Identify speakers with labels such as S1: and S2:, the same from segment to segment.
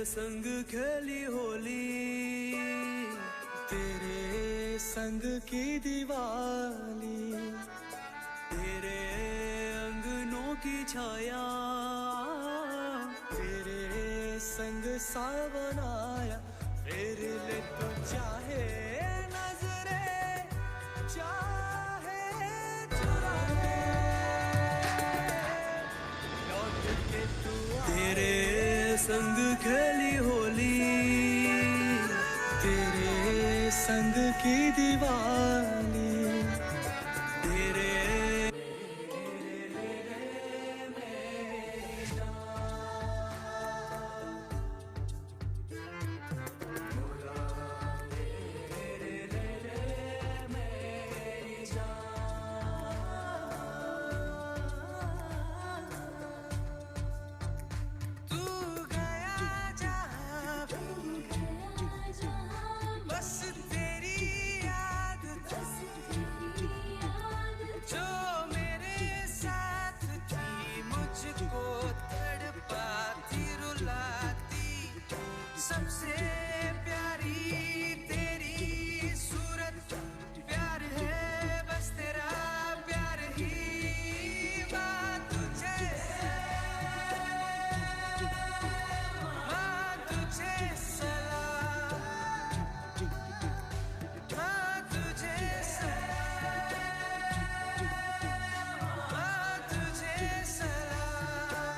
S1: संग खेली होली,
S2: तेरे संग की दिवाली,
S1: तेरे अंगनों की छाया,
S2: तेरे संग सावन आया, फिर ले तो चाहे नजरे, चाहे चुरा ले, लौट के तू
S1: तेरे संग खेली होली,
S2: तेरे संग की दिवाली,
S1: तेरे
S2: तू गया जहाँ बस तेरी याद थी, जो मेरे साथ थी मुझको तड़पाती रुलाती, सबसे प्यारी तेरी सूरत, प्यार है बस तेरा प्यार ही, माँ तुझे सलाम, माँ तुझे सलाम, माँ तुझे सलाम,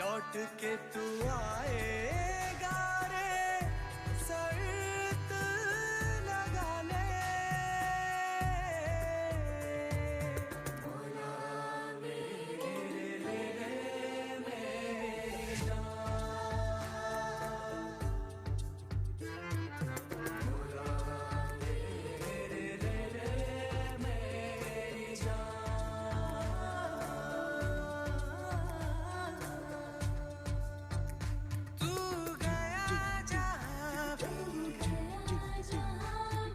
S2: लौट के तू आएगा रे, शर्त लगा ले, तू गया जहाँ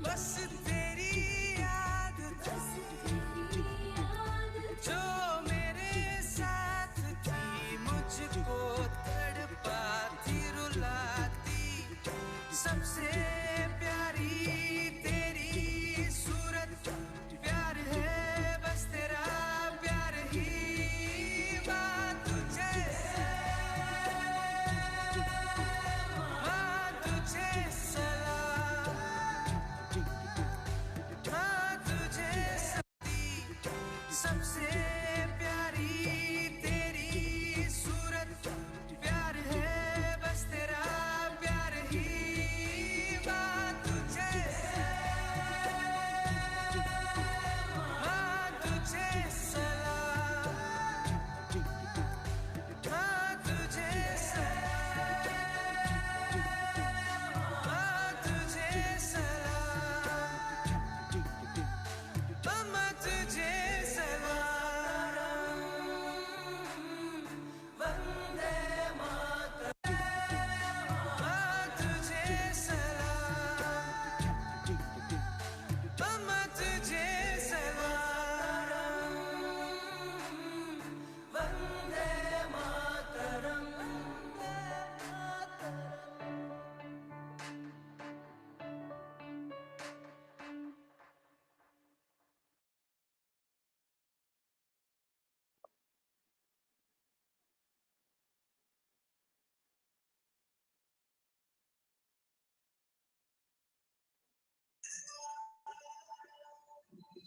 S2: बस तेरी याद थी, जो मेरे साथ थी मुझको तड़पाती रुलाती, सबसे प्यारी तेरी सूरत, प्यार है बस तेरा प्यार ही, माँ तुझे सलाम, माँ तुझे सबसे प्यारी तेरी सूरत, प्यार है बस तेरा प्यार ही, माँ तुझे सलाम, माँ तुझे सलाम, माँ तुझे सलाम, माँ तुझे सलाम, वंदे मातरम, माँ तुझे सलाम, माँ तुझे सलाम, वंदे मातरम,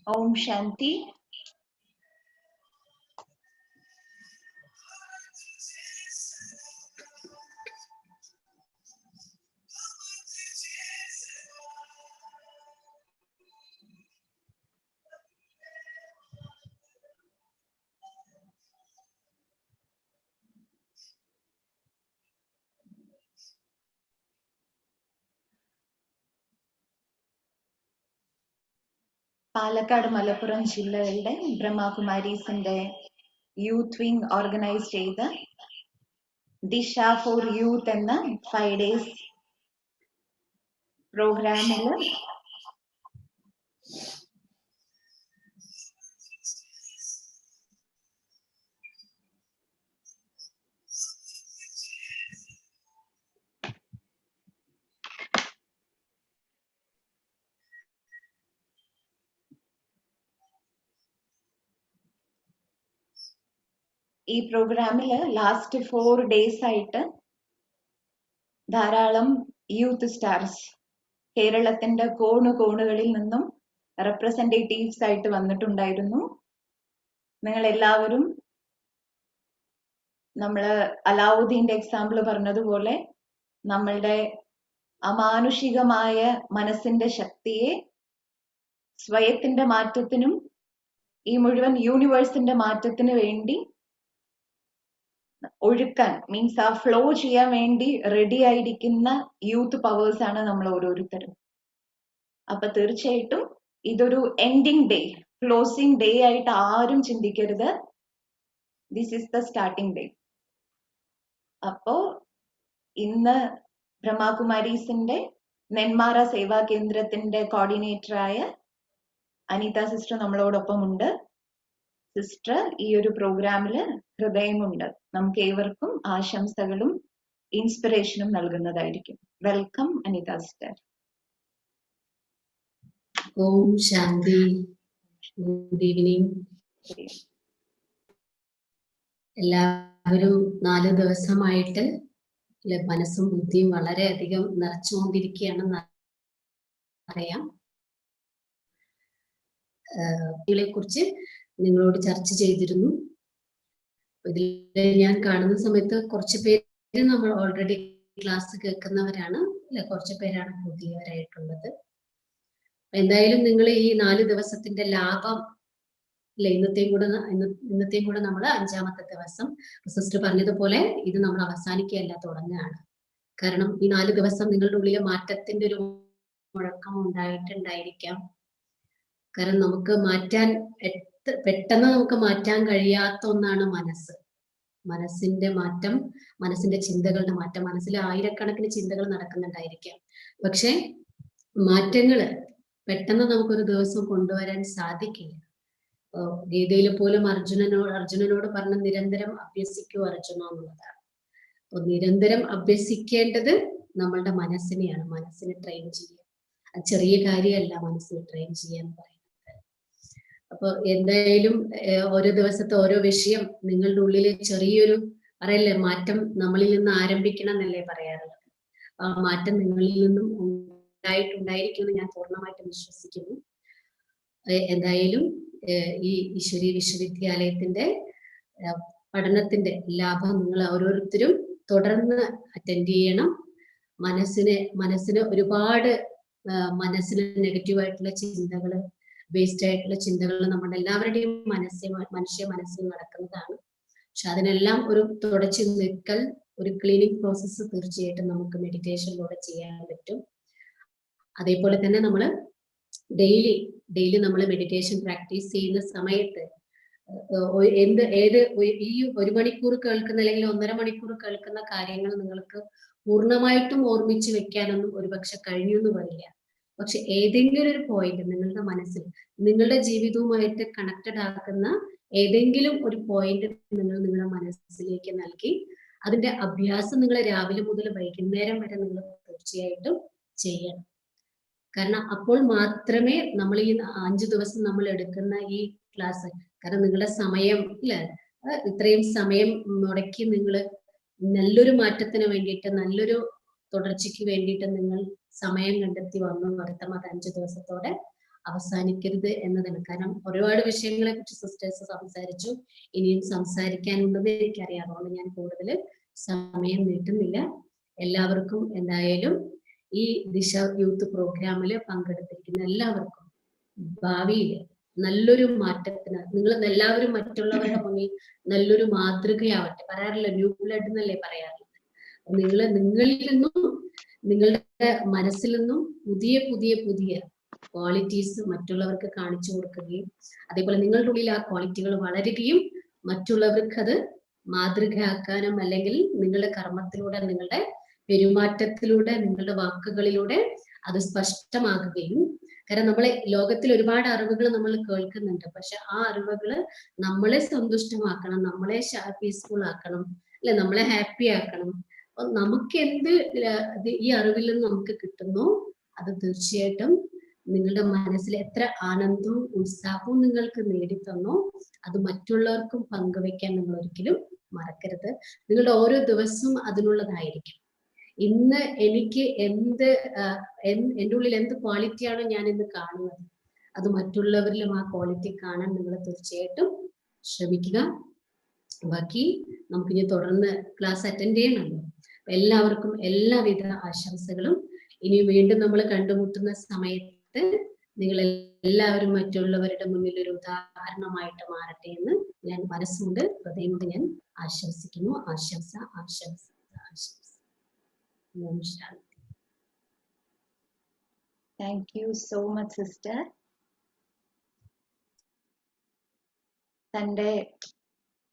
S3: ओम शांति। പാലക്കാട് മലപ്പുറം ജില്ലകളുടെ ബ്രഹ്മകുമാരീസിന്റെ യൂത്ത് വിങ് ഓർഗനൈസ് ചെയ്ത ദിശ ഫോർ യൂത്ത് എന്ന 5 days പ്രോഗ്രാമിൽ ഈ പ്രോഗ്രാമില് ലാസ്റ്റ് 4 days ആയിട്ട് ധാരാളം യൂത്ത് സ്റ്റാർസ് കേരളത്തിന്റെ കോണുകളിൽ നിന്നും റെപ്രസെന്റേറ്റീവ്സ് ആയിട്ട് വന്നിട്ടുണ്ടായിരുന്നു. നിങ്ങൾ എല്ലാവരും നമ്മള് അലാവുദ്ദീന്റെ എക്സാമ്പിൾ പറഞ്ഞതുപോലെ നമ്മളുടെ അമാനുഷികമായ മനസ്സിന്റെ ശക്തിയെ സ്വയത്തിന്റെ മാറ്റത്തിനും ഈ മുഴുവൻ യൂണിവേഴ്സിന്റെ മാറ്റത്തിന് വേണ്ടി ഒഴുക്കാൻ മീൻസ് ആ ഫ്ലോ ചെയ്യാൻ വേണ്ടി റെഡി ആയിരിക്കുന്ന യൂത്ത് പവേഴ്സ് ആണ് നമ്മൾ ഓരോരുത്തരും. അപ്പൊ തീർച്ചയായിട്ടും ഇതൊരു എൻഡിങ് ഡേ, ക്ലോസിംഗ് ഡേ ആയിട്ട് ആരും ചിന്തിക്കരുത്. This is the starting day. അപ്പോ ഇന്ന് ബ്രഹ്മകുമാരീസിന്റെ നെന്മാറ സേവാ കേന്ദ്രത്തിന്റെ കോർഡിനേറ്ററായ അനിത സിസ്റ്റർ നമ്മളോടൊപ്പം ഉണ്ട്. സിസ്റ്റർ ഈ ഒരു പ്രോഗ്രാമില് ഹൃദയമുണ്ട്. നമുക്ക് ഏവർക്കും ആശംസകളും ഇൻസ്പിറേഷനും നൽകുന്നതായിരിക്കും. Welcome Anitha sister.
S4: ഓം ശാന്തി. Good evening. എല്ലാവരും 4 ദിവസമായിട്ട് മനസ്സും ബുദ്ധിയും വളരെയധികം നിറച്ചുകൊണ്ടിരിക്കുകയാണെന്ന് അറിയാം. ഇതിനെ കുറിച്ച് നിങ്ങളോട് ചർച്ച ചെയ്തിരുന്നു. ഇതിൽ ഞാൻ കാണുന്ന സമയത്ത് കുറച്ച് പേര് നമ്മൾ ഓൾറെഡി ക്ലാസ് കേൾക്കുന്നവരാണ്, കുറച്ച് പേരാണ് പുതിയവരായിട്ടുള്ളത്. എന്തായാലും നിങ്ങൾ ഈ 4 ദിവസത്തിന്റെ ലാഭം ഇന്നത്തെയും കൂടെ നമ്മൾ 5ാമത്തെ ദിവസം സിസ്റ്റർ പറഞ്ഞതുപോലെ ഇത് നമ്മൾ അവസാനിക്കുകയല്ല, തുടങ്ങുകയാണ്. കാരണം ഈ 4 ദിവസം നിങ്ങളുടെ ഉള്ളിൽ മാറ്റത്തിന്റെ ഒരു മുഴക്കം ഉണ്ടായിട്ടുണ്ടായിരിക്കാം. കാരണം നമുക്ക് പെട്ടെന്ന് നമുക്ക് മാറ്റാൻ കഴിയാത്ത ഒന്നാണ് മനസ്സ്. മനസ്സിന്റെ മാറ്റം, മനസ്സിന്റെ ചിന്തകളുടെ മാറ്റം. മനസ്സിൽ ആയിരക്കണക്കിന് ചിന്തകൾ നടക്കുന്നുണ്ടായിരിക്കാം. പക്ഷെ മാറ്റങ്ങള് പെട്ടെന്ന് നമുക്കൊരു ദിവസം കൊണ്ടുവരാൻ സാധിക്കില്ല. ഗീതയിൽ പോലും അർജുനനോട് പറഞ്ഞ നിരന്തരം അഭ്യസിക്കൂ അർജുന എന്നുള്ളതാണ്. അപ്പൊ നിരന്തരം അഭ്യസിക്കേണ്ടത് നമ്മളുടെ മനസ്സിനെയാണ്. മനസ്സിനെ ട്രെയിൻ ചെയ്യുക അത് ചെറിയ കാര്യമല്ല, മനസ്സിനെ ട്രെയിൻ ചെയ്യാൻ പറയുന്നത്. അപ്പൊ എന്തായാലും ഓരോ ദിവസത്തെ ഓരോ വിഷയം നിങ്ങളുടെ ഉള്ളിലെ ചെറിയൊരു പറയല്ലേ മാറ്റം നമ്മളിൽ നിന്ന് ആരംഭിക്കണം എന്നല്ലേ പറയാറുള്ളത്. ആ മാറ്റം നിങ്ങളിൽ നിന്നും ഉണ്ടായിട്ടുണ്ടായിരിക്കുമെന്ന് ഞാൻ പൂർണ്ണമായിട്ടും വിശ്വസിക്കുന്നു. എന്തായാലും ഈ ഈശ്വരീയ വിശ്വവിദ്യാലയത്തിന്റെ പഠനത്തിന്റെ ലാഭം നിങ്ങൾ ഓരോരുത്തരും തുടർന്ന് അറ്റൻഡ് ചെയ്യണം. മനസ്സിന് ഒരുപാട് മനസ്സിന് നെഗറ്റീവായിട്ടുള്ള ചിന്തകള്, വേസ്റ്റ് ആയിട്ടുള്ള ചിന്തകൾ നമ്മുടെ എല്ലാവരുടെയും മനുഷ്യ മനസ്സിൽ നടക്കുന്നതാണ്. പക്ഷെ അതിനെല്ലാം ഒരു തുടച്ചു നിൽക്കൽ, ഒരു ക്ലീനിങ് പ്രോസസ്സ് തീർച്ചയായിട്ടും നമുക്ക് മെഡിറ്റേഷനിലൂടെ ചെയ്യാൻ പറ്റും. അതേപോലെ തന്നെ നമ്മൾ ഡെയിലി നമ്മൾ മെഡിറ്റേഷൻ പ്രാക്ടീസ് ചെയ്യുന്ന സമയത്ത് ഈ 1 മണിക്കൂർ കേൾക്കുന്ന അല്ലെങ്കിൽ 1.5 മണിക്കൂർ കേൾക്കുന്ന കാര്യങ്ങൾ നിങ്ങൾക്ക് പൂർണ്ണമായിട്ടും ഓർമ്മിച്ച് വെക്കാനൊന്നും ഒരുപക്ഷെ കഴിഞ്ഞൊന്നും വരില്ല. പക്ഷെ ഏതെങ്കിലും ഒരു പോയിന്റ് നിങ്ങളുടെ മനസ്സിൽ നിങ്ങളുടെ ജീവിതവുമായിട്ട് കണക്റ്റഡ് ആക്കുന്ന ഏതെങ്കിലും ഒരു പോയിന്റ് നിങ്ങൾ നിങ്ങളുടെ മനസ്സിലേക്ക് നൽകി അതിന്റെ അഭ്യാസം നിങ്ങൾ രാവിലെ മുതൽ വൈകുന്നേരം വരെ നിങ്ങൾ തീർച്ചയായിട്ടും ചെയ്യണം. കാരണം അപ്പോൾ മാത്രമേ നമ്മൾ ഈ 5 ദിവസം നമ്മൾ എടുക്കുന്ന ഈ ക്ലാസ്, കാരണം നിങ്ങളുടെ സമയം ഇത്രയും സമയം മുടക്കി നിങ്ങൾ നല്ലൊരു മാറ്റത്തിന് വേണ്ടിയിട്ട്, നല്ലൊരു തുടർച്ചയ്ക്ക് വേണ്ടിയിട്ട് നിങ്ങൾ സമയം കണ്ടെത്തി വന്നു നടത്തും. അത് 5 ദിവസത്തോടെ അവസാനിക്കരുത് എന്നതാണ്. കാരണം ഒരുപാട് വിഷയങ്ങളെ കുറിച്ച് സിസ്റ്റേഴ്സ് സംസാരിച്ചു, ഇനിയും സംസാരിക്കാനുണ്ടെന്ന് എനിക്കറിയാം. അതുകൊണ്ട് ഞാൻ കൂടുതൽ സമയം നീട്ടുന്നില്ല. എല്ലാവർക്കും എന്തായാലും ഈ ദിശ യൂത്ത് പ്രോഗ്രാമിൽ പങ്കെടുത്തിരിക്കുന്ന എല്ലാവർക്കും ഭാവിയിൽ നല്ലൊരു മാറ്റത്തിന് നിങ്ങൾ എല്ലാവരും മറ്റുള്ളവരുടെ മുന്നിൽ നല്ലൊരു മാതൃകയാവട്ടെ. പറയാറില്ല ന്യൂ ബ്ലഡ് എന്നല്ലേ പറയാറുള്ളത്. നിങ്ങളിൽ നിന്നും നിങ്ങളുടെ മനസ്സിൽ നിന്നും പുതിയ ക്വാളിറ്റീസ് മറ്റുള്ളവർക്ക് കാണിച്ചു കൊടുക്കുകയും അതേപോലെ നിങ്ങളുടെ ഉള്ളിൽ ആ ക്വാളിറ്റികൾ വളരുകയും മറ്റുള്ളവർക്ക് അത് മാതൃകയാക്കാനും അല്ലെങ്കിൽ നിങ്ങളുടെ കർമ്മത്തിലൂടെ, നിങ്ങളുടെ പെരുമാറ്റത്തിലൂടെ, നിങ്ങളുടെ വാക്കുകളിലൂടെ അത് സ്പഷ്ടമാകുകയും. കാരണം നമ്മളെ ലോകത്തിൽ ഒരുപാട് അറിവുകൾ നമ്മൾ കേൾക്കുന്നുണ്ട്. പക്ഷെ ആ അറിവുകള് നമ്മളെ സന്തുഷ്ടമാക്കണം, നമ്മളെ പീസ്ഫുൾ ആക്കണം, അല്ലെ, നമ്മളെ ഹാപ്പി ആക്കണം. നമുക്ക് എന്ത് ഈ അറിവിൽ നിന്ന് നമുക്ക് കിട്ടുന്നോ അത് തീർച്ചയായിട്ടും നിങ്ങളുടെ മനസ്സിൽ എത്ര ആനന്ദവും ഉത്സാഹവും നിങ്ങൾക്ക് നേടിത്തന്നോ അത് മറ്റുള്ളവർക്കും പങ്കുവെക്കാൻ നിങ്ങൾ ഒരിക്കലും മറക്കരുത്. നിങ്ങളുടെ ഓരോ ദിവസവും അതിനുള്ളതായിരിക്കും. ഇന്ന് എനിക്ക് എൻ്റെ ഉള്ളിൽ എന്ത് ക്വാളിറ്റിയാണോ ഞാൻ ഇന്ന് കാണുന്നത് അത് മറ്റുള്ളവരിലും ആ ക്വാളിറ്റി കാണാൻ നിങ്ങൾ തീർച്ചയായിട്ടും ശ്രമിക്കുക. ബാക്കി നമുക്കിനി തുടർന്ന് ക്ലാസ് അറ്റൻഡ് ചെയ്യണമല്ലോ. എല്ലാവർക്കും എല്ലാവിധ ആശംസകളും. ഇനി വീണ്ടും നമ്മൾ കണ്ടുമുട്ടുന്ന സമയത്ത് നിങ്ങൾ എല്ലാവരും മറ്റുള്ളവരുടെ മുന്നിൽ ഒരു ഉദാഹരണമായിട്ട് മാറട്ടെ എന്ന് ഞാൻ മനസ്സുകൊണ്ട് ഹൃദയം കൊണ്ട് ഞാൻ ആശംസിക്കുന്നു. ആശംസ ആശംസ ആശംസ. ഓം ശാന്തി.
S3: Thank you so much sister. തൻ്റെ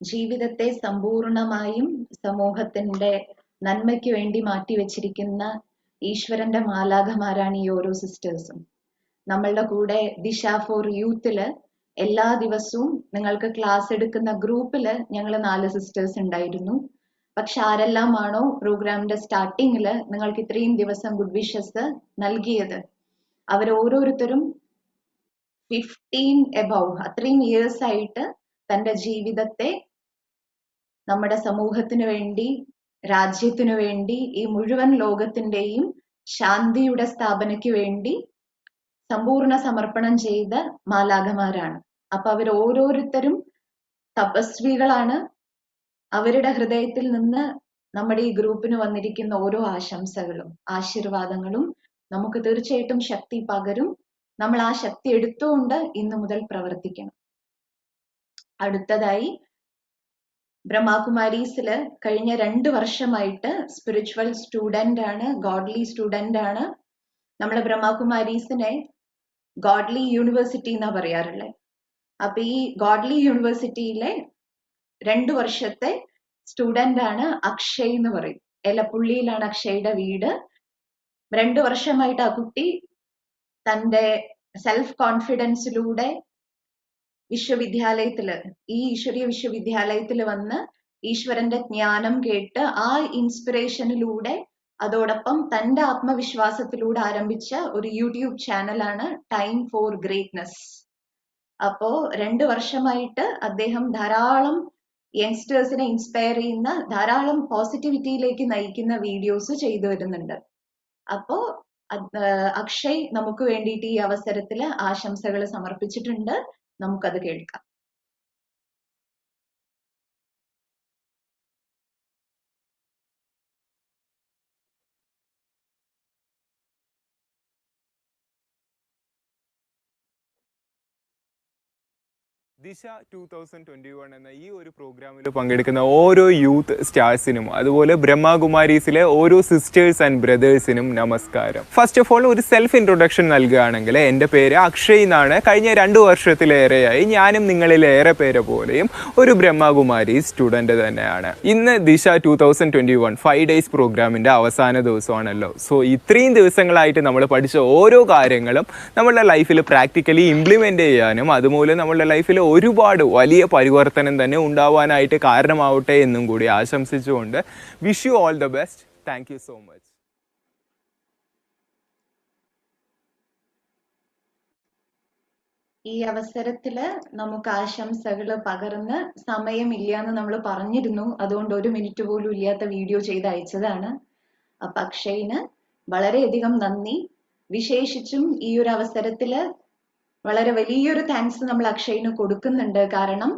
S3: ജീവിതത്തെ സമ്പൂർണമായും സമൂഹത്തിന്റെ നന്മയ്ക്ക് വേണ്ടി മാറ്റിവെച്ചിരിക്കുന്ന ഈശ്വരന്റെ മാലാഖമാരാണ് ഈ ഓരോ സിസ്റ്റേഴ്സും. നമ്മളുടെ കൂടെ ദിശ ഫോർ യൂത്തില് എല്ലാ ദിവസവും നിങ്ങൾക്ക് ക്ലാസ് എടുക്കുന്ന ഗ്രൂപ്പില് ഞങ്ങൾ 4 സിസ്റ്റേഴ്സ് ഉണ്ടായിരുന്നു. പക്ഷെ ആരെല്ലാമാണോ പ്രോഗ്രാമിന്റെ സ്റ്റാർട്ടിങ്ങില് നിങ്ങൾക്ക് ഇത്രയും ദിവസം ഗുഡ് വിഷസ് നൽകിയത് അവരോരോരുത്തരും 15 എബവ് അത്രയും ഇയേഴ്സ് ആയിട്ട് തന്റെ ജീവിതത്തെ നമ്മുടെ സമൂഹത്തിനു വേണ്ടി, രാജ്യത്തിനു വേണ്ടി, ഈ മുഴുവൻ ലോകത്തിന്റെയും ശാന്തിയുടെ സ്ഥാപനയ്ക്ക് വേണ്ടി സമ്പൂർണ്ണ സമർപ്പണം ചെയ്ത മാലാഖമാരാണ്. അപ്പൊ അവർ ഓരോരുത്തരും തപസ്വികളാണ്. അവരുടെ ഹൃദയത്തിൽ നിന്ന് നമ്മുടെ ഈ ഗ്രൂപ്പിന് വന്നിരിക്കുന്ന ഓരോ ആശംസകളും ആശീർവാദങ്ങളും നമുക്ക് തീർച്ചയായിട്ടും ശക്തി പകരും. നമ്മൾ ആ ശക്തി എടുത്തുകൊണ്ട് ഇന്നു മുതൽ പ്രവർത്തിക്കണം. അടുത്തതായി ബ്രഹ്മകുമാരീസില് കഴിഞ്ഞ 2 വർഷമായിട്ട് സ്പിരിച്വൽ സ്റ്റുഡന്റ് ആണ്, ഗോഡ്ലി സ്റ്റുഡന്റ് ആണ്. നമ്മള് ബ്രഹ്മകുമാരീസിനെ ഗോഡ്ലി യൂണിവേഴ്സിറ്റി എന്നാ പറയാറുള്ളത്. അപ്പൊ ഈ ഗോഡ്ലി യൂണിവേഴ്സിറ്റിയിലെ 2 വർഷത്തെ സ്റ്റുഡന്റ് ആണ് അക്ഷയ് എന്ന് പറയും. എലപ്പുള്ളിയിലാണ് അക്ഷയുടെ വീട്. 2 വർഷമായിട്ട് ആ കുട്ടി തന്റെ സെൽഫ് കോൺഫിഡൻസിലൂടെ വിശ്വവിദ്യാലയത്തില്, ഈ ഈശ്വരീയ വിശ്വവിദ്യാലയത്തില് വന്ന് ഈശ്വരന്റെ ജ്ഞാനം കേട്ട് ആ ഇൻസ്പിറേഷനിലൂടെ അതോടൊപ്പം തന്റെ ആത്മവിശ്വാസത്തിലൂടെ ആരംഭിച്ച ഒരു യൂട്യൂബ് ചാനലാണ് ടൈം ഫോർ ഗ്രേറ്റ്നെസ്. അപ്പോ 2 വർഷമായിട്ട് അദ്ദേഹം ധാരാളം യങ്സ്റ്റേഴ്സിനെ ഇൻസ്പയർ ചെയ്യുന്ന, ധാരാളം പോസിറ്റിവിറ്റിയിലേക്ക് നയിക്കുന്ന വീഡിയോസ് ചെയ്തു വരുന്നുണ്ട്. അപ്പോ അക്ഷയ് നമുക്ക് വേണ്ടിയിട്ട് ഈ അവസരത്തില് ആശംസകൾ സമർപ്പിച്ചിട്ടുണ്ട്. നമുക്കത് കേൾക്കാം.
S5: ദിശ 2021 എന്ന ഈ ഒരു പ്രോഗ്രാമിൽ പങ്കെടുക്കുന്ന ഓരോ യൂത്ത് സ്റ്റാർസിനും അതുപോലെ ബ്രഹ്മകുമാരീസിലെ ഓരോ സിസ്റ്റേഴ്സ് ആൻഡ് ബ്രദേഴ്സിനും നമസ്കാരം. ഫസ്റ്റ് ഓഫ് ഓൾ ഒരു സെൽഫ് ഇൻട്രൊഡക്ഷൻ നൽകുകയാണെങ്കിൽ എൻ്റെ പേര് അക്ഷയ് എന്നാണ്. കഴിഞ്ഞ 2 വർഷത്തിലേറെയായി ഞാനും നിങ്ങളിലേറെ പേരെ പോലെയും ഒരു ബ്രഹ്മകുമാരി സ്റ്റുഡൻറ്റ് തന്നെയാണ്. ഇന്ന് ദിശ 2021 5 ഡേയ്സ് പ്രോഗ്രാമിൻ്റെ അവസാന ദിവസമാണല്ലോ. സോ ഇത്രയും ദിവസങ്ങളായിട്ട് നമ്മൾ പഠിച്ച ഓരോ കാര്യങ്ങളും നമ്മളുടെ ലൈഫിൽ പ്രാക്ടിക്കലി ഇംപ്ലിമെൻ്റ് ചെയ്യാനും അതുമൂലം നമ്മളുടെ ലൈഫിൽ ഒരുപാട് വലിയ പരിവർത്തനം തന്നെ ഉണ്ടാവാനായിട്ട് കാരണമാവട്ടെ എന്നും കൂടി ആശംസിച്ചുകൊണ്ട് wish you all the best. Thank you so much.
S3: ഈ അവസരത്തില് നമുക്ക് ആശംസകള് പകർന്ന് സമയമില്ല എന്ന് നമ്മൾ പറഞ്ഞിരുന്നു. അതുകൊണ്ട് 1 മിനിറ്റ് പോലും ഇല്ലാത്ത വീഡിയോ ചെയ്ത് അയച്ചതാണ്. അപ്പൊ അക്ഷയിന് വളരെയധികം നന്ദി. വിശേഷിച്ചും ഈ ഒരു അവസരത്തില് വളരെ വലിയൊരു താങ്ക്സ് നമ്മൾ അക്ഷയിന് കൊടുക്കുന്നുണ്ട്. കാരണം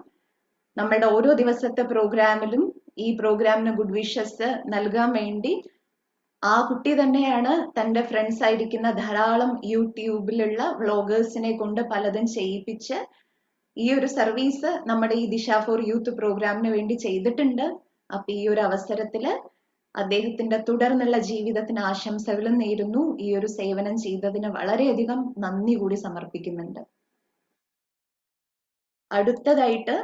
S3: നമ്മുടെ ഓരോ ദിവസത്തെ പ്രോഗ്രാമിലും ഈ പ്രോഗ്രാമിന് ഗുഡ് വിഷസ് നൽകാൻ വേണ്ടി ആ കുട്ടി തന്നെയാണ് തന്റെ ഫ്രണ്ട്സ് ആയിരിക്കുന്ന ധാരാളം യൂട്യൂബിലുള്ള വ്ളോഗേഴ്സിനെ കൊണ്ട് പലതും ചെയ്യിപ്പിച്ച് ഈ ഒരു സർവീസ് നമ്മുടെ ഈ ദിശ ഫോർ യൂത്ത് പ്രോഗ്രാമിന് വേണ്ടി ചെയ്തിട്ടുണ്ട്. അപ്പൊ ഈ ഒരു അവസരത്തില് അദ്ദേഹത്തിന്റെ തുടർന്നുള്ള ജീവിതത്തിന് ആശംസകളും നേരുന്നു. ഈ ഒരു സേവനം ചെയ്തതിന് വളരെയധികം നന്ദി കൂടി സമർപ്പിക്കുന്നുണ്ട്. അടുത്തതായിട്ട്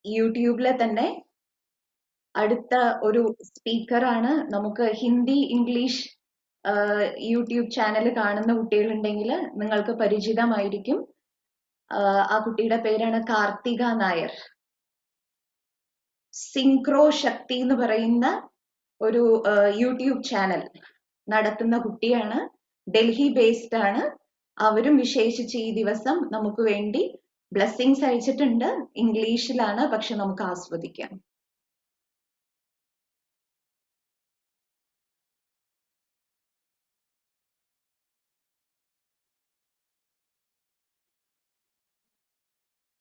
S3: യൂട്യൂബിലെ തന്നെ അടുത്ത ഒരു സ്പീക്കറാണ്. നമുക്ക് ഹിന്ദി, ഇംഗ്ലീഷ് യൂട്യൂബ് ചാനൽ കാണുന്ന കുട്ടികളുണ്ടെങ്കിൽ നിങ്ങൾക്ക് പരിചിതമായിരിക്കും. ആ കുട്ടിയുടെ പേരാണ് കാർത്തിക നായർ. സിൻക്രോ ശക്തി എന്ന് പറയുന്ന ഒരു യൂട്യൂബ് ചാനൽ നടത്തുന്ന കുട്ടിയാണ്. ഡൽഹി ബേസ്ഡ് ആണ്. അവരും വിശേഷിച്ച് ഈ ദിവസം നമുക്ക് വേണ്ടി ബ്ലെസ്സിങ്സ് അയച്ചിട്ടുണ്ട്. ഇംഗ്ലീഷിലാണ്, പക്ഷെ നമുക്ക് ആസ്വദിക്കാം.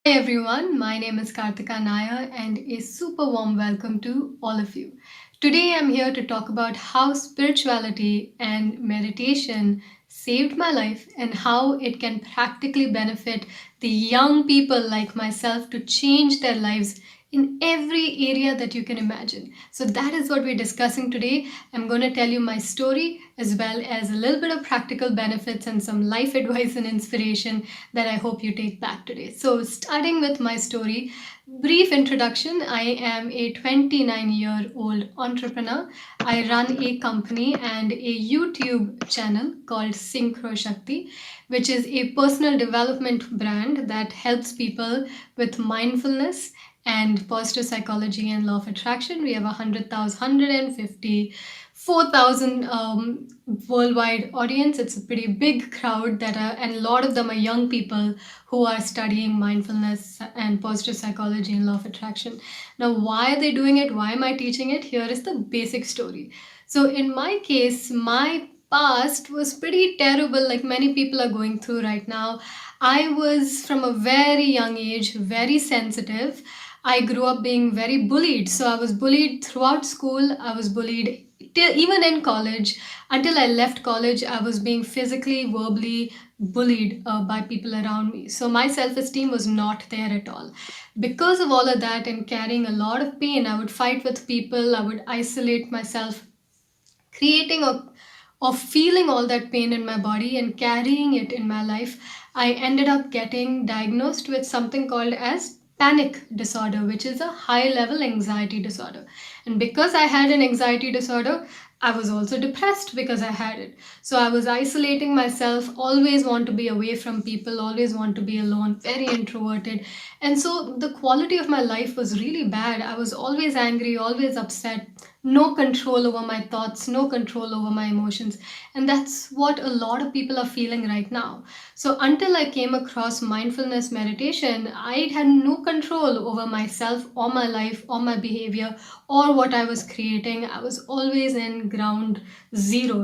S6: Hi everyone, my name is Kartika Nair and a super warm welcome to all of you. Today I'm here to talk about how spirituality and meditation saved my life and how it can practically benefit the young people like myself to change their lives in every area that you can imagine. So that is what we're discussing today. I'm going to tell you my story as well as a little bit of practical benefits and some life advice and inspiration that I hope you take back today. So starting with my story, brief introduction. I am a 29-year-old entrepreneur. I run a company and a YouTube channel called Synchro Shakti, which is a personal development brand that helps people with mindfulness and positive psychology and law of attraction. We have 154,000 worldwide audience. It's a pretty big crowd and a lot of them are young people who are studying mindfulness and positive psychology and law of attraction. Now, why are they doing it? Why am I teaching it? Here is the basic story. So in my case, my past was pretty terrible, like many people are going through right now. I was from a very young age, very sensitive. I grew up being very bullied. So I was bullied throughout school. I was bullied even in college. Until I left college, I was being physically, verbally bullied by people around me. So my self-esteem was not there at all. Because of all of that and carrying a lot of pain, I would fight with people. I would isolate myself, creating or feeling all that pain in my body and carrying it in my life. I ended up getting diagnosed with something called as panic disorder, which is a high level anxiety disorder. And because I had an anxiety disorder, I was also depressed because I had it. So I was isolating myself, always want to be away from people, always want to be alone, very introverted. And so the quality of my life was really bad. I was always angry, always upset, no control over my thoughts, no control over my emotions. And that's what a lot of people are feeling right now. So until I came across mindfulness meditation, I had no control over myself or my life or my behavior or what I was creating. I was always in ground zero,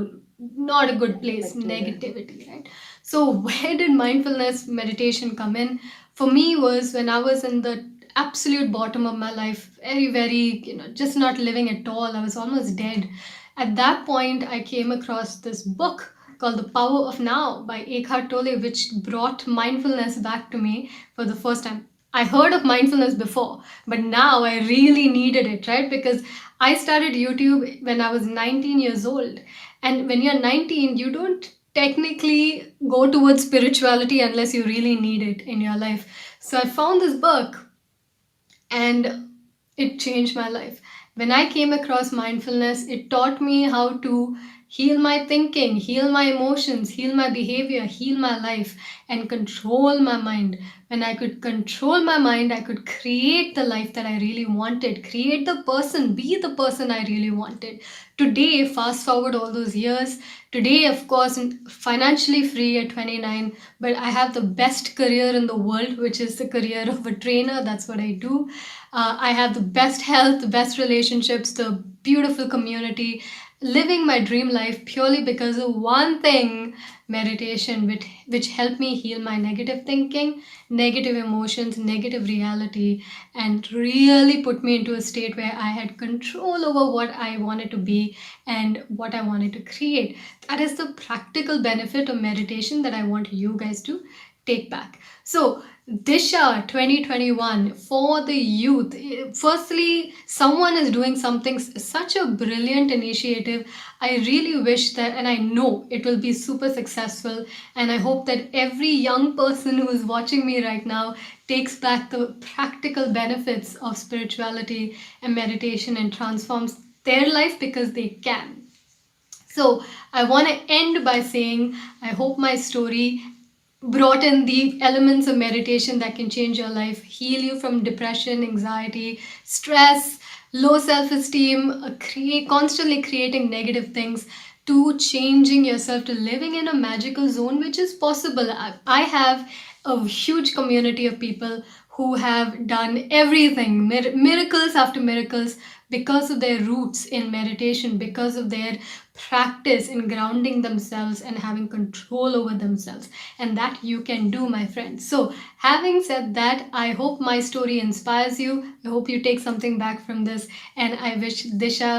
S6: not a good place, negativity, right? So where did mindfulness meditation come in? For me was when I was in the absolute bottom of my life, very, just not living at all. I was almost dead. At that point, I came across this book called The Power of Now by Eckhart Tolle, which brought mindfulness back to me for the first time. I heard of mindfulness before, but now I really needed it, right? Because I started YouTube when I was 19 years old. And when you're 19, you don't technically go towards spirituality unless you really need it in your life. So I found this book and it changed my life. When I came across mindfulness, it taught me how to heal my thinking, heal my emotions, heal my behavior, heal my life, and control my mind. When I could control my mind, I could create the life that I really wanted, create the person, be the person I really wanted. Today, fast forward all those years, today, of course, financially free at 29, but I have the best career in the world, which is the career of a trainer. That's what I do. I have the best health, the best relationships, the beautiful community, living my dream life purely because of one thing, meditation, which helped me heal my negative thinking, negative emotions, negative reality, and really put me into a state where I had control over what I wanted to be and what I wanted to create. That is the practical benefit of meditation that I want you guys to take back. So Disha 2021 for the youth. Firstly, someone is doing something, such a brilliant initiative. I really wish that, and I know it will be super successful. And I hope that every young person who is watching me right now takes back the practical benefits of spirituality and meditation and transforms their life because they can. So I want to end by saying, I hope my story brought in the elements of meditation that can change your life, heal you from depression, anxiety, stress, low self-esteem, constantly creating negative things, to changing yourself to living in a magical zone, which is possible. I have a huge community of people who have done everything, miracles after miracles, because of their roots in meditation, because of their practice in grounding themselves and having control over themselves. And that you can do, my friends. So, having said that, I hope my story inspires you. I hope you take something back from this. And I wish Disha,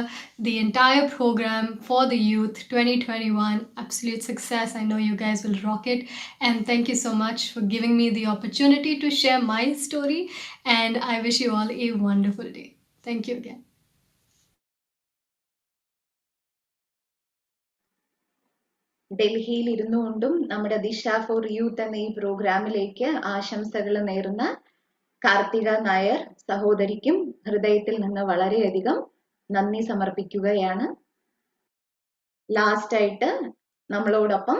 S6: the entire program for the youth 2021, absolute success. I know you guys will rock it. And thank you so much for giving me the opportunity to share my story. And I wish you all a wonderful day. Thank you again.
S3: ഡൽഹിയിൽ ഇരുന്നുകൊണ്ടും നമ്മുടെ ദിശ four youth എന്ന ഈ പ്രോഗ്രാമിലേക്ക് ആശംസകൾ നേരുന്ന കാർത്തിക നായർ സഹോദരിക്കും ഹൃദയത്തിൽ നിന്ന് വളരെയധികം നന്ദി സമർപ്പിക്കുകയാണ്. ലാസ്റ്റ് ആയിട്ട് നമ്മളോടൊപ്പം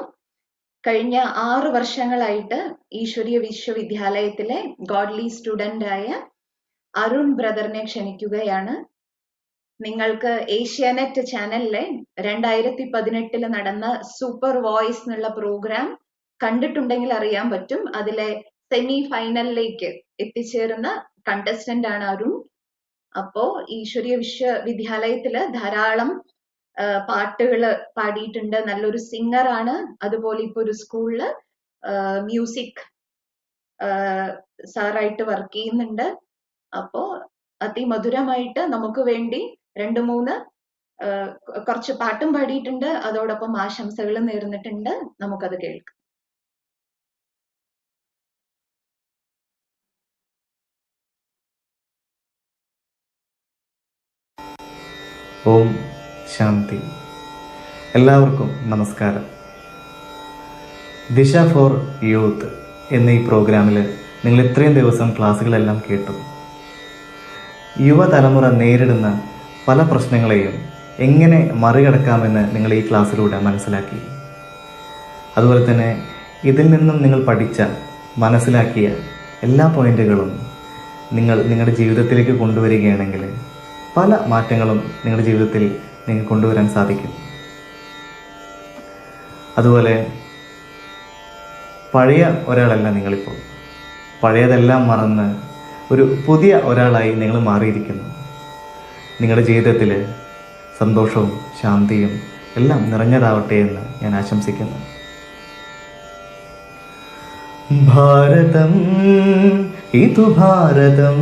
S3: കഴിഞ്ഞ 6 വർഷങ്ങളായിട്ട് ഈശ്വരീയ വിശ്വവിദ്യാലയത്തിലെ ഗോഡ്ലി സ്റ്റുഡന്റ് ആയ അരുൺ ബ്രദറിനെ ക്ഷണിക്കുകയാണ്. നിങ്ങൾക്ക് ഏഷ്യാനെറ്റ് ചാനലിലെ 2018 നടന്ന സൂപ്പർ വോയിസ് എന്നുള്ള പ്രോഗ്രാം കണ്ടിട്ടുണ്ടെങ്കിൽ അറിയാൻ പറ്റും. അതിലെ സെമി ഫൈനലിലേക്ക് എത്തിച്ചേരുന്ന കണ്ടസ്റ്റന്റ് ആണ് അരുൺ. അപ്പോ ഈശ്വരീയ വിശ്വവിദ്യാലയത്തില് ധാരാളം പാട്ടുകൾ പാടിയിട്ടുണ്ട്. നല്ലൊരു സിംഗർ ആണ്. അതുപോലെ ഇപ്പൊ ഒരു സ്കൂളില് മ്യൂസിക് സാറായിട്ട് വർക്ക് ചെയ്യുന്നുണ്ട്. അപ്പോ അതിമധുരമായിട്ട് നമുക്ക് വേണ്ടി 2-3 കുറച്ച് പാട്ടും പാടിയിട്ടുണ്ട്. അതോടൊപ്പം ആശംസകളും നേർന്നിട്ടുണ്ട്. നമുക്കത് കേൾക്കാം.
S7: ഓം ശാന്തി. എല്ലാവർക്കും നമസ്കാരം. ദിശ ഫോർ യൂത്ത് എന്ന ഈ പ്രോഗ്രാമിൽ നിങ്ങൾ ഇത്രയും ദിവസം ക്ലാസ്സുകളെല്ലാം കേട്ടു. യുവതലമുറ നേരിടുന്ന പല പ്രശ്നങ്ങളെയും എങ്ങനെ മറികടക്കാമെന്ന് നിങ്ങൾ ഈ ക്ലാസ്സിലൂടെ മനസ്സിലാക്കി. അതുപോലെ തന്നെ ഇതിൽ നിന്നും നിങ്ങൾ പഠിച്ച മനസ്സിലാക്കിയ എല്ലാ പോയിന്റുകളും നിങ്ങളുടെ ജീവിതത്തിലേക്ക് കൊണ്ടുവരികയാണെങ്കിൽ പല മാറ്റങ്ങളും നിങ്ങളുടെ ജീവിതത്തിൽ നിങ്ങൾക്ക് കൊണ്ടുവരാൻ സാധിക്കും. അതുപോലെ പഴയ ഒരാളല്ല നിങ്ങളിപ്പോൾ. പഴയതെല്ലാം മറന്ന് ഒരു പുതിയ ഒരാളായി നിങ്ങൾ മാറിയിരിക്കുന്നു. നിങ്ങളുടെ ജീവിതത്തിൽ സന്തോഷവും ശാന്തിയും എല്ലാം നിറഞ്ഞതാവട്ടെ എന്ന് ഞാൻ ആശംസിക്കുന്നു. ഭാരതം ഇതു ഭാരതം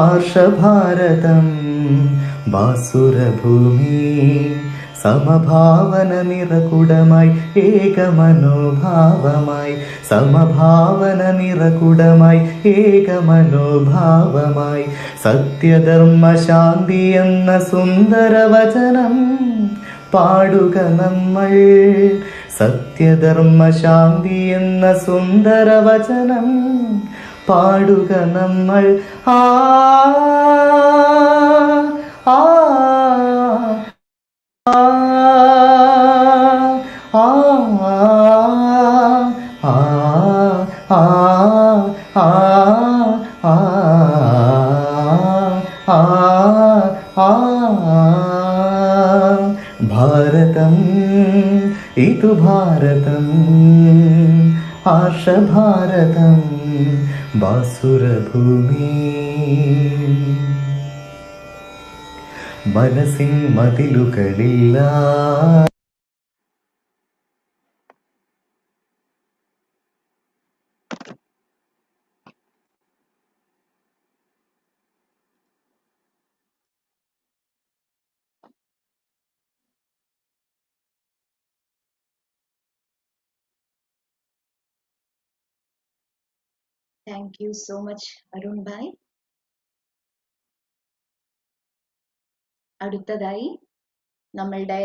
S7: ആർഷഭാരതം ബാസുരഭൂമി സമഭാവന നിറകുടമായി ഏകമനോഭാവമായി സമഭാവന നിറകുടമായി ഏകമനോഭാവമായി സത്യധർമ്മ ശാന്തി എന്ന സുന്ദര വചനം പാടുക നമ്മൾ. സത്യധർമ്മ ശാന്തി എന്ന സുന്ദര വചനം പാടുക നമ്മൾ. ആ ആ ആ ആ ആ ആ ഭാരതം ഇതു ഭാരതം ആർഷഭാരതം ബാസുരഭൂമി മനസ്സിൻ മതിലുകളില്ല.
S3: Thank you so much Arun bhai. അടുത്തതായി നമ്മളുടെ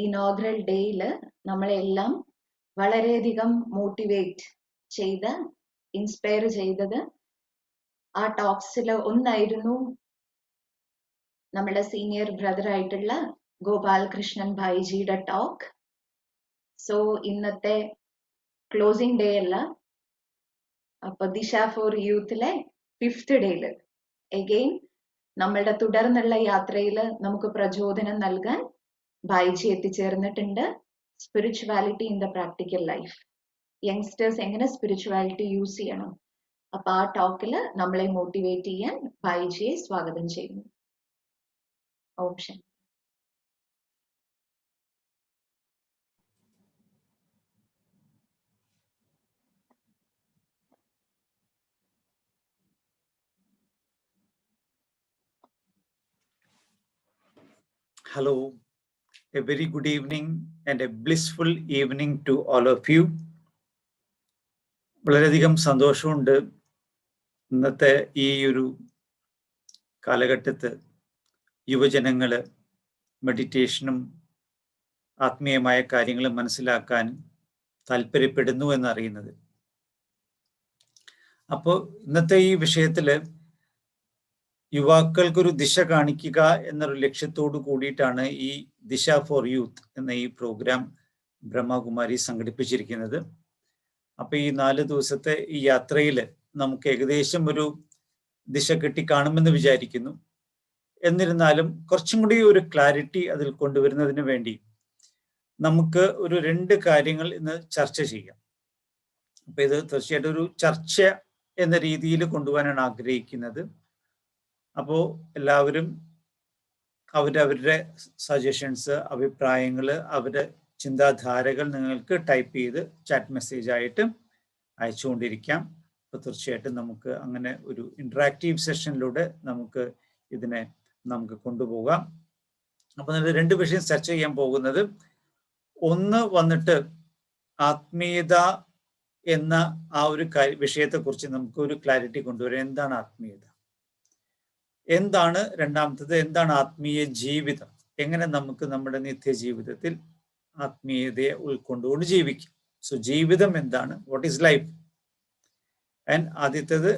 S3: ഇനോഗ്രൽ ഡേയിൽ നമ്മളെല്ലാം വളരെയധികം മോട്ടിവേറ്റ് ചെയ്ത് ഇൻസ്പയർ ചെയ്തത് ആ ടോക്സിൽ ഒന്നായിരുന്നു നമ്മുടെ സീനിയർ ബ്രദർ ആയിട്ടുള്ള ഗോപാലകൃഷ്ണൻ ഭായിജിയുടെ ടോക്ക്. സോ ഇന്നത്തെ ക്ലോസിംഗ് ഡേ അല്ല, അപ്പൊ ദിശ ഫോർ യൂത്തിലെ 5th ഡേയില് എഗെയിൻ നമ്മളുടെ തുടർന്നുള്ള യാത്രയിൽ നമുക്ക് പ്രചോദനം നൽകാൻ ബൈജി എത്തിച്ചേർന്നിട്ടുണ്ട്. Spirituality in the practical life, youngsters എങ്ങനെ സ്പിരിച്വാലിറ്റി യൂസ് ചെയ്യണം. അപ്പൊ ആ ടോക്കില് നമ്മളെ മോട്ടിവേറ്റ് ചെയ്യാൻ ബൈജിയെ സ്വാഗതം ചെയ്യുന്നു. Option.
S8: Hello, a very good evening and a blissful evening to all of you. വളരെയധികം സന്തോഷമുണ്ട് ഇന്നത്തെ ഈ ഒരു കാലഘട്ടത്ത് യുവജനങ്ങൾ മെഡിറ്റേഷനും ആത്മീയമായ കാര്യങ്ങളും മനസ്സിലാക്കാൻ താല്പര്യപ്പെടുന്നു എന്നറിയുന്നത്. അപ്പോൾ ഇന്നത്തെ ഈ വിഷയത്തിൽ യുവാക്കൾക്കൊരു ദിശ കാണിക്കുക എന്നൊരു ലക്ഷ്യത്തോടു കൂടിയിട്ടാണ് ഈ ദിശ ഫോർ യൂത്ത് എന്ന ഈ പ്രോഗ്രാം ബ്രഹ്മകുമാരി സംഘടിപ്പിച്ചിരിക്കുന്നത്. അപ്പൊ ഈ 4 ദിവസത്തെ ഈ യാത്രയിൽ നമുക്ക് ഏകദേശം ഒരു ദിശ കിട്ടിക്കാണുമെന്ന് വിചാരിക്കുന്നു. എന്നിരുന്നാലും കുറച്ചും കൂടി ഒരു ക്ലാരിറ്റി അതിൽ കൊണ്ടുവരുന്നതിന് വേണ്ടി നമുക്ക് ഒരു 2 കാര്യങ്ങൾ ഇന്ന് ചർച്ച ചെയ്യാം. അപ്പൊ ഇത് തീർച്ചയായിട്ടും ഒരു ചർച്ച എന്ന രീതിയിൽ കൊണ്ടുപോകാനാണ് ആഗ്രഹിക്കുന്നത്. അപ്പോൾ എല്ലാവരും അവരവരുടെ സജഷൻസ്, അഭിപ്രായങ്ങൾ, അവരുടെ ചിന്താധാരകൾ നിങ്ങൾക്ക് ടൈപ്പ് ചെയ്ത് ചാറ്റ് മെസ്സേജ് ആയിട്ട് അയച്ചുകൊണ്ടിരിക്കാം. അപ്പോൾ തീർച്ചയായിട്ടും നമുക്ക് അങ്ങനെ ഒരു ഇൻട്രാക്റ്റീവ് സെഷനിലൂടെ നമുക്ക് ഇതിനെ കൊണ്ടുപോകാം. അപ്പോൾ നമ്മൾ 2 വിഷയം ചർച്ച ചെയ്യാൻ പോകുന്നത്, ഒന്ന് വന്നിട്ട് ആത്മീയത എന്ന ആ ഒരു വിഷയത്തെക്കുറിച്ച് നമുക്ക് ഒരു ക്ലാരിറ്റി കൊണ്ടുവരാം. എന്താണ് ആത്മീയത, എന്താണ് രണ്ടാമത്തത് എന്താണ് ആത്മീയ ജീവിതം, എങ്ങനെ നമുക്ക് നമ്മുടെ നിത്യജീവിതത്തിൽ ആത്മീയതയെ ഉൾക്കൊണ്ടുകൊണ്ട് ജീവിക്കും. സോ ജീവിതം എന്താണ്, വാട്ട് ഈസ് ലൈഫ്. ആൻഡ് ആദ്യത്തേത്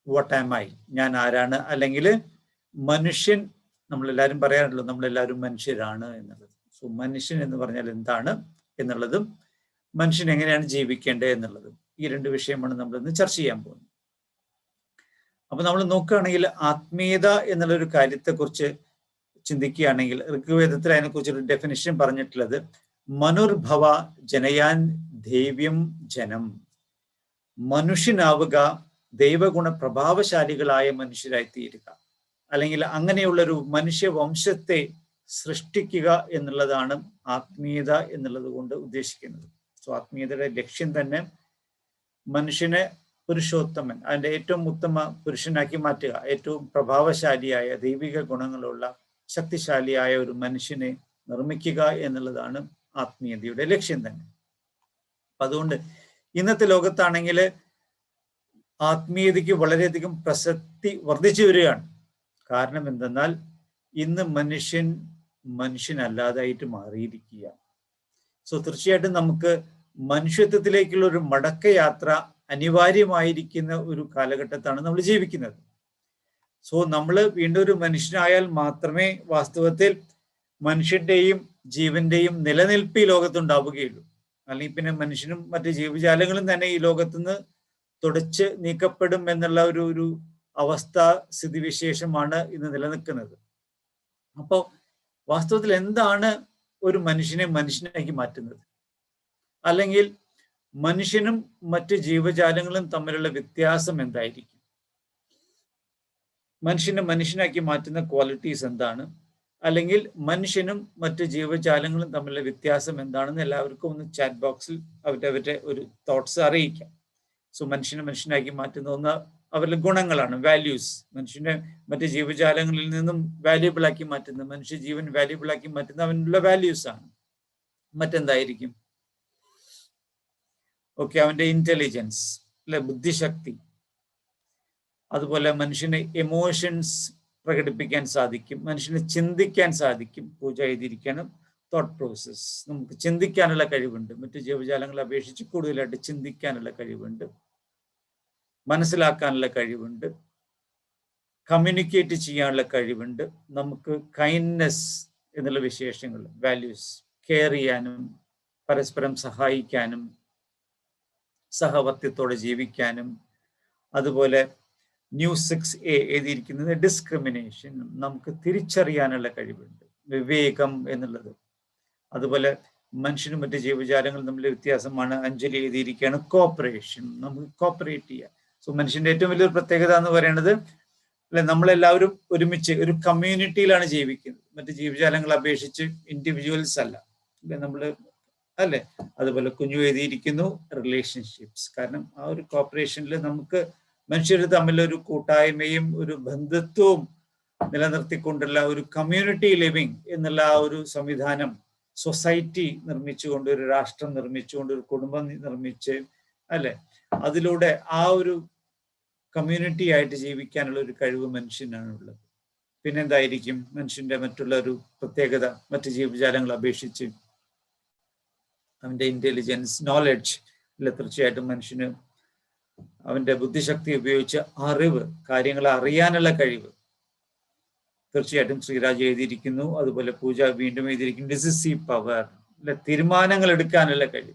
S8: വാട്ട് ആം ഐ, ഞാൻ ആരാണ്, അല്ലെങ്കിൽ മനുഷ്യൻ. നമ്മളെല്ലാവരും പറയാറുണ്ടല്ലോ നമ്മളെല്ലാവരും മനുഷ്യരാണ് എന്നുള്ളത്. സോ മനുഷ്യൻ എന്ന് പറഞ്ഞാൽ എന്താണ് എന്നുള്ളതും മനുഷ്യൻ എങ്ങനെയാണ് ജീവിക്കേണ്ടത് എന്നുള്ളതും ഈ 2 വിഷയമാണ് നമ്മൾ ഇന്ന് ചർച്ച ചെയ്യാൻ പോകുന്നത്. അപ്പൊ നമ്മൾ നോക്കുകയാണെങ്കിൽ ആത്മീയത എന്നുള്ളൊരു കാര്യത്തെക്കുറിച്ച് ചിന്തിക്കുകയാണെങ്കിൽ ഋഗ്വേദത്തിൽ അതിനെക്കുറിച്ചൊരു ഡെഫിനിഷൻ പറഞ്ഞിട്ടുള്ളത് മനുർഭവ ജനയാൻ ദൈവ്യം ജനം, മനുഷ്യനാവുക ദൈവഗുണ പ്രഭാവശാലികളായ മനുഷ്യരായി തീരുക, അല്ലെങ്കിൽ അങ്ങനെയുള്ളൊരു മനുഷ്യവംശത്തെ സൃഷ്ടിക്കുക എന്നുള്ളതാണ് ആത്മീയത എന്നുള്ളത് കൊണ്ട് ഉദ്ദേശിക്കുന്നത്. സോ ആത്മീയതയുടെ ലക്ഷ്യം തന്നെ മനുഷ്യനെ പുരുഷോത്തമൻ, അതിൻ്റെ ഏറ്റവും ഉത്തമ പുരുഷനാക്കി മാറ്റുക, ഏറ്റവും പ്രഭാവശാലിയായ ദൈവിക ഗുണങ്ങളുള്ള ശക്തിശാലിയായ ഒരു മനുഷ്യനെ നിർമ്മിക്കുക എന്നുള്ളതാണ് ആത്മീയതയുടെ ലക്ഷ്യം തന്നെ. അപ്പൊ അതുകൊണ്ട് ഇന്നത്തെ ലോകത്താണെങ്കിൽ ആത്മീയതയ്ക്ക് വളരെയധികം പ്രസക്തി വർദ്ധിച്ചു വരികയാണ്. കാരണം എന്തെന്നാൽ ഇന്ന് മനുഷ്യനല്ലാതായിട്ട് മാറിയിരിക്കുക. സോ തീർച്ചയായിട്ടും നമുക്ക് മനുഷ്യത്വത്തിലേക്കുള്ള ഒരു മടക്കയാത്ര അനിവാര്യമായിരിക്കുന്ന ഒരു കാലഘട്ടത്താണ് നമ്മൾ ജീവിക്കുന്നത്. സോ നമ്മൾ വീണ്ടും ഒരു മനുഷ്യനായാൽ മാത്രമേ വാസ്തവത്തിൽ മനുഷ്യന്റെയും ജീവന്റെയും നിലനിൽപ്പ് ഈ ലോകത്തുണ്ടാവുകയുള്ളൂ. അല്ലെങ്കിൽ പിന്നെ മനുഷ്യനും മറ്റ് ജീവജാലങ്ങളും തന്നെ ഈ ലോകത്തുനിന്ന് തുടച്ച് നീക്കപ്പെടും എന്നുള്ള ഒരു അവസ്ഥ സ്ഥിതിവിശേഷമാണ് ഇന്ന് നിലനിൽക്കുന്നത്. അപ്പോൾ വാസ്തവത്തിൽ എന്താണ് ഒരു മനുഷ്യനെ മനുഷ്യനാക്കി മാറ്റുന്നത്, അല്ലെങ്കിൽ മനുഷ്യനും മറ്റ് ജീവജാലങ്ങളും തമ്മിലുള്ള വ്യത്യാസം എന്തായിരിക്കും, മനുഷ്യനെ മനുഷ്യനാക്കി മാറ്റുന്ന ക്വാളിറ്റീസ് എന്താണ്, അല്ലെങ്കിൽ മനുഷ്യനും മറ്റ് ജീവജാലങ്ങളും തമ്മിലുള്ള വ്യത്യാസം എന്താണെന്ന് എല്ലാവർക്കും ഒന്ന് ചാറ്റ് ബോക്സിൽ അവരുടെ ഒരു തോട്ട്സ് അറിയിക്കാം. സോ മനുഷ്യനെ മനുഷ്യനാക്കി മാറ്റുന്ന ഒന്ന് അവരുടെ ഗുണങ്ങളാണ്, വാല്യൂസ്. മനുഷ്യനെ മറ്റ് ജീവജാലങ്ങളിൽ നിന്നും വാല്യൂബിൾ ആക്കി മാറ്റുന്ന, മനുഷ്യ ജീവൻ വാല്യൂബിൾ ആക്കി മാറ്റുന്ന അവനുള്ള വാല്യൂസ് ആണ്. മറ്റെന്തായിരിക്കും? ഓക്കെ, അവന്റെ ഇന്റലിജൻസ് അല്ലെ, ബുദ്ധിശക്തി. അതുപോലെ മനുഷ്യന് എമോഷൻസ് പ്രകടിപ്പിക്കാൻ സാധിക്കും, മനുഷ്യന് ചിന്തിക്കാൻ സാധിക്കും. പൂജ ചെയ്തിരിക്കണം, തോട്ട് പ്രോസസ്. നമുക്ക് ചിന്തിക്കാനുള്ള കഴിവുണ്ട്, മറ്റു ജീവജാലങ്ങളെ അപേക്ഷിച്ച് കൂടുതലായിട്ട് ചിന്തിക്കാനുള്ള കഴിവുണ്ട്, മനസ്സിലാക്കാനുള്ള കഴിവുണ്ട്, കമ്മ്യൂണിക്കേറ്റ് ചെയ്യാനുള്ള കഴിവുണ്ട്. നമുക്ക് കൈൻഡ്നെസ് എന്നുള്ള വിശേഷങ്ങൾ, വാല്യൂസ്, കെയർ ചെയ്യാനും പരസ്പരം സഹായിക്കാനും സഹവർത്തിത്വത്തോടെ ജീവിക്കാനും. അതുപോലെ ന്യൂ 6A എഴുതിയിരിക്കുന്നത് ഡിസ്ക്രിമിനേഷൻ, നമുക്ക് തിരിച്ചറിയാനുള്ള കഴിവുണ്ട്. വിവേകം എന്നുള്ളത്. അതുപോലെ മനുഷ്യനും മറ്റ് ജീവജാലങ്ങളും തമ്മിലെ വ്യത്യാസമാണ് അഞ്ജലി എഴുതിയിരിക്കുകയാണ് കോപ്പറേഷൻ. നമുക്ക് കോപ്പറേറ്റ് ചെയ്യാം. സോ മനുഷ്യന്റെ ഏറ്റവും വലിയൊരു പ്രത്യേകത എന്ന് പറയുന്നത് അല്ലെ, നമ്മളെല്ലാവരും ഒരുമിച്ച് ഒരു കമ്മ്യൂണിറ്റിയിലാണ് ജീവിക്കുന്നത്. മറ്റ് ജീവജാലങ്ങളെ അപേക്ഷിച്ച് ഇൻഡിവിജ്വൽസ് അല്ല അല്ലെ നമ്മള് അല്ലെ. അതുപോലെ കുഞ്ഞു എഴുതിയിരിക്കുന്നു റിലേഷൻഷിപ്സ്. കാരണം ആ ഒരു കോപ്പറേഷനിൽ നമുക്ക് മനുഷ്യർ തമ്മിലൊരു കൂട്ടായ്മയും ഒരു ബന്ധുത്വവും നിലനിർത്തിക്കൊണ്ടുള്ള ഒരു കമ്മ്യൂണിറ്റി ലിവിങ് എന്നുള്ള ആ ഒരു സംവിധാനം, സൊസൈറ്റി നിർമ്മിച്ചുകൊണ്ട്, ഒരു രാഷ്ട്രം നിർമ്മിച്ചുകൊണ്ട്, ഒരു കുടുംബം നിർമ്മിച്ച് അല്ലെ, അതിലൂടെ ആ ഒരു കമ്മ്യൂണിറ്റി ആയിട്ട് ജീവിക്കാനുള്ള ഒരു കഴിവ് മനുഷ്യനാണുള്ളത്. പിന്നെന്തായിരിക്കും മനുഷ്യന്റെ മറ്റുള്ള ഒരു പ്രത്യേകത? മറ്റ് ജീവജാലങ്ങളെ അപേക്ഷിച്ച് അവന്റെ ഇന്റലിജൻസ്, നോളജ് അല്ലെ. തീർച്ചയായിട്ടും മനുഷ്യന് അവന്റെ ബുദ്ധിശക്തി ഉപയോഗിച്ച് അറിവ്, കാര്യങ്ങളെ അറിയാനുള്ള കഴിവ് തീർച്ചയായിട്ടും ശ്രീരാജ് എഴുതിയിരിക്കുന്നു. അതുപോലെ പൂജ വീണ്ടും എഴുതിയിരിക്കുന്നു ഡിസിസീവ് പവർ അല്ലെ, തീരുമാനങ്ങൾ എടുക്കാനുള്ള കഴിവ്.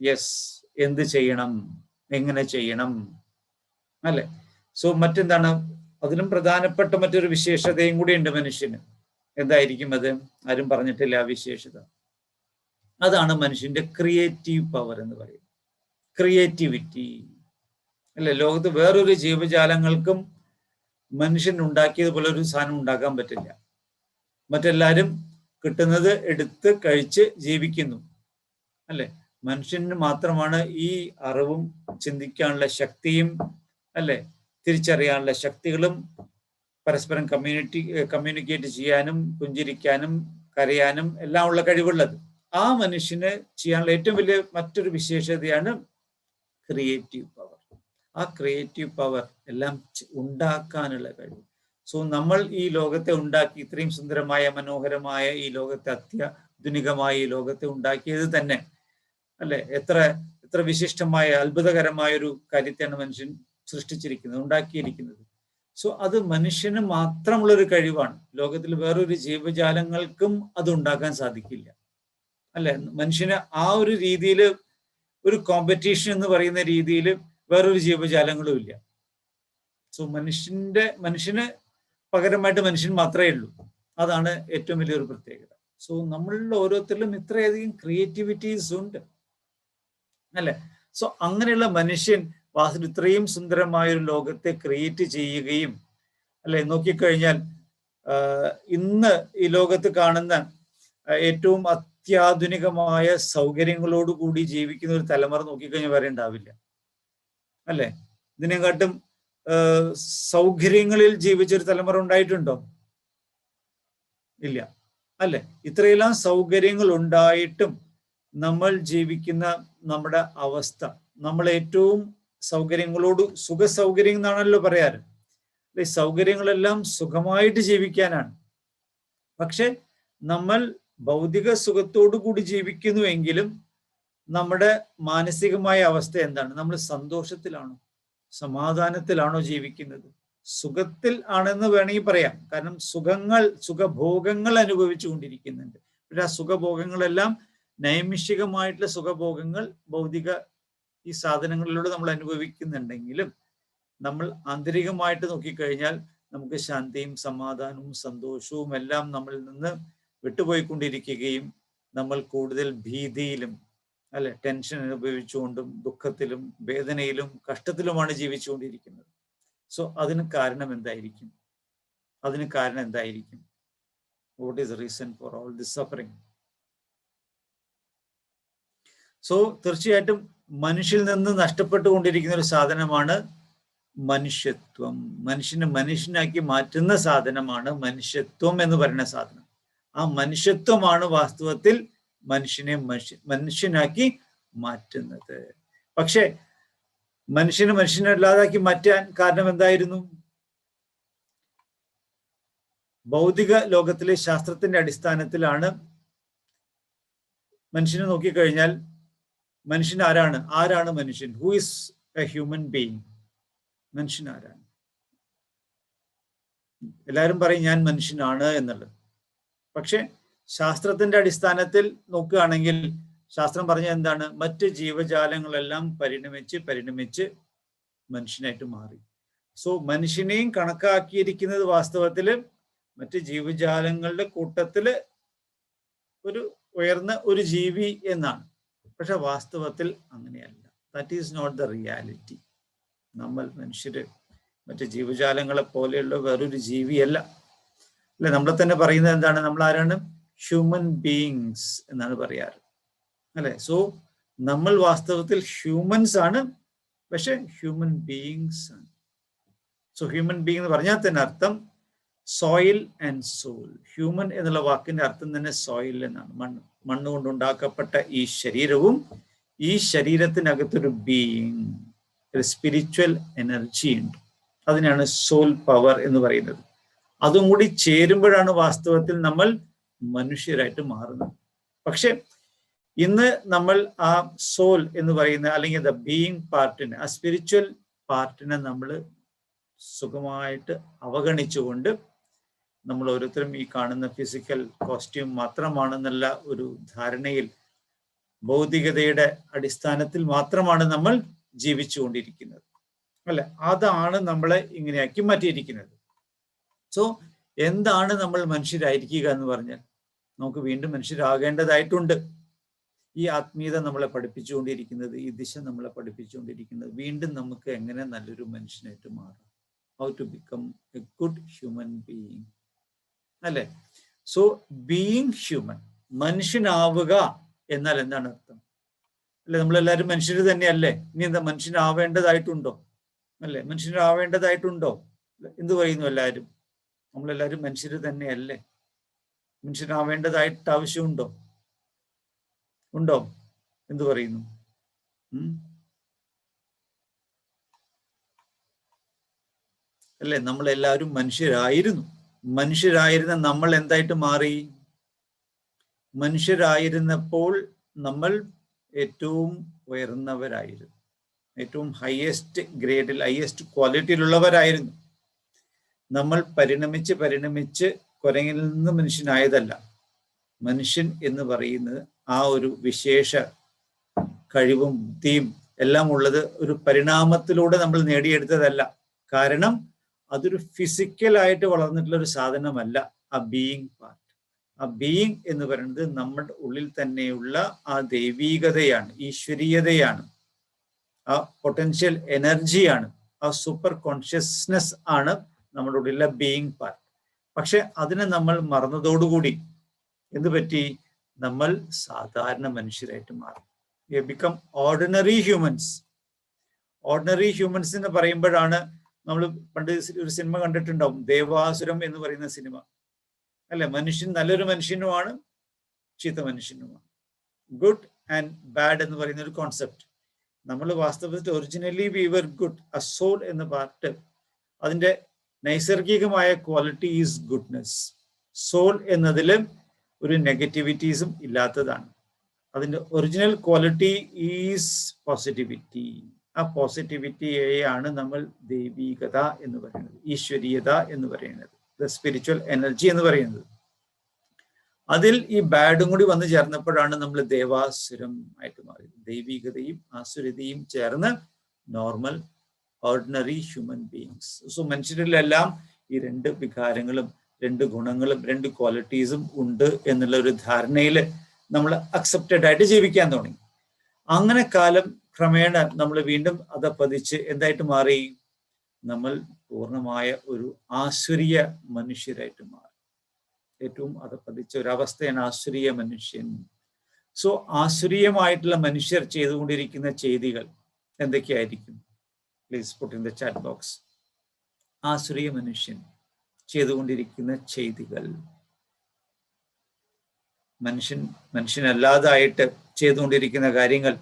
S8: യെസ്, എന്ത് ചെയ്യണം, എങ്ങനെ ചെയ്യണം അല്ലെ. സോ മറ്റെന്താണ്? അതിലും പ്രധാനപ്പെട്ട മറ്റൊരു വിശേഷതയും കൂടി ഉണ്ട് മനുഷ്യന്. എന്തായിരിക്കും അത്? ആരും പറഞ്ഞിട്ടില്ല ആ വിശേഷത. അതാണ് മനുഷ്യന്റെ ക്രിയേറ്റീവ് പവർ എന്ന് പറയുന്നത്. ക്രിയേറ്റിവിറ്റി അല്ലെ. ലോകത്ത് വേറൊരു ജീവജാലങ്ങൾക്കും മനുഷ്യൻ ഉണ്ടാക്കിയതുപോലെ ഒരു സാധനം ഉണ്ടാക്കാൻ പറ്റില്ല. മറ്റെല്ലാവരും കിട്ടുന്നത് എടുത്ത് കഴിച്ച് ജീവിക്കുന്നു അല്ലെ. മനുഷ്യന് മാത്രമാണ് ഈ അറിവും ചിന്തിക്കാനുള്ള ശക്തിയും അല്ലെ, തിരിച്ചറിയാനുള്ള ശക്തികളും, പരസ്പരം കമ്മ്യൂണിക്കേറ്റ് ചെയ്യാനും പുഞ്ചിരിക്കാനും കരയാനും എല്ലാം ഉള്ള കഴിവുള്ളത്. ആ മനുഷ്യന് ചെയ്യാനുള്ള ഏറ്റവും വലിയ മറ്റൊരു വിശേഷതയാണ് ക്രിയേറ്റീവ് പവർ. ആ ക്രിയേറ്റീവ് പവർ എല്ലാം ഉണ്ടാക്കാനുള്ള കഴിവ്. സോ നമ്മൾ ഈ ലോകത്തെ ഉണ്ടാക്കി, ഇത്രയും സുന്ദരമായ മനോഹരമായ ഈ ലോകത്തെ, അത്യാധുനികമായ ഈ ലോകത്തെ ഉണ്ടാക്കിയത് തന്നെ അല്ലെ, എത്ര വിശിഷ്ടമായ അത്ഭുതകരമായ ഒരു കാര്യത്തെയാണ് മനുഷ്യൻ സൃഷ്ടിച്ചിരിക്കുന്നത്, ഉണ്ടാക്കിയിരിക്കുന്നത്. സോ അത് മനുഷ്യന് മാത്രമുള്ളൊരു കഴിവാണ്. ലോകത്തിൽ വേറൊരു ജീവജാലങ്ങൾക്കും അത് ഉണ്ടാക്കാൻ സാധിക്കില്ല അല്ലെ. മനുഷ്യന് ആ ഒരു രീതിയിൽ, ഒരു കോമ്പറ്റീഷൻ എന്ന് പറയുന്ന രീതിയിൽ വേറൊരു ജീവജാലങ്ങളും ഇല്ല. സോ മനുഷ്യന് പകരമായിട്ട് മനുഷ്യൻ മാത്രമേ ഉള്ളൂ. അതാണ് ഏറ്റവും വലിയൊരു പ്രത്യേകത. സോ നമ്മളുടെ ഓരോരുത്തരിലും ഇത്രയധികം ക്രിയേറ്റിവിറ്റീസ് ഉണ്ട് അല്ലെ. സോ അങ്ങനെയുള്ള മനുഷ്യൻ വാസ്തു ഇത്രയും സുന്ദരമായ ഒരു ലോകത്തെ ക്രിയേറ്റ് ചെയ്യുകയും അല്ലെ, നോക്കിക്കഴിഞ്ഞാൽ ഇന്ന് ഈ ലോകത്ത് കാണുന്ന ഏറ്റവും അത്യാധുനികമായ സൗകര്യങ്ങളോട് കൂടി ജീവിക്കുന്ന ഒരു തലമുറ നോക്കിക്കഴിഞ്ഞാൽ വരെ ഉണ്ടാവില്ല അല്ലെ. ഇതിനെക്കാട്ടും സൗകര്യങ്ങളിൽ ജീവിച്ചൊരു തലമുറ ഉണ്ടായിട്ടുണ്ടോ? ഇല്ല അല്ലെ. ഇത്രയെല്ലാം സൗകര്യങ്ങൾ ഉണ്ടായിട്ടും നമ്മൾ ജീവിക്കുന്ന നമ്മുടെ അവസ്ഥ, നമ്മൾ ഏറ്റവും സൗകര്യങ്ങളോട്, സുഖ സൗകര്യം എന്നാണല്ലോ പറയാറ്. സൗകര്യങ്ങളെല്ലാം സുഖമായിട്ട് ജീവിക്കാനാണ്. പക്ഷെ നമ്മൾ ഭൗതിക സുഖത്തോടു കൂടി ജീവിക്കുന്നുവെങ്കിലും നമ്മുടെ മാനസികമായ അവസ്ഥ എന്താണ്? നമ്മൾ സന്തോഷത്തിലാണോ, സമാധാനത്തിലാണോ ജീവിക്കുന്നത്? സുഖത്തിൽ ആണെന്ന് വേണമെങ്കിൽ പറയാം. കാരണം സുഖഭോഗങ്ങൾ അനുഭവിച്ചു കൊണ്ടിരിക്കുന്നുണ്ട്. പക്ഷെ ആ സുഖഭോഗങ്ങളെല്ലാം നൈമിഷികമായിട്ടുള്ള സുഖഭോഗങ്ങൾ, ഭൗതിക ഈ സാധനങ്ങളിലൂടെ നമ്മൾ അനുഭവിക്കുന്നുണ്ടെങ്കിലും നമ്മൾ ആന്തരികമായിട്ട് നോക്കിക്കഴിഞ്ഞാൽ നമുക്ക് ശാന്തിയും സമാധാനവും സന്തോഷവും എല്ലാം നമ്മളിൽ നിന്ന് വിട്ടുപോയിക്കൊണ്ടിരിക്കുകയും നമ്മൾ കൂടുതൽ ഭീതിയിലും അല്ലെ, ടെൻഷൻ അനുഭവിച്ചുകൊണ്ടും ദുഃഖത്തിലും വേദനയിലും കഷ്ടത്തിലുമാണ് ജീവിച്ചുകൊണ്ടിരിക്കുന്നത്. സോ അതിന് കാരണം എന്തായിരിക്കും? What is reason for all this suffering? So തീർച്ചയായിട്ടും മനുഷ്യൽ നിന്ന് നഷ്ടപ്പെട്ടുകൊണ്ടിരിക്കുന്ന ഒരു സാധനമാണ് മനുഷ്യത്വം. മനുഷ്യനാക്കി മാറ്റുന്ന സാധനമാണ് മനുഷ്യത്വം എന്ന് പറയുന്ന സാധനം. ആ മനുഷ്യത്വമാണ് വാസ്തവത്തിൽ മനുഷ്യനാക്കി മാറ്റുന്നത്. പക്ഷെ മനുഷ്യനല്ലാതാക്കി മാറ്റാൻ കാരണം എന്തായിരുന്നു? ഭൗതിക ലോകത്തിലെ ശാസ്ത്രത്തിന്റെ അടിസ്ഥാനത്തിലാണ് മനുഷ്യനെ നോക്കിക്കഴിഞ്ഞാൽ മനുഷ്യൻ ആരാണ് മനുഷ്യൻ? Who is A human being? മനുഷ്യൻ ആരാണ്? എല്ലാവരും പറയും ഞാൻ മനുഷ്യനാണ് എന്നുള്ളത്. പക്ഷെ ശാസ്ത്രത്തിന്റെ അടിസ്ഥാനത്തിൽ നോക്കുകയാണെങ്കിൽ ശാസ്ത്രം പറഞ്ഞ എന്താണ്? മറ്റ് ജീവജാലങ്ങളെല്ലാം പരിണമിച്ച് മനുഷ്യനായിട്ട് മാറി. സോ മനുഷ്യനെയും കണക്കാക്കിയിരിക്കുന്നത് വാസ്തവത്തിൽ മറ്റ് ജീവജാലങ്ങളുടെ കൂട്ടത്തില് ഒരു ഉയർന്ന ഒരു ജീവി എന്നാണ്. പക്ഷെ വാസ്തവത്തിൽ അങ്ങനെയല്ല. That is not the reality. നമ്മൾ മനുഷ്യര് മറ്റ് ജീവജാലങ്ങളെ പോലെയുള്ള വേറൊരു ജീവിയല്ല. അല്ലെ, നമ്മളെ തന്നെ പറയുന്നത് എന്താണ്? നമ്മൾ ആരാണ്? ഹ്യൂമൻ ബീയിങ്സ് എന്നാണ് പറയാറ്, അല്ലെ? സോ നമ്മൾ വാസ്തവത്തിൽ ഹ്യൂമൻസ് ആണ്, പക്ഷെ ഹ്യൂമൻ ബീയിങ്സ് ആണ്. സോ ഹ്യൂമൻ ബീയിങ് എന്ന് പറഞ്ഞാൽ തന്നെ അർത്ഥം സോയിൽ ആൻഡ് സോൾ. ഹ്യൂമൻ എന്നുള്ള വാക്കിന്റെ അർത്ഥം തന്നെ സോയിൽ എന്നാണ്. മണ്ണ് കൊണ്ടുണ്ടാക്കപ്പെട്ട ഈ ശരീരവും ഈ ശരീരത്തിനകത്തൊരു ബീയിങ്, ഒരു സ്പിരിച്വൽ എനർജി ഉണ്ട്. അതിനാണ് സോൾ പവർ എന്ന് പറയുന്നത്. അതും കൂടി ചേരുമ്പോഴാണ് വാസ്തവത്തിൽ നമ്മൾ മനുഷ്യരായിട്ട് മാറുന്നത്. പക്ഷെ ഇന്ന് നമ്മൾ ആ സോൾ എന്ന് പറയുന്ന അല്ലെങ്കിൽ ദ ബീയിങ് പാർട്ടിനെ, ആ സ്പിരിച്വൽ പാർട്ടിനെ നമ്മൾ സുഖമായിട്ട് അവഗണിച്ചുകൊണ്ട് നമ്മൾ ഓരോരുത്തരും ഈ കാണുന്ന ഫിസിക്കൽ കോസ്റ്റ്യൂം മാത്രമാണെന്നുള്ള ഒരു ധാരണയിൽ, ഭൗതികതയുടെ അടിസ്ഥാനത്തിൽ മാത്രമാണ് നമ്മൾ ജീവിച്ചുകൊണ്ടിരിക്കുന്നത്, അല്ലെ? അതാണ് നമ്മളെ ഇങ്ങനെയാക്കി മാറ്റിയിരിക്കുന്നത്. സോ എന്താണ് നമ്മൾ മനുഷ്യരായിരിക്കുക എന്ന് പറഞ്ഞാൽ, നമുക്ക് വീണ്ടും മനുഷ്യരാകേണ്ടതായിട്ടുണ്ട്. ഈ ആത്മീയത നമ്മളെ പഠിപ്പിച്ചുകൊണ്ടിരിക്കുന്നത്, ഈ ദിശ നമ്മളെ പഠിപ്പിച്ചുകൊണ്ടിരിക്കുന്നത് വീണ്ടും നമുക്ക് എങ്ങനെ നല്ലൊരു മനുഷ്യനായിട്ട് മാറാം, how to become a good human being, അല്ലെ? സോ ബീയിങ് ഹ്യൂമൻ, മനുഷ്യനാവുക എന്നാൽ എന്താണ് അർത്ഥം? അല്ലെ, നമ്മളെല്ലാവരും മനുഷ്യർ തന്നെയല്ലേ? ഇനി എന്താ മനുഷ്യനാവേണ്ടതായിട്ടുണ്ടോ? അല്ലെ, മനുഷ്യനാവേണ്ടതായിട്ടുണ്ടോ? എന്ത് പറയുന്നു എല്ലാവരും? നമ്മളെല്ലാവരും മനുഷ്യർ തന്നെയല്ലേ? മനുഷ്യനാവേണ്ടതായിട്ട് ആവശ്യമുണ്ടോ? ഉണ്ടോ? എന്തു പറയുന്നു? അല്ലെ, നമ്മളെല്ലാവരും മനുഷ്യരായിരുന്നു. മനുഷ്യരായിരുന്ന നമ്മൾ എന്തായിട്ട് മാറി? മനുഷ്യരായിരുന്നപ്പോൾ നമ്മൾ ഏറ്റവും ഉയർന്നവരായിരുന്നു, ഏറ്റവും ഹയസ്റ്റ് ഗ്രേഡിൽ, ഹയസ്റ്റ് ക്വാളിറ്റിയിലുള്ളവരായിരുന്നു. നമ്മൾ പരിണമിച്ച് കുരങ്ങിൽ നിന്ന് മനുഷ്യനായതല്ല. മനുഷ്യൻ എന്ന് പറയുന്നത് ആ ഒരു വിശേഷ കഴിവും ബുദ്ധിയും എല്ലാം ഉള്ളത് ഒരു പരിണാമത്തിലൂടെ നമ്മൾ നേടിയെടുത്തതല്ല. കാരണം അതൊരു ഫിസിക്കലായിട്ട് വളർന്നിട്ടുള്ള ഒരു സാധനമല്ല ആ ബീയിങ് പാർട്ട്. ആ ബീയിങ് എന്ന് പറയുന്നത് നമ്മുടെ ഉള്ളിൽ തന്നെയുള്ള ആ ദൈവീകതയാണ്, ഈശ്വരീയതയാണ്, ആ പൊട്ടൻഷ്യൽ എനർജിയാണ്, ആ സൂപ്പർ കോൺഷ്യസ്നെസ് ആണ് നമ്മുടെ ഉള്ളിലെ ബീയിങ് പാർട്ട്. പക്ഷെ അതിനെ നമ്മൾ മറന്നതോടുകൂടി എന്ത് പറ്റി? നമ്മൾ സാധാരണ മനുഷ്യരായിട്ട് മാറും. We become ordinary humans. Ordinary humans എന്ന് പറയുമ്പോഴാണ് നമ്മൾ പണ്ട് ഒരു സിനിമ കണ്ടിട്ടുണ്ടാവും, ദേവാസുരം എന്ന് പറയുന്ന സിനിമ, അല്ലെ? മനുഷ്യൻ നല്ലൊരു മനുഷ്യനുമാണ്, ചീത്ത മനുഷ്യനുമാണ്, ഗുഡ് ആൻഡ് ബാഡ് എന്ന് പറയുന്ന ഒരു കോൺസെപ്റ്റ്. നമ്മൾ വാസ്തവത്തിൽ ഒറിജിനലി വി വർ ഗുഡ്. ആ സോൾ എന്ന പാർട്ട്, അതിന്റെ നൈസർഗികമായ ക്വാളിറ്റി ഈസ് ഗുഡ്നെസ്. സോൾ എന്നതിൽ ഒരു നെഗറ്റിവിറ്റീസും ഇല്ലാത്തതാണ്. അതിന്റെ ഒറിജിനൽ ക്വാളിറ്റി ഈസ് പോസിറ്റിവിറ്റി. ആ പോസിറ്റിവിറ്റിയെയാണ് നമ്മൾ ദൈവീകത എന്ന് പറയുന്നത്, ഈശ്വരീയത എന്ന് പറയുന്നത്, ദ സ്പിരിച്വൽ എനർജി എന്ന് പറയുന്നത്. അതിൽ ഈ ബാഡും കൂടി വന്നു ചേർന്നപ്പോഴാണ് നമ്മൾ ദേവാസുരം ആയിട്ട് മാറിയത്. ദൈവീകതയും ആസുരതയും ചേർന്ന് normal ordinary human beings. So മനുഷ്യരിലെല്ലാം ഈ രണ്ട് വികാരങ്ങളും രണ്ട് ഗുണങ്ങളും രണ്ട് ക്വാളിറ്റീസും ഉണ്ട് എന്നുള്ള ഒരു ധാരണയിൽ നമ്മൾ അക്സെപ്റ്റഡ് ആയിട്ട് ജീവിക്കാൻ തുടങ്ങി. അങ്ങനെ കാലം ക്രമേണ നമ്മൾ വീണ്ടും അധപ്പതിച്ച് എന്തായിട്ട് മാറി? നമ്മൾ പൂർണ്ണമായ ഒരു ആസുരീയ മനുഷ്യരായിട്ട് മാറി. ഏറ്റവും അധപ്പതിച്ച ഒരവസ്ഥയാണ് ആസുരീയ മനുഷ്യൻ. സോ ആസുരീയമായിട്ടുള്ള മനുഷ്യർ ചെയ്തുകൊണ്ടിരിക്കുന്ന ചെയ്തികൾ എന്തൊക്കെയായിരിക്കും? Please put in the chat box. ആസുരീയ മനുഷ്യൻ ചെയ്തുകൊണ്ടിരിക്കുന്ന ചെയ്തികൾ, മനുഷ്യനല്ലാതായിട്ട് ചെയ്തുകൊണ്ടിരിക്കുന്ന കാര്യങ്ങൾ,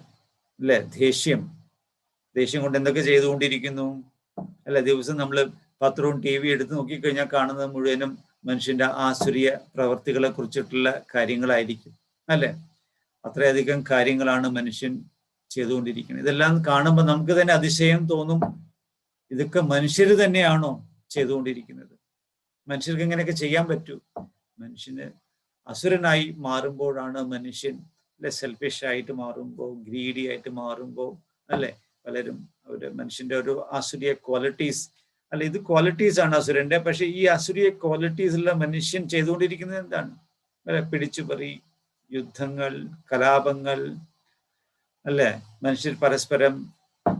S8: അല്ലെ? ദേഷ്യം കൊണ്ട് എന്തൊക്കെ ചെയ്തുകൊണ്ടിരിക്കുന്നു, അല്ലെ? ദിവസം നമ്മൾ പത്രവും ടി വി എടുത്ത് നോക്കിക്കഴിഞ്ഞാൽ കാണുന്നത് മുഴുവനും മനുഷ്യന്റെ ആസുരീയ പ്രവർത്തികളെ കുറിച്ചിട്ടുള്ള കാര്യങ്ങളായിരിക്കും, അല്ലെ? അത്രയധികം കാര്യങ്ങളാണ് മനുഷ്യൻ ചെയ്തുകൊണ്ടിരിക്കുന്നത്. ഇതെല്ലാം കാണുമ്പോൾ നമുക്ക് തന്നെ അതിശയം തോന്നും. ഇതൊക്കെ മനുഷ്യർ തന്നെയാണോ ചെയ്തുകൊണ്ടിരിക്കുന്നത്? മനുഷ്യർക്ക് ഇങ്ങനെയൊക്കെ ചെയ്യാൻ പറ്റൂ? മനുഷ്യന് അസുരനായി മാറുമ്പോഴാണ് മനുഷ്യൻ, അല്ലെ, സെൽഫിഷ് ആയിട്ട് മാറുമ്പോൾ, ഗ്രീഡി ആയിട്ട് മാറുമ്പോൾ, അല്ലെ, പലരും മനുഷ്യന്റെ ഒരു ആസുരീയ ക്വാളിറ്റീസ് അല്ല, ഇത് ക്വാളിറ്റീസ് ആണ് അസുരന്റെ. പക്ഷെ ഈ അസുരീയ ക്വാളിറ്റീസ് ഉള്ള മനുഷ്യൻ ചെയ്തുകൊണ്ടിരിക്കുന്നത് എന്താണ്? അല്ലെ, പിടിച്ചുപറി, യുദ്ധങ്ങൾ, കലാപങ്ങൾ, അല്ലെ, മനുഷ്യർ പരസ്പരം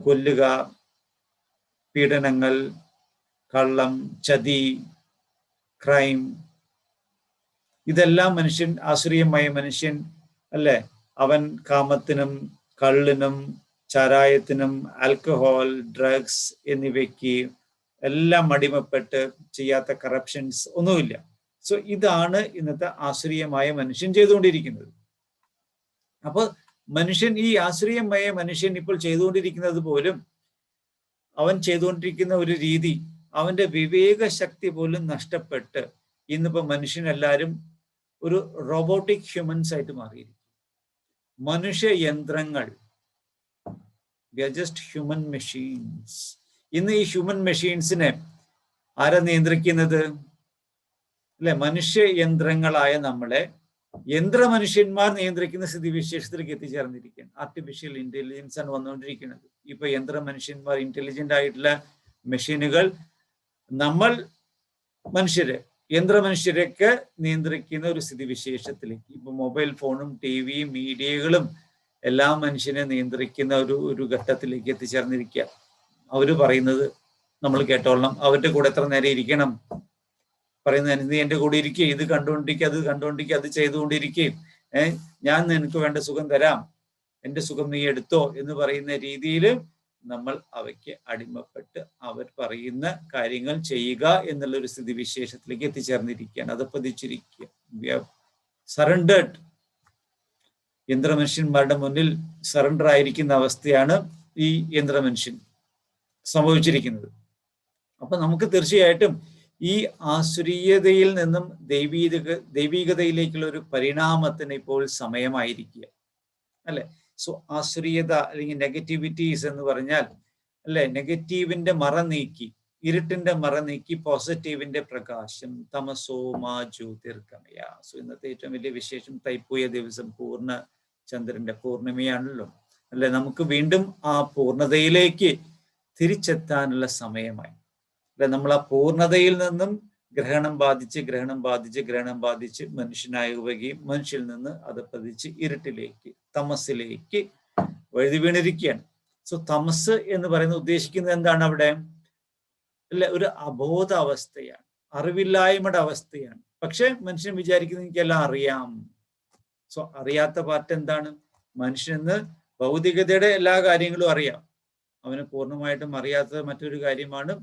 S8: കൊല്ലുക, പീഡനങ്ങൾ, കള്ളം, ചതി, ക്രൈം, ഇതെല്ലാം മനുഷ്യൻ, ആസുരീയമായ മനുഷ്യൻ, അല്ലെ, അവൻ കാമത്തിനും കള്ളിനും ചാരായത്തിനും ആൽക്കഹോൾ, ഡ്രഗ്സ് എന്നിവയ്ക്ക് എല്ലാം അടിമപ്പെട്ട് ചെയ്യാത്ത കറപ്ഷൻസ് ഒന്നുമില്ല. സോ ഇതാണ് ഇന്നത്തെ ആസുരീയമായ മനുഷ്യൻ ചെയ്തുകൊണ്ടിരിക്കുന്നത്. അപ്പൊ മനുഷ്യൻ, ഈ ആസുരീയമായ മനുഷ്യൻ ഇപ്പോൾ ചെയ്തുകൊണ്ടിരിക്കുന്നത് പോലും, അവൻ ചെയ്തുകൊണ്ടിരിക്കുന്ന ഒരു രീതി, അവന്റെ വിവേക ശക്തി പോലും നഷ്ടപ്പെട്ട് ഇന്നിപ്പോ മനുഷ്യനെല്ലാവരും ഒരു റോബോട്ടിക് ഹ്യൂമൻസ് ആയിട്ട് മാറിയിരിക്കും. മനുഷ്യ യന്ത്രങ്ങൾ, we are just human machines. ഇന്ന് ഈ ഹ്യൂമൻ മെഷീൻസിനെ ആരാ നിയന്ത്രിക്കുന്നത്? അല്ലെ, മനുഷ്യ യന്ത്രങ്ങളായ നമ്മളെ യന്ത്രമനുഷ്യന്മാർ നിയന്ത്രിക്കുന്ന സ്ഥിതിവിശേഷത്തിലേക്ക് എത്തിച്ചേർന്നിരിക്കുകയാണ്. ആർട്ടിഫിഷ്യൽ ഇന്റലിജൻസ് ആണ് വന്നുകൊണ്ടിരിക്കുന്നത്. ഇപ്പൊ യന്ത്രമനുഷ്യന്മാർ, ഇന്റലിജന്റ് ആയിട്ടുള്ള മെഷീനുകൾ നമ്മൾ മനുഷ്യരെ, യന്ത്രമനുഷ്യരെയൊക്കെ നിയന്ത്രിക്കുന്ന ഒരു സ്ഥിതിവിശേഷത്തിലേക്ക്, ഇപ്പൊ മൊബൈൽ ഫോണും ടിവിയും മീഡിയകളും എല്ലാം മനുഷ്യനെ നിയന്ത്രിക്കുന്ന ഒരു ഘട്ടത്തിലേക്ക് എത്തിച്ചേർന്നിരിക്കുക. അവര് പറയുന്നത് നമ്മൾ കേട്ടോളണം, അവരുടെ കൂടെ എത്ര നേരം ഇരിക്കണം, പറയുന്നത് നീ എൻ്റെ കൂടെ ഇരിക്കുക, ഇത് കണ്ടുകൊണ്ടിരിക്കുക, അത് കണ്ടുകൊണ്ടിരിക്കുക, അത് ചെയ്തുകൊണ്ടിരിക്കുകയും ഞാൻ നിനക്ക് വേണ്ട സുഖം തരാം, എൻ്റെ സുഖം നീ എടുത്തോ എന്ന് പറയുന്ന രീതിയിൽ നമ്മൾ അവയ്ക്ക് അടിമപ്പെട്ട് അവർ പറയുന്ന കാര്യങ്ങൾ ചെയ്യുക എന്നുള്ളൊരു സ്ഥിതിവിശേഷത്തിലേക്ക് എത്തിച്ചേർന്നിരിക്കുകയാണ്. അത് പതിച്ചിരിക്കുക. We have surrendered. യന്ത്രമനുഷ്യന്മാരുടെ മുന്നിൽ സറണ്ടർ ആയിരിക്കുന്ന അവസ്ഥയാണ് ഈ യന്ത്രമനുഷ്യൻ സംഭവിച്ചിരിക്കുന്നത്. അപ്പൊ നമുക്ക് തീർച്ചയായിട്ടും ഈ ആസുരീയതയിൽ നിന്നും ദൈവീകതയിലേക്കുള്ള ഒരു പരിണാമത്തിന് ഇപ്പോൾ സമയമായിരിക്കുക, അല്ലെ. സോ ആസുരീയത അല്ലെങ്കിൽ നെഗറ്റിവിറ്റീസ് എന്ന് പറഞ്ഞാൽ, അല്ലെ, നെഗറ്റീവിന്റെ മറ നീക്കി, ഇരുട്ടിന്റെ മറ നീക്കി പോസിറ്റീവിന്റെ പ്രകാശം, തമസോ മാ ജ്യോതിർഗമയ. സോ ഇന്നത്തെ ഏറ്റവും വലിയ വിശേഷം തൈപ്പൂയ ദിവസം പൂർണ്ണ ചന്ദ്രന്റെ പൂർണിമയാണല്ലോ, അല്ലെ. നമുക്ക് വീണ്ടും ആ പൂർണ്ണതയിലേക്ക് തിരിച്ചെത്താനുള്ള സമയമായി. അല്ലെ, നമ്മൾ ആ പൂർണ്ണതയിൽ നിന്നും ഗ്രഹണം ബാധിച്ച് മനുഷ്യനാവുകയും മനുഷ്യൽ നിന്ന് അത് പതിച്ച് ഇരുട്ടിലേക്ക്, തമസിലേക്ക് വഴുതി വീണിരിക്കുകയാണ്. സോ തമസ് എന്ന് പറയുന്നത് ഉദ്ദേശിക്കുന്നത് എന്താണ് അവിടെ? അല്ലെ, ഒരു അബോധ അവസ്ഥയാണ്, അറിവില്ലായ്മയുടെ അവസ്ഥയാണ്. പക്ഷെ മനുഷ്യൻ വിചാരിക്കുന്നത് എനിക്കെല്ലാം അറിയാം. സോ അറിയാത്ത പാർട്ട് എന്താണ്? മനുഷ്യന് ഭൗതികതയുടെ എല്ലാ കാര്യങ്ങളും അറിയാം, അവന് പൂർണ്ണമായിട്ടും അറിയാത്തത് മറ്റൊരു കാര്യമാണ്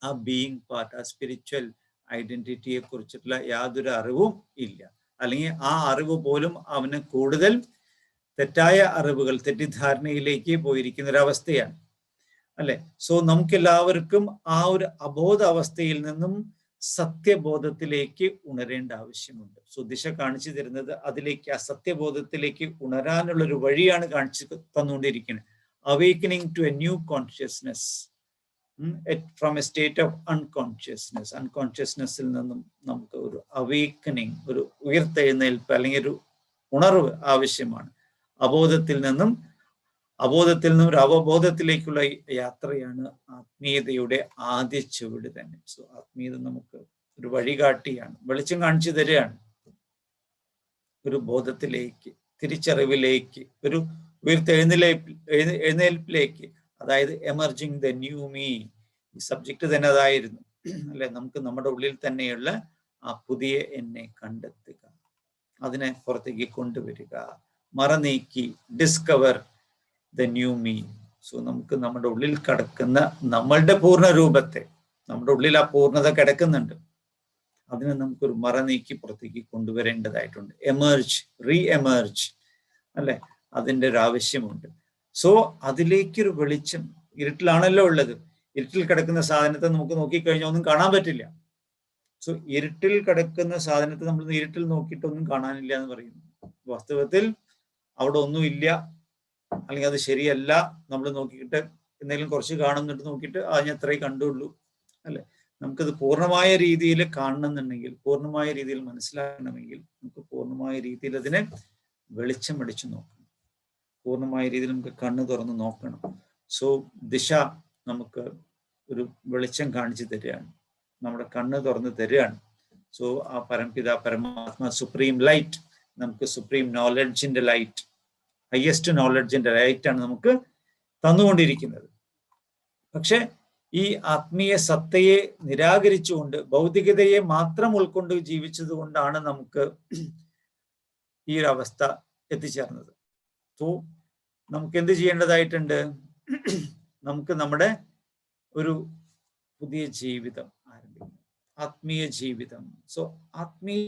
S8: ആ ബീയിങ് പാർട്ട്, ആ സ്പിരിച്വൽ ഐഡന്റിറ്റിയെ കുറിച്ചിട്ടുള്ള യാതൊരു അറിവും ഇല്ല. അല്ലെങ്കിൽ ആ അറിവ് പോലും അവന് കൂടുതൽ തെറ്റായ അറിവുകൾ, തെറ്റിദ്ധാരണയിലേക്ക് പോയിരിക്കുന്ന ഒരവസ്ഥയാണ്, അല്ലെ. സോ നമുക്കെല്ലാവർക്കും ആ ഒരു അബോധ അവസ്ഥയിൽ നിന്നും സത്യബോധത്തിലേക്ക് ഉണരേണ്ട ആവശ്യമുണ്ട്. സോ ദിശ കാണിച്ചു തരുന്നത് അതിലേക്ക്, ആ സത്യബോധത്തിലേക്ക് ഉണരാനുള്ള ഒരു വഴിയാണ് കാണിച്ചു തന്നുകൊണ്ടിരിക്കുന്നത്. Awakening to a new consciousness from a state of unconsciousness. അൺകോൺഷ്യസ്നെസ്സിൽ നിന്നും നമുക്ക് ഒരു അവേക്കനിങ്, ഒരു ഉയർത്തെഴുന്നേൽപ്പ് അല്ലെങ്കിൽ ഒരു ഉണർവ് ആവശ്യമാണ്. അബോധത്തിൽ നിന്നും ഒരു അവബോധത്തിലേക്കുള്ള യാത്രയാണ് ആത്മീയതയുടെ ആദ്യ ചുവട് തന്നെ. സോ ആത്മീയത നമുക്ക് ഒരു വഴികാട്ടിയാണ്, വെളിച്ചം കാണിച്ചു തരികയാണ് ഒരു ബോധത്തിലേക്ക്, തിരിച്ചറിവിലേക്ക്, ഒരു എഴുന്നേൽപ്പിലേക്ക്. അതായത് എമർജിങ് ദ ന്യൂ മീ. ഈ സബ്ജക്റ്റ് തന്നെ അതായിരുന്നു, അല്ലെ. നമുക്ക് നമ്മുടെ ഉള്ളിൽ തന്നെയുള്ള ആ പുതിയ എന്നെ കണ്ടെത്തുക, അതിനെ പുറത്തേക്ക് കൊണ്ടുവരിക, മറ നീക്കി discover the new me. So നമുക്ക് നമ്മുടെ ഉള്ളിൽ കിടക്കുന്ന നമ്മളുടെ പൂർണ്ണ രൂപത്തെ, നമ്മുടെ ഉള്ളിൽ ആ പൂർണ്ണത കിടക്കുന്നുണ്ട്, അതിനെ നമുക്കൊരു മറ നീക്കി പുറത്തേക്ക് കൊണ്ടുവരേണ്ടതായിട്ടുണ്ട്. എമർജ്, റീ എമർജ്, അല്ലെ, അതിൻ്റെ ഒരു ആവശ്യമുണ്ട്. സോ അതിലേക്കൊരു വെളിച്ചം, ഇരുട്ടിലാണല്ലോ ഉള്ളത്, ഇരുട്ടിൽ കിടക്കുന്ന സാധനത്തെ നമുക്ക് നോക്കിക്കഴിഞ്ഞാൽ ഒന്നും കാണാൻ പറ്റില്ല. സോ ഇരുട്ടിൽ കിടക്കുന്ന സാധനത്തെ നമ്മൾ ഇരുട്ടിൽ നോക്കിയിട്ടൊന്നും കാണാനില്ല എന്ന് പറയുന്നു. വാസ്തവത്തിൽ അവിടെ ഒന്നുമില്ല, അല്ലെങ്കിൽ അത് ശരിയല്ല. നമ്മൾ നോക്കിയിട്ട് എന്തെങ്കിലും കുറച്ച് കാണുന്നിട്ട് നോക്കിയിട്ട് അതിന് അത്രേ കണ്ടുള്ളൂ, അല്ലെ. നമുക്കത് പൂർണ്ണമായ രീതിയിൽ കാണണമെന്നുണ്ടെങ്കിൽ, പൂർണ്ണമായ രീതിയിൽ മനസ്സിലാക്കണമെങ്കിൽ നമുക്ക് പൂർണ്ണമായ രീതിയിൽ അതിനെ വെളിച്ചം അടിച്ചു നോക്കണം, പൂർണ്ണമായ രീതിയിൽ നമുക്ക് കണ്ണ് തുറന്ന് നോക്കണം. സോ ദിശ നമുക്ക് ഒരു വെളിച്ചം കാണിച്ചു തരികയാണ്, നമ്മുടെ കണ്ണ് തുറന്ന് തരികയാണ്. സോ ആ പരംപിത പരമാത്മ സുപ്രീം ലൈറ്റ് നമുക്ക് സുപ്രീം നോളജിന്റെ ലൈറ്റ്, ഹയസ്റ്റ് നോളജിന്റെ ലൈറ്റാണ് നമുക്ക് തന്നുകൊണ്ടിരിക്കുന്നത്. പക്ഷെ ഈ ആത്മീയ സത്തയെ നിരാകരിച്ചുകൊണ്ട് ഭൗതികതയെ മാത്രം ഉൾക്കൊണ്ട് ജീവിച്ചത് കൊണ്ടാണ് നമുക്ക് ഈ ഒരു അവസ്ഥ എത്തിച്ചേർന്നത്. സോ നമുക്ക് എന്ത് ചെയ്യേണ്ടതായിട്ടുണ്ട്? നമുക്ക് നമ്മുടെ ഒരു പുതിയ ജീവിതം ആരംഭിക്കണം, ആത്മീയ ജീവിതം. സോ ആത്മീയ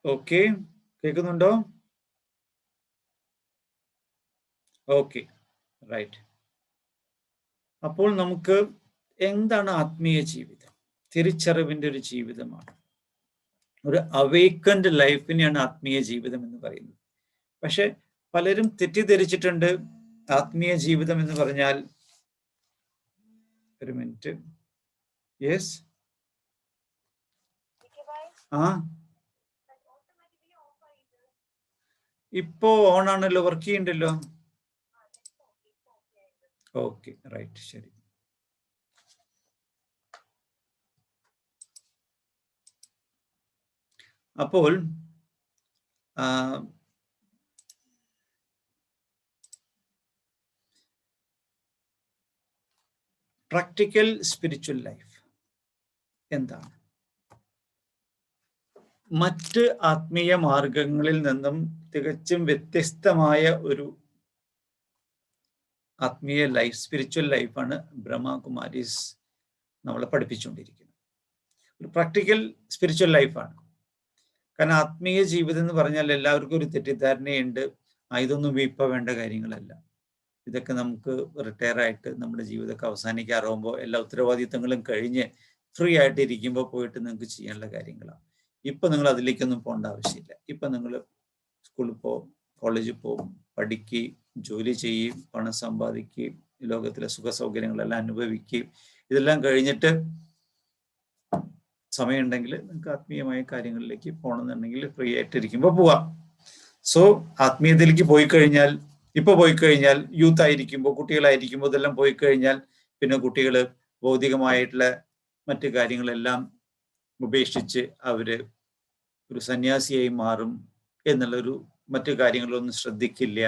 S8: ഓക്കെ, കേൾക്കുന്നുണ്ടോ? Okay, right. അപ്പോൾ നമുക്ക് എന്താണ് ആത്മീയ ജീവിതം? തിരിച്ചറിവിന്റെ ഒരു ജീവിതമാണ്, ഒരു അവേക്കൻഡ് ലൈഫിനെയാണ് ആത്മീയ ജീവിതം എന്ന് പറയുന്നത്. പക്ഷെ പലരും തെറ്റിദ്ധരിച്ചിട്ടുണ്ട്, ആത്മീയ ജീവിതം എന്ന് പറഞ്ഞാൽ, ഒരു മിനിറ്റ്, യെസ്, ഇപ്പോ ഓൺ ആണല്ലോ, വർക്ക് ചെയ്യണ്ടല്ലോ. ഓക്കെ, റൈറ്റ്, ശരി. അപ്പോൾ പ്രാക്ടിക്കൽ സ്പിരിച്വൽ ലൈഫ് എന്താണ്? മറ്റ് ആത്മീയ മാർഗങ്ങളിൽ നിന്നും തികച്ചും വ്യത്യസ്തമായ ഒരു ആത്മീയ ലൈഫ്, സ്പിരിച്വൽ ലൈഫാണ് ബ്രഹ്മകുമാരീസ് നമ്മളെ പഠിപ്പിച്ചുകൊണ്ടിരിക്കുന്നത്. ഒരു പ്രാക്ടിക്കൽ സ്പിരിച്വൽ ലൈഫാണ്. കാരണം ആത്മീയ ജീവിതം എന്ന് പറഞ്ഞാൽ എല്ലാവർക്കും ഒരു തെറ്റിദ്ധാരണയുണ്ട്, ഇതൊന്നും ഇപ്പം വേണ്ട കാര്യങ്ങളല്ല, ഇതൊക്കെ നമുക്ക് റിട്ടയർ ആയിട്ട് നമ്മുടെ ജീവിതമൊക്കെ അവസാനിക്കാറാകുമ്പോൾ എല്ലാ ഉത്തരവാദിത്തങ്ങളും കഴിഞ്ഞ് ഫ്രീ ആയിട്ട് ഇരിക്കുമ്പോൾ പോയിട്ട് നിങ്ങൾക്ക് ചെയ്യാനുള്ള കാര്യങ്ങളാണ്. ഇപ്പം നിങ്ങൾ അതിലേക്കൊന്നും പോകേണ്ട ആവശ്യമില്ല. ഇപ്പം നിങ്ങൾ സ്കൂളിൽ പോവും, കോളേജിൽ പോവും, പഠിക്കുകയും ജോലി ചെയ്യുകയും പണം സമ്പാദിക്കുകയും ലോകത്തിലെ സുഖ സൗകര്യങ്ങളെല്ലാം അനുഭവിക്കുകയും ഇതെല്ലാം കഴിഞ്ഞിട്ട് സമയമുണ്ടെങ്കിൽ നിങ്ങൾക്ക് ആത്മീയമായ കാര്യങ്ങളിലേക്ക് പോകണമെന്നുണ്ടെങ്കിൽ ഫ്രീ ആയിട്ടിരിക്കുമ്പോൾ പോവാം. സോ ആത്മീയതയിലേക്ക് പോയി കഴിഞ്ഞാൽ, ഇപ്പോൾ പോയി കഴിഞ്ഞാൽ, യൂത്ത് ആയിരിക്കുമ്പോൾ, കുട്ടികളായിരിക്കുമ്പോൾ ഇതെല്ലാം പോയി കഴിഞ്ഞാൽ പിന്നെ കുട്ടികൾ ഭൗതികമായിട്ടുള്ള മറ്റു കാര്യങ്ങളെല്ലാം ഉപേക്ഷിച്ച് അവര് ഒരു സന്യാസിയായി മാറും എന്നുള്ളൊരു മറ്റു കാര്യങ്ങളൊന്നും ശ്രദ്ധിക്കില്ല,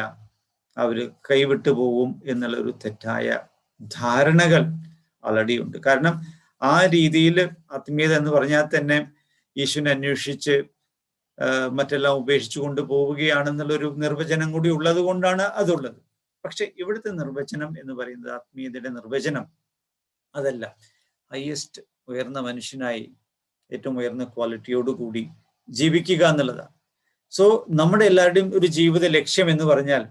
S8: അവര് കൈവിട്ടു പോകും എന്നുള്ളൊരു തെറ്റായ ധാരണകൾ ഓൾറെഡി ഉണ്ട്. കാരണം ആ രീതിയിൽ ആത്മീയത എന്ന് പറഞ്ഞാൽ തന്നെ യേശുവിനെ അന്വേഷിച്ച് മറ്റെല്ലാം ഉപേക്ഷിച്ചു കൊണ്ട് പോവുകയാണെന്നുള്ളൊരു നിർവചനം കൂടി ഉള്ളത് കൊണ്ടാണ് അതുള്ളത്. പക്ഷെ ഇവിടുത്തെ നിർവചനം എന്ന് പറയുന്നത്, ആത്മീയതയുടെ നിർവചനം അതല്ല. ഹയസ്റ്റ് ഉയർന്ന മനുഷ്യനായി ഏറ്റവും ഉയർന്ന ക്വാളിറ്റിയോടുകൂടി ജീവിക്കുക എന്നുള്ളതാണ്. സോ നമ്മുടെ എല്ലാവരുടെയും ഒരു ജീവിത ലക്ഷ്യം എന്ന് പറഞ്ഞാൽ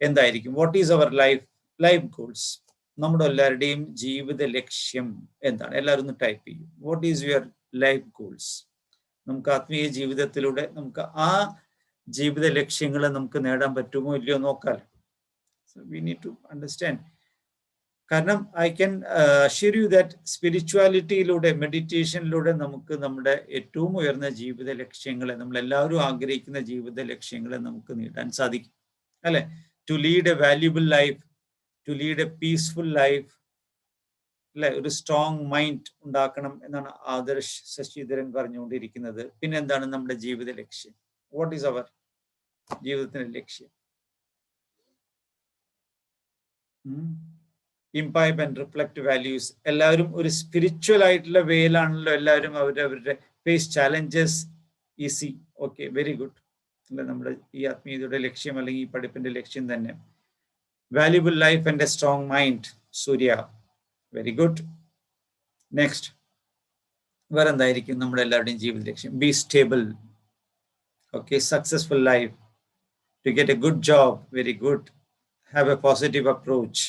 S8: എന്തായിരിക്കും? What is our life goals? നമ്മുടെ എല്ലാവരുടെയും ജീവിത ലക്ഷ്യം എന്താണ്? എല്ലാവരും ഒന്ന് ടൈപ്പ് ചെയ്യും, what is your life goals? നമുക്ക് ആത്മീയ ജീവിതത്തിലൂടെ നമുക്ക് ആ ജീവിത ലക്ഷ്യങ്ങളെ നമുക്ക് നേടാൻ പറ്റുമോ ഇല്ലയോ നോക്കാം. We need to understand. കാരണം I can assure you that സ്പിരിച്വാലിറ്റിയിലൂടെ, മെഡിറ്റേഷനിലൂടെ നമുക്ക് നമ്മുടെ ഏറ്റവും ഉയർന്ന ജീവിത ലക്ഷ്യങ്ങളെ, നമ്മളെല്ലാവരും ആഗ്രഹിക്കുന്ന ജീവിത ലക്ഷ്യങ്ങളെ നമുക്ക് നേടാൻ സാധിക്കും, അല്ലെ? To lead a valuable life, to lead a peaceful life, അല്ലെ? ഒരു സ്ട്രോങ് മൈൻഡ് ഉണ്ടാക്കണം എന്നാണ് ആദർശ് ശശിധരൻ പറഞ്ഞുകൊണ്ടിരിക്കുന്നത്. പിന്നെ എന്താണ് നമ്മുടെ ജീവിത ലക്ഷ്യം? വാട്ട് ഈസ് അവർ ജീവിതത്തിന്റെ ലക്ഷ്യം? Imbibe and reflect values. എല്ലാവരും ഒരു സ്പിരിച്വൽ ആയിട്ടുള്ള വേയിലാണല്ലോ എല്ലാവരും അവരവരുടെ face challenges easy. Okay, very good. അല്ലെ, നമ്മുടെ ഈ ആത്മീയതയുടെ ലക്ഷ്യം അല്ലെങ്കിൽ ഈ പഠിപ്പിന്റെ ലക്ഷ്യം തന്നെ valuable life and a strong mind. Surya, very good. Next, വേറെ എന്തായിരിക്കും നമ്മുടെ എല്ലാവരുടെയും ജീവിത ലക്ഷ്യം? Be stable. Okay, successful life, to get a good job, very good. Have a positive approach.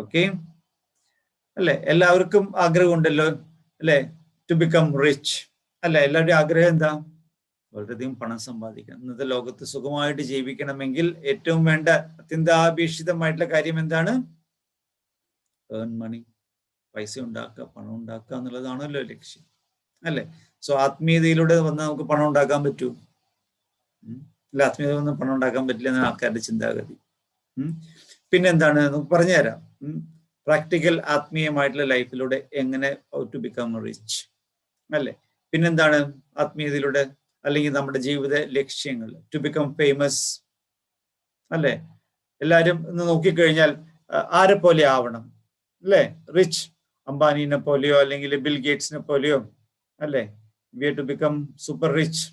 S8: Okay അല്ലെ? എല്ലാവർക്കും ആഗ്രഹമുണ്ടല്ലോ അല്ലെ, ടു ബിക്കം റിച്ച് അല്ലെ? എല്ലാവരുടെയും ആഗ്രഹം എന്താ? വളരെയധികം പണം സമ്പാദിക്കണം. ഇന്നത്തെ ലോകത്ത് സുഖമായിട്ട് ജീവിക്കണമെങ്കിൽ ഏറ്റവും വേണ്ട അത്യന്താപേക്ഷിതമായിട്ടുള്ള കാര്യം എന്താണ്? ഏൺ മണി, പൈസ ഉണ്ടാക്കുക, പണം ഉണ്ടാക്കുക എന്നുള്ളതാണല്ലോ ലക്ഷ്യം അല്ലെ? സോ ആത്മീയതയിലൂടെ വന്ന് നമുക്ക് പണം ഉണ്ടാക്കാൻ പറ്റൂ? ഇല്ല, ആത്മീയത വന്ന് പണം ഉണ്ടാക്കാൻ പറ്റില്ല എന്നാണ് ആൾക്കാരുടെ ചിന്താഗതി. പിന്നെന്താണ്? നമുക്ക് പറഞ്ഞുതരാം. പ്രാക്ടിക്കൽ ആത്മീയമായിട്ടുള്ള ലൈഫിലൂടെ എങ്ങനെ ടു ബിക്കം റിച്ച് അല്ലെ? പിന്നെന്താണ് ആത്മീയതയിലൂടെ അല്ലെങ്കിൽ നമ്മുടെ ജീവിത ലക്ഷ്യങ്ങൾ? ടു ബിക്കം ഫേമസ് അല്ലെ? എല്ലാവരും ഇന്ന് നോക്കിക്കഴിഞ്ഞാൽ ആരെ പോലെ ആവണം അല്ലെ? റിച്ച്, അംബാനിനെ പോലെയോ അല്ലെങ്കിൽ ബിൽ ഗേറ്റ്സിനെ പോലെയോ അല്ലെ? We are to become super rich.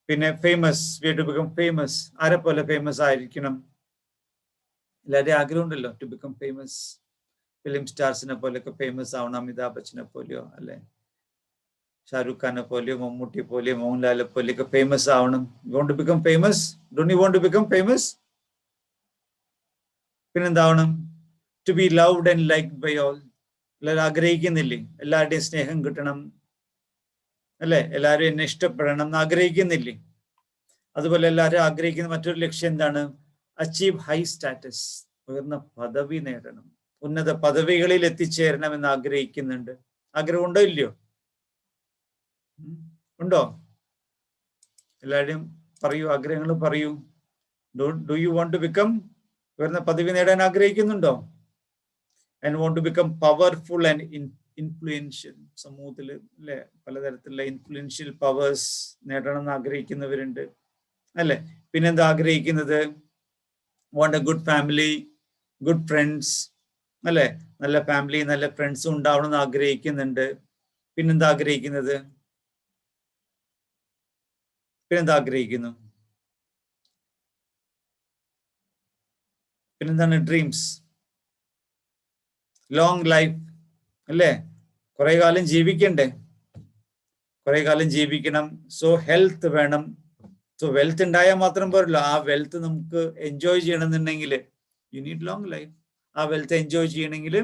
S8: പിന്നെ famous, we are to become famous. ആരെ പോലെ ഫേമസ് ആയിരിക്കണം? എല്ലാവരുടെയും ആഗ്രഹം ഉണ്ടല്ലോ ടു ബിക്കം ഫേമസ്. ഫിലിം സ്റ്റാർസിനെ പോലെയൊക്കെ ഫേമസ് ആവണം, അമിതാഭ് ബച്ചനെ പോലെയോ അല്ലെ? ഷാരൂഖ് ഖാനെ പോലെയോ മമ്മൂട്ടി പോലെയോ മോഹൻലാലെ പോലെയൊക്കെ ഫേമസ് ആവണം. You want to become famous? Don't you want to become famous? പിന്നെന്താവണം? To be loved and liked by all. എല്ലാവരും ആഗ്രഹിക്കുന്നില്ലേ? എല്ലാവരുടെയും സ്നേഹം കിട്ടണം അല്ലെ? എല്ലാവരും എന്നെ ഇഷ്ടപ്പെടണം എന്ന് ആഗ്രഹിക്കുന്നില്ലേ? അതുപോലെ എല്ലാവരും ആഗ്രഹിക്കുന്ന മറ്റൊരു ലക്ഷ്യം എന്താണ്? അച്ചീവ് ഹൈ സ്റ്റാറ്റസ്, ഉയർന്ന പദവി നേടണം, ഉന്നത പദവികളിൽ എത്തിച്ചേരണം എന്ന് ആഗ്രഹിക്കുന്നുണ്ട്. ആഗ്രഹം ഉണ്ടോ ഇല്ലയോ? ഉണ്ടോ? എല്ലാവരും പറയൂ, ആഗ്രഹങ്ങൾ പറയൂ. Do you want to become, ഉയർന്ന പദവി നേടാൻ ആഗ്രഹിക്കുന്നുണ്ടോ? And want to become powerful and influential. സമൂഹത്തിൽ അല്ലെ പലതരത്തിലുള്ള ഇൻഫ്ലുവൻഷ്യൽ പവേഴ്സ് നേടണം എന്ന് ആഗ്രഹിക്കുന്നവരുണ്ട് അല്ലെ? പിന്നെന്താ ആഗ്രഹിക്കുന്നത്? Want A good family, good friends അല്ലെ? നല്ല ഫാമിലി, നല്ല ഫ്രണ്ട്സും ഉണ്ടാവണം എന്ന് ആഗ്രഹിക്കുന്നുണ്ട്. പിന്നെന്താ ആഗ്രഹിക്കുന്നത്? പിന്നെന്താ ആഗ്രഹിക്കുന്നു? പിന്നെന്താണ് ഡ്രീംസ്? ലോങ് ലൈഫ് അല്ലേ? കുറെ കാലം ജീവിക്കണ്ടേ? കുറെ കാലം ജീവിക്കണം. സോ ഹെൽത്ത് വേണം. സോ വെൽത്ത് ഉണ്ടായാൽ മാത്രം പോരല്ലോ, ആ വെൽത്ത് നമുക്ക് എൻജോയ് ചെയ്യണമെന്നുണ്ടെങ്കിൽ യു നീഡ് ലോങ് ലൈഫ്. ആ വെൽത്ത് എൻജോയ് ചെയ്യണമെങ്കിൽ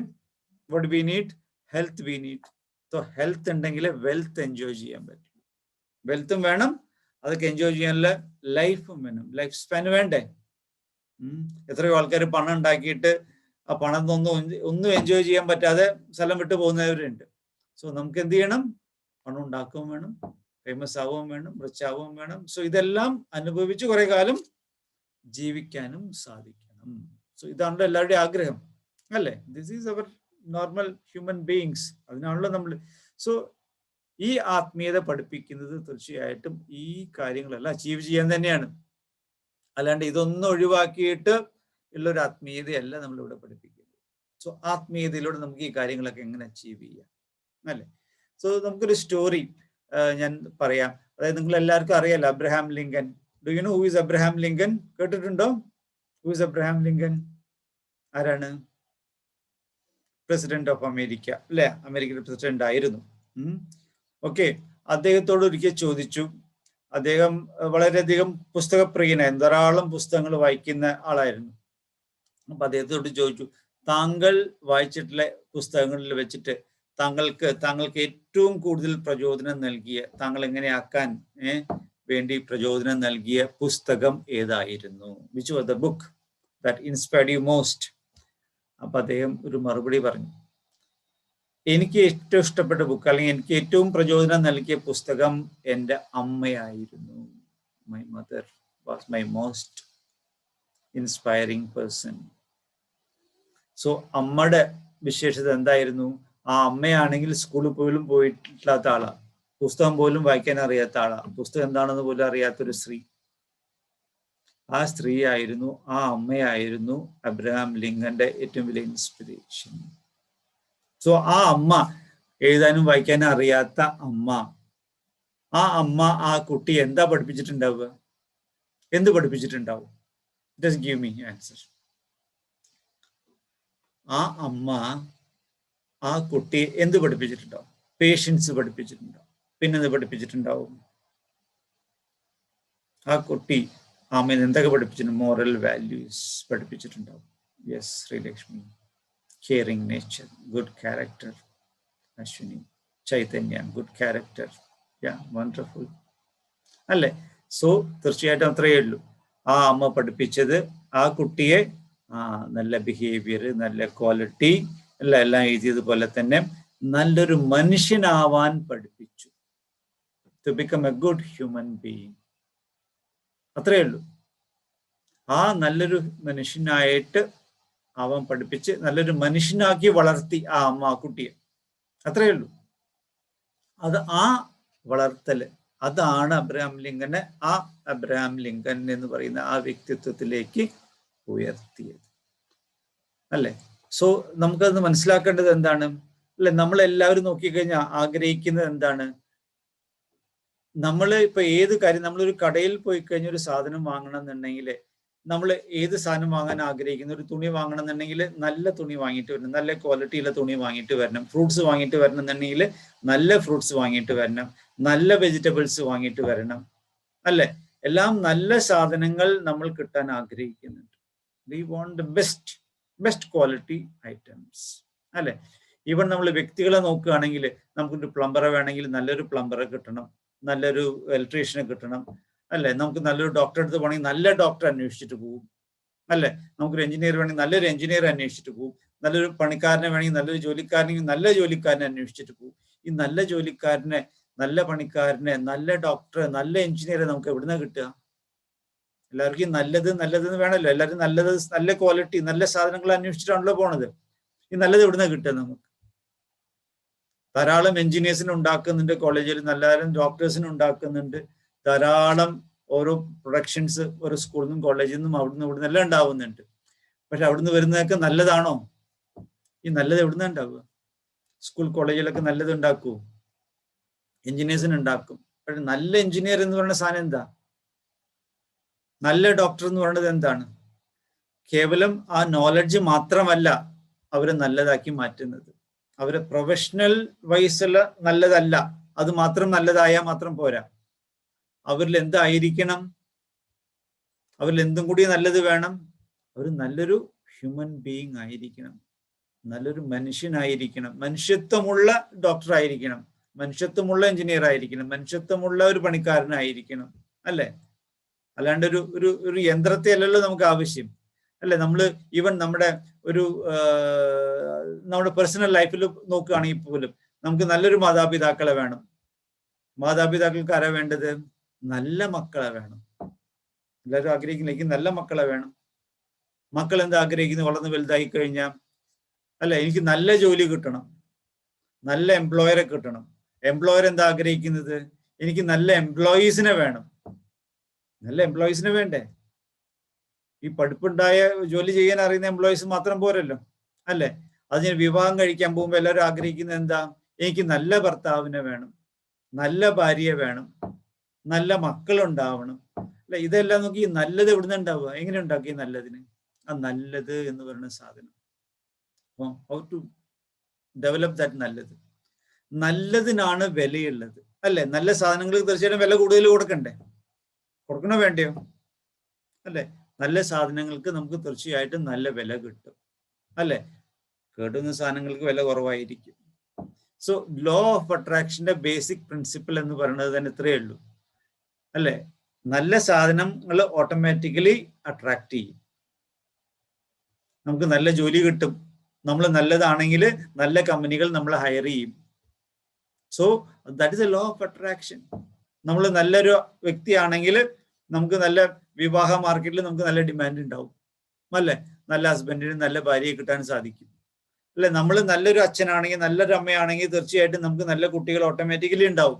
S8: what we need? Health we need. So health ഉണ്ടെങ്കിൽ വെൽത്ത് എൻജോയ് ചെയ്യാൻ പറ്റും. വെൽത്തും വേണം, അതൊക്കെ എൻജോയ് ചെയ്യാനുള്ള ലൈഫും വേണം. ലൈഫ് സ്പാൻ വേണ്ടേ? എത്രയോ ആൾക്കാർ പണം ഉണ്ടാക്കിയിട്ട് ആ പണം ഒന്നും എൻജോയ് ചെയ്യാൻ പറ്റാതെ സ്ഥലം വിട്ടു പോകുന്നവരുണ്ട്. സോ നമുക്ക് എന്ത് ചെയ്യണം? പണം ഉണ്ടാക്കുകയും വേണം, ഫേമസ് ആവുകയും വേണം, റിച്ച് ആവുകയും വേണം. സോ ഇതെല്ലാം അനുഭവിച്ച് കുറെ കാലം ജീവിക്കാനും സാധിക്കണം. സോ ഇതാണല്ലോ എല്ലാവരുടെയും ആഗ്രഹം അല്ലേ? This is our normal human beings. അതിനാണല്ലോ നമ്മൾ. സോ ഈ ആത്മീയത പഠിപ്പിക്കുന്നത് തീർച്ചയായിട്ടും ഈ കാര്യങ്ങളെല്ലാം അച്ചീവ് ചെയ്യാൻ തന്നെയാണ്. അല്ലാണ്ട് ഇതൊന്നും ഒഴിവാക്കിയിട്ട് ഉള്ളൊരു ആത്മീയതയല്ല നമ്മളിവിടെ പഠിപ്പിക്കുന്നത്. സോ ആത്മീയതയിലൂടെ നമുക്ക് ഈ കാര്യങ്ങളൊക്കെ എങ്ങനെ അച്ചീവ് ചെയ്യാം അല്ലേ? സോ നമുക്കൊരു സ്റ്റോറി ഞാൻ പറയാം. അതായത് നിങ്ങൾ എല്ലാവർക്കും അറിയാലോ Abraham Lincoln. Do you know who is Abraham Lincoln? കേട്ടിട്ടുണ്ടോ? Who is Abraham Lincoln? ആരാണ്? പ്രസിഡന്റ് ഓഫ് അമേരിക്ക അല്ലെ? അമേരിക്കയുടെ പ്രസിഡന്റ് ആയിരുന്നു. ഓക്കെ. അദ്ദേഹത്തോട് ഒരിക്കൽ ചോദിച്ചു, അദ്ദേഹം വളരെയധികം പുസ്തകപ്രിയനായിരുന്നു, ധാരാളം പുസ്തകങ്ങൾ വായിക്കുന്ന ആളായിരുന്നു. അപ്പൊ അദ്ദേഹത്തോട് ചോദിച്ചു, താങ്കൾ വായിച്ചിട്ടുള്ള പുസ്തകങ്ങളിൽ വെച്ചിട്ട് താങ്കൾക്ക് ഏറ്റവും കൂടുതൽ പ്രചോദനം നൽകിയ, താങ്കൾ എങ്ങനെയാക്കാൻ വേണ്ടി പ്രചോദനം നൽകിയ പുസ്തകം ഏതായിരുന്നു? Which was the book that inspired U most? അപ്പൊ അദ്ദേഹം ഒരു മറുപടി പറഞ്ഞു, എനിക്ക് ഏറ്റവും ഇഷ്ടപ്പെട്ട ബുക്ക് അല്ലെങ്കിൽ എനിക്ക് ഏറ്റവും പ്രചോദനം നൽകിയ പുസ്തകം എൻ്റെ അമ്മയായിരുന്നു. My mother was my most inspiring person. So അമ്മയുടെ വിശേഷത എന്തായിരുന്നു? ആ അമ്മയാണെങ്കിൽ സ്കൂളിൽ പോലും പോയിട്ടില്ലാത്ത ആളാ, പുസ്തകം പോലും വായിക്കാൻ അറിയാത്ത ആളാ, പുസ്തകം എന്താണെന്ന് പോലും അറിയാത്തൊരു സ്ത്രീ. ആ സ്ത്രീ ആയിരുന്നു, ആ അമ്മയായിരുന്നു അബ്രഹാം ലിങ്കന്റെ ഏറ്റവും വലിയ ഇൻസ്പിറേഷൻ. സോ ആ അമ്മ, എഴുതാനും വായിക്കാനും അറിയാത്ത അമ്മ, ആ അമ്മ ആ കുട്ടി എന്താ പഠിപ്പിച്ചിട്ടുണ്ടാവുക? എന്ത് പഠിപ്പിച്ചിട്ടുണ്ടാവും? Just give me answer. ആ അമ്മ ആ കുട്ടി എന്ത് പഠിപ്പിച്ചിട്ടുണ്ടാവും? പേഷ്യൻസ് പഠിപ്പിച്ചിട്ടുണ്ടാവും. പിന്നെന്ത് പഠിപ്പിച്ചിട്ടുണ്ടാവും? ആ കുട്ടി അമ്മ എന്തൊക്കെ പഠിപ്പിച്ചിട്ടുണ്ട്? മോറൽ വാല്യൂസ് പഠിപ്പിച്ചിട്ടുണ്ടാവും Yes, Sri Lakshmi. Caring nature, good character. Ashwini. Chaitanya, good character. Yeah, wonderful. അല്ലേ? സോ തീർച്ചയായിട്ടും അത്രയേ ഉള്ളൂ. ആ അമ്മ പഠിപ്പിച്ചത് ആ കുട്ടിയെ നല്ല ബിഹേവിയർ, നല്ല ക്വാളിറ്റി എല്ലാം എഴുതിയതുപോലെ തന്നെ നല്ലൊരു മനുഷ്യനാവാൻ പഠിപ്പിച്ചു. To become a good human being. അത്രയേ ഉള്ളൂ. ആ നല്ലൊരു മനുഷ്യനായിട്ട് അവൻ പഠിപ്പിച്ച് നല്ലൊരു മനുഷ്യനാക്കി വളർത്തി ആ അമ്മ ആ കുട്ടിയെ. അത്രയേ ഉള്ളൂ. അത് ആ വളർത്തല് അതാണ് അബ്രഹാം ലിങ്കനെ അബ്രഹാം ലിങ്കൻ എന്ന് പറയുന്ന ആ വ്യക്തിത്വത്തിലേക്ക് ഉയർത്തിയത്. അല്ലെ? സോ നമുക്കത് മനസ്സിലാക്കേണ്ടത് എന്താണ്? അല്ലെ, നമ്മളെല്ലാവരും നോക്കിക്കഴിഞ്ഞാൽ ആഗ്രഹിക്കുന്നത് എന്താണ്? നമ്മൾ ഇപ്പൊ ഏത് കാര്യം, നമ്മളൊരു കടയിൽ പോയി കഴിഞ്ഞ ഒരു സാധനം വാങ്ങണം എന്നുണ്ടെങ്കിൽ നമ്മൾ ഏത് സാധനം വാങ്ങാൻ ആഗ്രഹിക്കുന്ന, ഒരു തുണി വാങ്ങണം എന്നുണ്ടെങ്കിൽ നല്ല തുണി വാങ്ങിയിട്ട് വരണം, നല്ല ക്വാളിറ്റിയുള്ള തുണി വാങ്ങിയിട്ട് വരണം. ഫ്രൂട്ട്സ് വാങ്ങിയിട്ട് വരണം എന്നുണ്ടെങ്കിൽ നല്ല ഫ്രൂട്ട്സ് വാങ്ങിയിട്ട് വരണം, നല്ല വെജിറ്റബിൾസ് വാങ്ങിയിട്ട് വരണം. അല്ലെ? എല്ലാം നല്ല സാധനങ്ങൾ നമ്മൾ കിട്ടാൻ ആഗ്രഹിക്കുന്നുണ്ട്. We want the best quality items. അല്ലെ? ഈവൻ നമ്മൾ വ്യക്തികളെ നോക്കുകയാണെങ്കിൽ നമുക്കൊരു പ്ലംബറെ വേണമെങ്കിൽ നല്ലൊരു പ്ലംബറെ കിട്ടണം, നല്ലൊരു ഇലക്ട്രീഷ്യനെ കിട്ടണം. അല്ലെ? നമുക്ക് നല്ലൊരു ഡോക്ടറെ അടുത്ത് പോകണമെങ്കിൽ നല്ല ഡോക്ടറെ അന്വേഷിച്ചിട്ട് പോകും. അല്ലെ? നമുക്കൊരു എഞ്ചിനീയർ വേണമെങ്കിൽ നല്ലൊരു എഞ്ചിനീയർ അന്വേഷിച്ചിട്ട് പോകും. നല്ലൊരു പണിക്കാരനെ വേണമെങ്കിൽ നല്ലൊരു ജോലിക്കാരനെങ്കിൽ നല്ല ജോലിക്കാരനെ അന്വേഷിച്ചിട്ട് പോകും. ഈ നല്ല ജോലിക്കാരനെ, നല്ല പണിക്കാരനെ, നല്ല ഡോക്ടറെ, നല്ല എഞ്ചിനീയറെ നമുക്ക് എവിടുന്ന കിട്ടുക? എല്ലാവർക്കും നല്ലതെന്ന് വേണമല്ലോ. എല്ലാവരും നല്ല ക്വാളിറ്റി, നല്ല സാധനങ്ങൾ അന്വേഷിച്ചിട്ടാണല്ലോ പോണത്. ഈ നല്ലത് എവിടുന്ന കിട്ടുക നമുക്ക്? ധാരാളം എഞ്ചിനീയേഴ്സിനെ ഉണ്ടാക്കുന്നുണ്ട് കോളേജിൽ, ധാരാളം ഡോക്ടേഴ്സിനെ ഉണ്ടാക്കുന്നുണ്ട്, ധാരാളം ഓരോ പ്രൊഡക്ഷൻസ് ഓരോ സ്കൂളിൽ നിന്നും കോളേജിൽ നിന്നും അവിടുന്ന് ഇവിടുന്ന് എല്ലാം ഉണ്ടാവുന്നുണ്ട്. പക്ഷെ അവിടുന്ന് വരുന്നതൊക്കെ നല്ലതാണോ? ഈ നല്ലത് എവിടുന്ന ഉണ്ടാവുക? സ്കൂൾ കോളേജിലൊക്കെ നല്ലത് ഉണ്ടാക്കൂ, എഞ്ചിനീയേഴ്സിന് ഉണ്ടാക്കും. പക്ഷെ നല്ല എഞ്ചിനീയർ എന്ന് പറയുന്ന സാധനം എന്താ? നല്ല ഡോക്ടർ എന്ന് പറയുന്നത് എന്താണ്? കേവലം ആ നോളജ് മാത്രമല്ല അവരെ നല്ലതാക്കി മാറ്റുന്നത്. അവരെ പ്രൊഫഷണൽ വൈസുള്ള നല്ലതല്ല, അത് മാത്രം നല്ലതായാൽ മാത്രം പോരാ. അവരിൽ എന്തായിരിക്കണം? അവരിൽ എന്തും കൂടി നല്ലത് വേണം. അവർ നല്ലൊരു ഹ്യൂമൻ ബീയിങ് ആയിരിക്കണം, നല്ലൊരു മനുഷ്യനായിരിക്കണം, മനുഷ്യത്വമുള്ള ഡോക്ടർ ആയിരിക്കണം, മനുഷ്യത്വമുള്ള എഞ്ചിനീയർ ആയിരിക്കണം, മനുഷ്യത്വമുള്ള ഒരു പണിക്കാരനായിരിക്കണം. അല്ലെ? അല്ലാണ്ട് ഒരു യന്ത്രത്തെ അല്ലല്ലോ നമുക്ക് ആവശ്യം. അല്ലെ? നമ്മൾ ഈവൻ നമ്മുടെ പേഴ്സണൽ ലൈഫിൽ നോക്കുകയാണെങ്കിൽ പോലും നമുക്ക് നല്ലൊരു മാതാപിതാക്കളെ വേണം. മാതാപിതാക്കൾക്ക് ആരാ വേണ്ടത്? നല്ല മക്കളെ വേണം. എല്ലാവരും ആഗ്രഹിക്കുന്നില്ലെങ്കിൽ നല്ല മക്കളെ വേണം. മക്കൾ എന്താ ആഗ്രഹിക്കുന്നത്? വളർന്ന് വലുതായി കഴിഞ്ഞാൽ അല്ലെ, എനിക്ക് നല്ല ജോലി കിട്ടണം, നല്ല എംപ്ലോയറെ കിട്ടണം. എംപ്ലോയർ എന്താ ആഗ്രഹിക്കുന്നത്? എനിക്ക് നല്ല എംപ്ലോയീസിനെ വേണം. നല്ല എംപ്ലോയീസിനെ വേണ്ടേ? ഈ പഠിപ്പുണ്ടായ ജോലി ചെയ്യാൻ അറിയുന്ന എംപ്ലോയീസ് മാത്രം പോരല്ലോ. അല്ലെ? അതിന് വിവാഹം കഴിക്കാൻ പോകുമ്പോൾ എല്ലാവരും ആഗ്രഹിക്കുന്നത് എന്താ? എനിക്ക് നല്ല ഭർത്താവിനെ വേണം, നല്ല ഭാര്യയെ വേണം, നല്ല മക്കളുണ്ടാവണം. അല്ലെ? ഇതെല്ലാം നോക്കി നല്ലത് എവിടുന്ന് ഉണ്ടാവുക? എങ്ങനെ ഉണ്ടാക്കി നല്ലതിന്? ആ നല്ലത് എന്ന് പറയുന്ന സാധനം, ഹൗ ടു ഡെവലപ്പ് ദാറ്റ് നല്ലത്. നല്ലതിനാണ് വിലയുള്ളത്. അല്ലെ? നല്ല സാധനങ്ങൾക്ക് തീർച്ചയായിട്ടും വില കൂടുതൽ കൊടുക്കണോ വേണ്ടയോ? അല്ലെ? നല്ല സാധനങ്ങൾക്ക് നമുക്ക് തീർച്ചയായിട്ടും നല്ല വില കിട്ടും. അല്ലെ? കേടുന്ന സാധനങ്ങൾക്ക് വില കുറവായിരിക്കും. സോ ലോ ഓഫ് അട്രാക്ഷന്റെ ബേസിക് പ്രിൻസിപ്പിൾ എന്ന് പറയുന്നത് തന്നെ ഇത്രയേ ഉള്ളൂ. അല്ലെ? നല്ല സാധനങ്ങൾ ഓട്ടോമാറ്റിക്കലി അട്രാക്ട് ചെയ്യും. നമുക്ക് നല്ല ജോലി കിട്ടും. നമ്മൾ നല്ലതാണെങ്കിൽ നല്ല കമ്പനികൾ നമ്മളെ ഹയർ ചെയ്യും. So that is A law of attraction. നമ്മൾ നല്ലൊരു വ്യക്തിയാണെങ്കിൽ നമുക്ക് നല്ല വിവാഹ മാർക്കറ്റിൽ നമുക്ക് നല്ല ഡിമാൻഡ് ഉണ്ടാവും. അല്ലെ? നല്ല ഹസ്ബൻഡിന് നല്ല ഭാര്യയെ കിട്ടാൻ സാധിക്കും. അല്ലെ? നമ്മൾ നല്ലൊരു അച്ഛനാണെങ്കിൽ, നല്ലൊരു അമ്മയാണെങ്കിൽ തീർച്ചയായിട്ടും നമുക്ക് നല്ല കുട്ടികൾ ഓട്ടോമാറ്റിക്കലി ഉണ്ടാവും.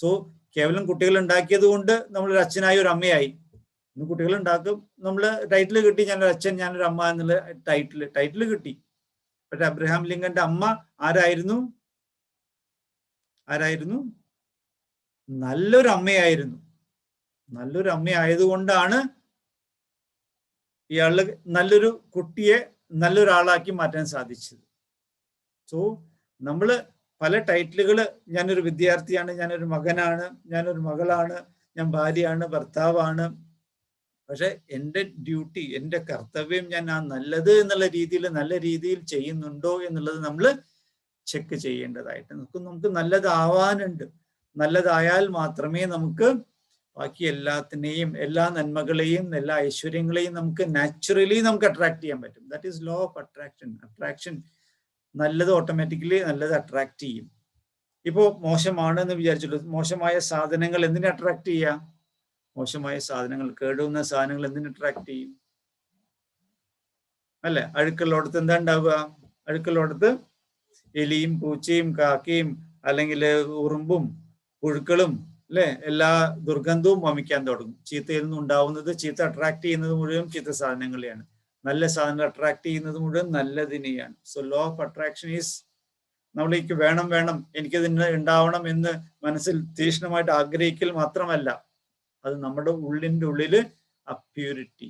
S8: സോ കേവലം കുട്ടികൾ ഉണ്ടാക്കിയത് കൊണ്ട് നമ്മളൊരു അച്ഛനായി ഒരു അമ്മയായി. ഇന്ന് കുട്ടികൾ ഉണ്ടാക്കും, നമ്മൾ ടൈറ്റിൽ കിട്ടി, ഞാനൊരു അച്ഛൻ ഞാനൊരു അമ്മ എന്നുള്ള ടൈറ്റിൽ കിട്ടി. പക്ഷെ അബ്രഹാം ലിങ്കന്റെ അമ്മ ആരായിരുന്നു? നല്ലൊരു അമ്മയായിരുന്നു. നല്ലൊരു അമ്മയായതുകൊണ്ടാണ് ഇയാള് നല്ലൊരു കുട്ടിയെ നല്ലൊരാളാക്കി മാറ്റാൻ സാധിച്ചത്. സോ നമ്മള് പല ടൈറ്റിലുകൾ, ഞാനൊരു വിദ്യാർത്ഥിയാണ്, ഞാനൊരു മകനാണ്, ഞാനൊരു മകളാണ്, ഞാൻ ഭാര്യയാണ്, ഭർത്താവാണ്, പക്ഷെ എൻ്റെ ഡ്യൂട്ടി, എൻ്റെ കർത്തവ്യം ഞാൻ ആ നല്ലത് എന്നുള്ള രീതിയിൽ നല്ല രീതിയിൽ ചെയ്യുന്നുണ്ടോ എന്നുള്ളത് നമ്മൾ ചെക്ക് ചെയ്യേണ്ടതായിട്ട് നമുക്ക് നല്ലതാവാനുണ്ട്. നല്ലതായാൽ മാത്രമേ നമുക്ക് ബാക്കി എല്ലാത്തിനെയും, എല്ലാ നന്മകളെയും, എല്ലാ ഐശ്വര്യങ്ങളെയും നമുക്ക് നാച്ചുറലി നമുക്ക് അട്രാക്ട് ചെയ്യാൻ പറ്റും. That is law of attraction. Attraction, നല്ലത് ഓട്ടോമാറ്റിക്കലി നല്ലത് അട്രാക്ട് ചെയ്യും. ഇപ്പോ മോശമാണ് എന്ന് വിചാരിച്ചിട്ട് മോശമായ സാധനങ്ങൾ എന്തിനെ അട്രാക്ട് ചെയ്യാം? മോശമായ സാധനങ്ങൾ, കേടുവന്ന സാധനങ്ങൾ എന്തിനെ അട്രാക്ട് ചെയ്യും? അല്ലെ? അഴുക്കുള്ളടത്ത് എന്താ ഉണ്ടാവുക? അഴുക്കുള്ളടത്ത് എലിയും പൂച്ചയും കാക്കയും അല്ലെങ്കിൽ ഉറുമ്പും പുഴുക്കളും അല്ലെ എല്ലാ ദുർഗന്ധവും വമിക്കാൻ തുടങ്ങും. ചീത്തയിൽ നിന്ന് ഉണ്ടാവുന്നത്, ചീത്ത അട്രാക്ട് ചെയ്യുന്നത് മുഴുവൻ ചീത്ത സാധനങ്ങളെയാണ്. നല്ല സാധനങ്ങൾ അട്രാക്ട് ചെയ്യുന്നത് മുഴുവൻ നല്ലതിനെയാണ്. So law of attraction is, നമ്മളേക്ക് വേണം എനിക്കതിന് ഉണ്ടാവണം എന്ന് മനസ്സിൽ തീക്ഷ്ണമായിട്ട് ആഗ്രഹിക്കൽ മാത്രമല്ല, അത് നമ്മുടെ ഉള്ളിൻ്റെ ഉള്ളില് ആ purity,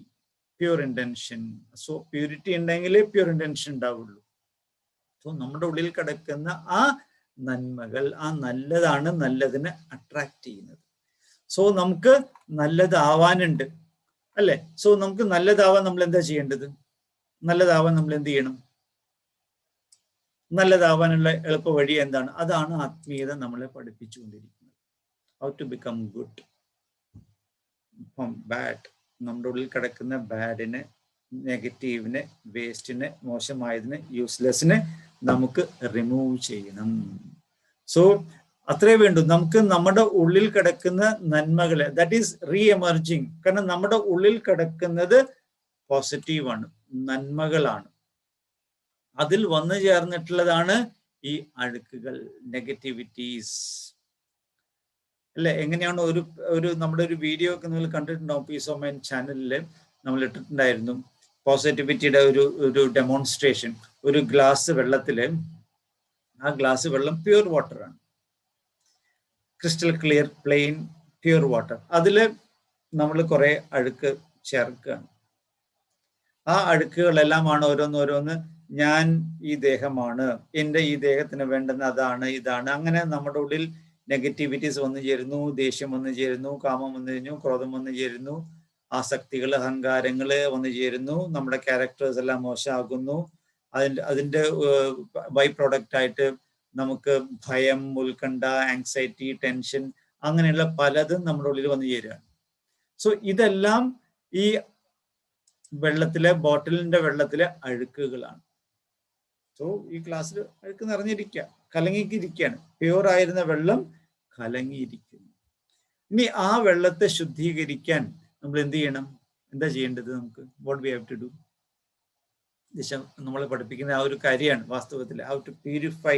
S8: pure intention. So purity ഉണ്ടെങ്കിലേ പ്യൂർ ഇന്റൻഷൻ ഉണ്ടാവുള്ളൂ. സോ നമ്മുടെ ഉള്ളിൽ കിടക്കുന്ന ആ നന്മകൾ, ആ നല്ലതാണ് നല്ലതിനെ അട്രാക്ട് ചെയ്യുന്നത്. സോ നമുക്ക് നല്ലതാവാനുണ്ട് അല്ലെ? സോ നമുക്ക് നല്ലതാവാൻ നമ്മൾ എന്താ ചെയ്യേണ്ടത്? നല്ലതാവാൻ നമ്മൾ എന്ത് ചെയ്യണം? നല്ലതാവാനുള്ള എളുപ്പ വഴി എന്താണ്? അതാണ് ആത്മീയത നമ്മളെ പഠിപ്പിച്ചുകൊണ്ടിരിക്കുന്നത്. How to become good from bad. നമ്മുടെ ഉള്ളിൽ കിടക്കുന്ന ബാഡിനെ, നെഗറ്റീവിനെ, വേസ്റ്റിനെ, മോശമായതിനെ, യൂസ്ലെസ്സിനെ നമുക്ക് റിമൂവ് ചെയ്യണം. സോ അത്രേ വേണ്ടു. നമുക്ക് നമ്മുടെ ഉള്ളിൽ കിടക്കുന്ന നന്മകളെ, ദാറ്റ് ഈസ് റീ എമർജിങ്. കാരണം നമ്മുടെ ഉള്ളിൽ കിടക്കുന്നത് പോസിറ്റീവാണ്, നന്മകളാണ്. അതിൽ വന്നു ചേർന്നിട്ടുള്ളതാണ് ഈ അഴുക്കുകൾ, നെഗറ്റിവിറ്റീസ് അല്ലെ? എങ്ങനെയാണ് ഒരു നമ്മുടെ ഒരു വീഡിയോ ഒക്കെ നിങ്ങൾ കണ്ടിട്ടുണ്ടാവും, പീസ് ഓഫ് മൈൻഡ് ചാനലിൽ നമ്മൾ ഇട്ടിട്ടുണ്ടായിരുന്നു. പോസിറ്റിവിറ്റിയുടെ ഒരു ഡെമോൺസ്ട്രേഷൻ. ഒരു ഗ്ലാസ് വെള്ളത്തില്, ആ ഗ്ലാസ് വെള്ളം പ്യൂർ വാട്ടർ ആണ്, crystal clear plain pure water. അതില് നമ്മൾ കുറെ അഴുക്ക് ചേർക്കുകയാണ്. ആ അഴുക്കുകളെല്ലാമാണ് ഓരോന്നോരോന്ന്, ഞാൻ ഈ ദേഹമാണ്, എൻ്റെ ഈ ദേഹത്തിന് വേണ്ടുന്ന അതാണ് ഇതാണ്. അങ്ങനെ നമ്മുടെ ഉള്ളിൽ നെഗറ്റിവിറ്റീസ് വന്നു ചേരുന്നു, ദേഷ്യം വന്നു ചേരുന്നു, കാമം വന്നു ചേരുന്നു, ക്രോധം വന്നു ചേരുന്നു, ആസക്തികൾ, അഹങ്കാരങ്ങൾ വന്നു ചേരുന്നു. നമ്മുടെ ക്യാരക്ടേഴ്സ് എല്ലാം മോശമാകുന്നു. അതിൻ്റെ ബൈ പ്രോഡക്റ്റ് ആയിട്ട് നമുക്ക് ഭയം, ഉത്കണ്ഠ, ആങ്സൈറ്റി, ടെൻഷൻ, അങ്ങനെയുള്ള പലതും നമ്മുടെ ഉള്ളിൽ വന്നു ചേരുകയാണ്. സോ ഇതെല്ലാം ഈ വെള്ളത്തിലെ, ബോട്ടിലിന്റെ വെള്ളത്തിലെ അഴുക്കുകളാണ്. സോ ഈ ഗ്ലാസ്സിൽ അഴുക്ക് നിറഞ്ഞിരിക്കുക, കലങ്ങിയിരിക്കുകയാണ്. പ്യൂർ ആയിരുന്ന വെള്ളം കലങ്ങിയിരിക്കുന്നു. ഇനി ആ വെള്ളത്തെ ശുദ്ധീകരിക്കാൻ നമ്മൾ എന്ത് ചെയ്യണം? എന്താ ചെയ്യേണ്ടത്? നമുക്ക് what we have to do? ദിശ നമ്മളെ പഠിപ്പിക്കുന്ന ആ ഒരു കാര്യമാണ് വാസ്തവത്തിൽ. How to purify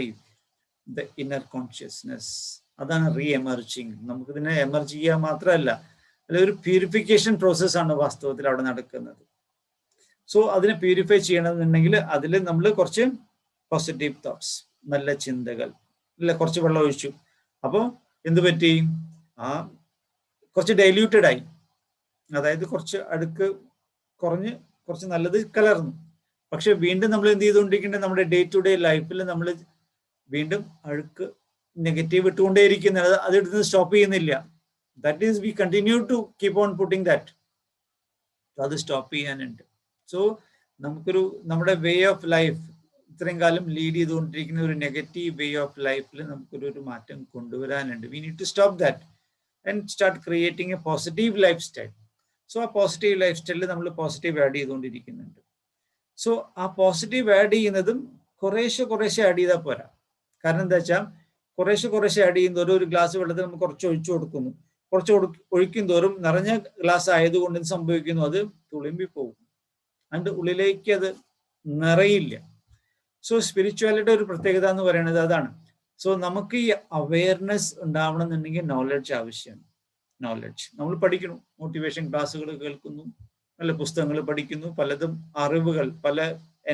S8: the inner consciousness. അതാണ് റീ എമർജിങ്. നമുക്കിതിനെ എമർജ് ചെയ്യുക മാത്രമല്ല, അല്ല, ഒരു പ്യൂരിഫിക്കേഷൻ പ്രോസസ്സാണ് വാസ്തവത്തിൽ അവിടെ നടക്കുന്നത്. സോ അതിനെ പ്യൂരിഫൈ ചെയ്യണമെന്നുണ്ടെങ്കിൽ അതിൽ നമ്മൾ കുറച്ച് പോസിറ്റീവ് തോട്ട്സ്, നല്ല ചിന്തകൾ, അല്ല, കുറച്ച് വെള്ളം ഒഴിച്ചു. അപ്പോൾ എന്ത് പറ്റി? കുറച്ച് ഡൈല്യൂട്ടഡ് ആയി. അതായത് കുറച്ച് അഴുക്ക് കുറഞ്ഞ് കുറച്ച് നല്ലത് കലർന്നു. പക്ഷെ വീണ്ടും നമ്മൾ എന്ത് ചെയ്തുകൊണ്ടിരിക്കേണ്ടത്? നമ്മുടെ ഡേ ടു ഡേ ലൈഫിൽ നമ്മൾ വീണ്ടും അഴുക്ക്, നെഗറ്റീവ് ഇട്ടുകൊണ്ടേയിരിക്കുന്നത്, അത് എടുത്ത് സ്റ്റോപ്പ് ചെയ്യുന്നില്ല. That is we continue to keep on putting that. അത് സ്റ്റോപ്പ് ചെയ്യാനുണ്ട്. സോ നമ്മുടെ വേ ഓഫ് ലൈഫ്, ഇത്രയും കാലം ലീഡ് ചെയ്തുകൊണ്ടിരിക്കുന്ന ഒരു നെഗറ്റീവ് വേ ഓഫ് ലൈഫിൽ നമുക്കൊരു മാറ്റം കൊണ്ടുവരാനുണ്ട്. We need to stop that and start creating a positive life style. So ആ പോസിറ്റീവ് ലൈഫ് സ്റ്റൈലിൽ നമ്മൾ പോസിറ്റീവ് ആഡ് ചെയ്തുകൊണ്ടിരിക്കുന്നുണ്ട്. സോ ആ പോസിറ്റീവ് ആഡ് ചെയ്യുന്നതും കുറേശ്ശെ ആഡ് ചെയ്താൽ പോരാ. കാരണം എന്താ വെച്ചാൽ കുറേശ്ശെ ആഡ് ചെയ്യുന്നതോറും, ഒരു ഗ്ലാസ് വെള്ളത്തിൽ നമ്മൾ കുറച്ച് ഒഴിച്ചു കൊടുക്കുന്നു. കുറച്ച് ഒഴിക്കും തോറും നിറഞ്ഞ ഗ്ലാസ് ആയതുകൊണ്ട് എന്ത് സംഭവിക്കുന്നു? അത് തുളുമ്പി പോകും. അതിൻ്റെ ഉള്ളിലേക്ക് അത് നിറയില്ല. സോ സ്പിരിച്വാലിറ്റിയുടെ ഒരു പ്രത്യേകത എന്ന് പറയുന്നത് അതാണ്. സോ നമുക്ക് ഈ അവയർനെസ് ഉണ്ടാവണം എന്നുണ്ടെങ്കിൽ നോളജ് ആവശ്യമാണ്. നോളജ് നമ്മൾ പഠിക്കണം, മോട്ടിവേഷൻ ക്ലാസ്സുകൾ കേൾക്കുന്നു, നല്ല പുസ്തകങ്ങൾ പഠിക്കുന്നു, പലതും അറിവുകൾ, പല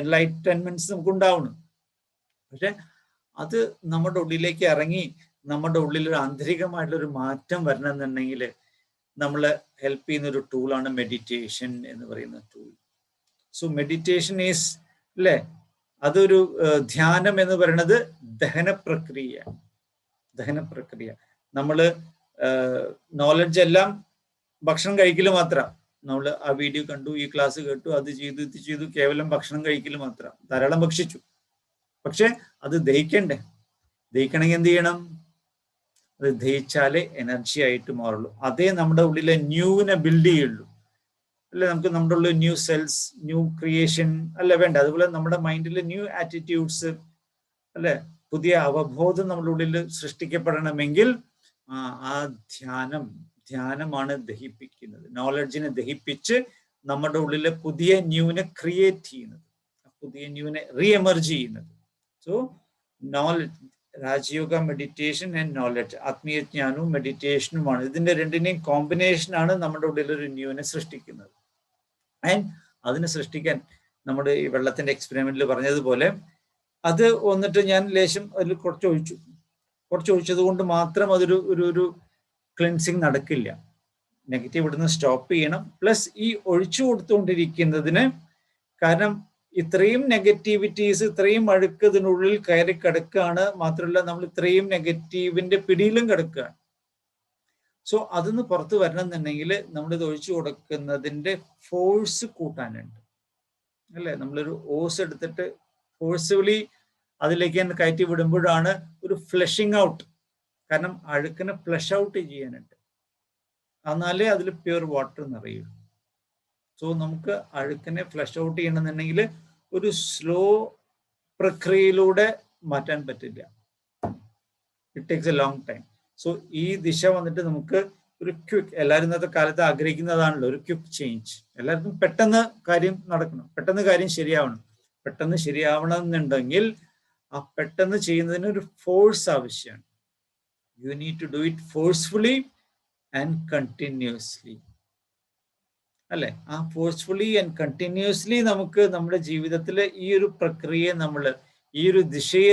S8: എൻലൈറ്റൻമെന്റ്സ് നമുക്ക് ഉണ്ടാവണം. പക്ഷെ അത് നമ്മുടെ ഉള്ളിലേക്ക് ഇറങ്ങി നമ്മുടെ ഉള്ളിൽ ഒരു ആന്തരികമായിട്ടുള്ളൊരു മാറ്റം വരണം എന്നുണ്ടെങ്കിൽ നമ്മളെ ഹെൽപ്പ് ചെയ്യുന്ന ഒരു ടൂളാണ് മെഡിറ്റേഷൻ എന്ന് പറയുന്ന ടൂൾ. സോ മെഡിറ്റേഷൻ ഈസ്, അല്ലേ, അതൊരു ധ്യാനം എന്ന് പറയുന്നത് ദഹന പ്രക്രിയ. നമ്മൾ നോളജ് എല്ലാം ഭക്ഷണം കഴിക്കൽ മാത്രം. നമ്മൾ ആ വീഡിയോ കണ്ടു, ഈ ക്ലാസ് കേട്ടു, അത് ചെയ്തു, ഇത് ചെയ്തു, കേവലം ഭക്ഷണം കഴിക്കൽ മാത്രം. ധാരാളം ഭക്ഷിച്ചു, പക്ഷെ അത് ദഹിക്കണ്ടേ? ദഹിക്കണമെങ്കിൽ എന്ത് ചെയ്യണം? അത് ദഹിച്ചാലേ എനർജി ആയിട്ട് മാറുള്ളൂ. അതേ നമ്മുടെ ഉള്ളിലെ ന്യൂവിനെ ബിൽഡ് ചെയ്യുള്ളൂ. അല്ലെ, നമുക്ക് നമ്മുടെ ഉള്ളിൽ ന്യൂ സെൽസ്, ന്യൂ ക്രിയേഷൻ അല്ല വേണ്ട. അതുപോലെ നമ്മുടെ മൈൻഡിൽ ന്യൂ ആറ്റിറ്റ്യൂഡ്സ് അല്ലെ, പുതിയ അവബോധം നമ്മുടെ ഉള്ളിൽ സൃഷ്ടിക്കപ്പെടണമെങ്കിൽ ആ ധ്യാനമാണ് ദഹിപ്പിക്കുന്നത്. നോളജിനെ ദഹിപ്പിച്ച് നമ്മുടെ ഉള്ളിലെ പുതിയ ന്യൂവിനെ ക്രിയേറ്റ് ചെയ്യുന്നത്, പുതിയ ന്യൂവിനെ റീഎമർജ് ചെയ്യുന്നത്. So knowledge, Raja Yoga meditation and knowledge, ആത്മീയ ജ്ഞാനവും മെഡിറ്റേഷനുമാണ്. ഇതിന്റെ രണ്ടിനെയും കോമ്പിനേഷനാണ് നമ്മുടെ ഉള്ളിൽ ഒരു ന്യൂവിനെ സൃഷ്ടിക്കുന്നത്. ആൻഡ് അതിനെ സൃഷ്ടിക്കാൻ നമ്മുടെ ഈ വെള്ളത്തിന്റെ എക്സ്പെരിമെന്റിൽ പറഞ്ഞതുപോലെ അത് വന്നിട്ട് ഞാൻ ലേശം അതിൽ കുറച്ച് ഒഴിച്ചത് കൊണ്ട് മാത്രം അതൊരു ഒരു ക്ലിൻസിങ് നടക്കില്ല. നെഗറ്റീവ് ഇവിടുന്ന് സ്റ്റോപ്പ് ചെയ്യണം. പ്ലസ് ഈ ഒഴിച്ചു കൊടുത്തുകൊണ്ടിരിക്കുന്നതിന്, കാരണം ഇത്രയും നെഗറ്റിവിറ്റീസ്, ഇത്രയും അഴുക്ക് ഇതിനുള്ളിൽ കയറി കിടക്കുകയാണ്. മാത്രമല്ല നമ്മൾ ഇത്രയും നെഗറ്റീവിന്റെ പിടിയിലും കിടക്കുകയാണ്. സോ അതൊന്ന് പുറത്ത് വരണം എന്നുണ്ടെങ്കിൽ നമ്മളിത് ഒഴിച്ചു കൊടുക്കുന്നതിന്റെ ഫോഴ്സ് കൂട്ടാനുണ്ട് അല്ലെ. നമ്മളൊരു ഓസ് എടുത്തിട്ട് ഫോഴ്സ്ഫുള്ളി അതിലേക്ക് തന്നെ കയറ്റി വിടുമ്പോഴാണ് ഒരു ഫ്ലഷിങ് ഔട്ട്. കാരണം അഴുക്കിനെ ഫ്ലഷ് ഔട്ട് ചെയ്യാനുണ്ട്, എന്നാലേ അതിൽ പ്യുവർ വാട്ടർ നിറയുള്ളൂ. സോ നമുക്ക് അഴുക്കിനെ ഫ്ലഷ് ഔട്ട് ചെയ്യണമെന്നുണ്ടെങ്കിൽ ഒരു സ്ലോ പ്രക്രിയയിലൂടെ മാറ്റാൻ പറ്റില്ല. It takes A long time. So ഈ ദിശ വന്നിട്ട് നമുക്ക് ഒരു ക്വിക്ക്, എല്ലാവരും ഇന്നത്തെ കാലത്ത് ആഗ്രഹിക്കുന്നതാണല്ലോ ഒരു ക്വിക്ക് ചേഞ്ച്. എല്ലാവർക്കും പെട്ടെന്ന് കാര്യം നടക്കണം, പെട്ടെന്ന് കാര്യം ശരിയാവണം. പെട്ടെന്ന് ശരിയാവണമെന്നുണ്ടെങ്കിൽ ആ പെട്ടെന്ന് ചെയ്യുന്നതിന് ഒരു ഫോഴ്സ് ആവശ്യമാണ്. You need to do it forcefully and continuously അല്ലെ. ആ ഫോഴ്സ്ഫുള്ളി ആൻഡ് കണ്ടിന്യൂസ്ലി നമുക്ക് നമ്മുടെ ജീവിതത്തിലെ ഈ ഒരു പ്രക്രിയയെ ഈ ഒരു ദിശയെ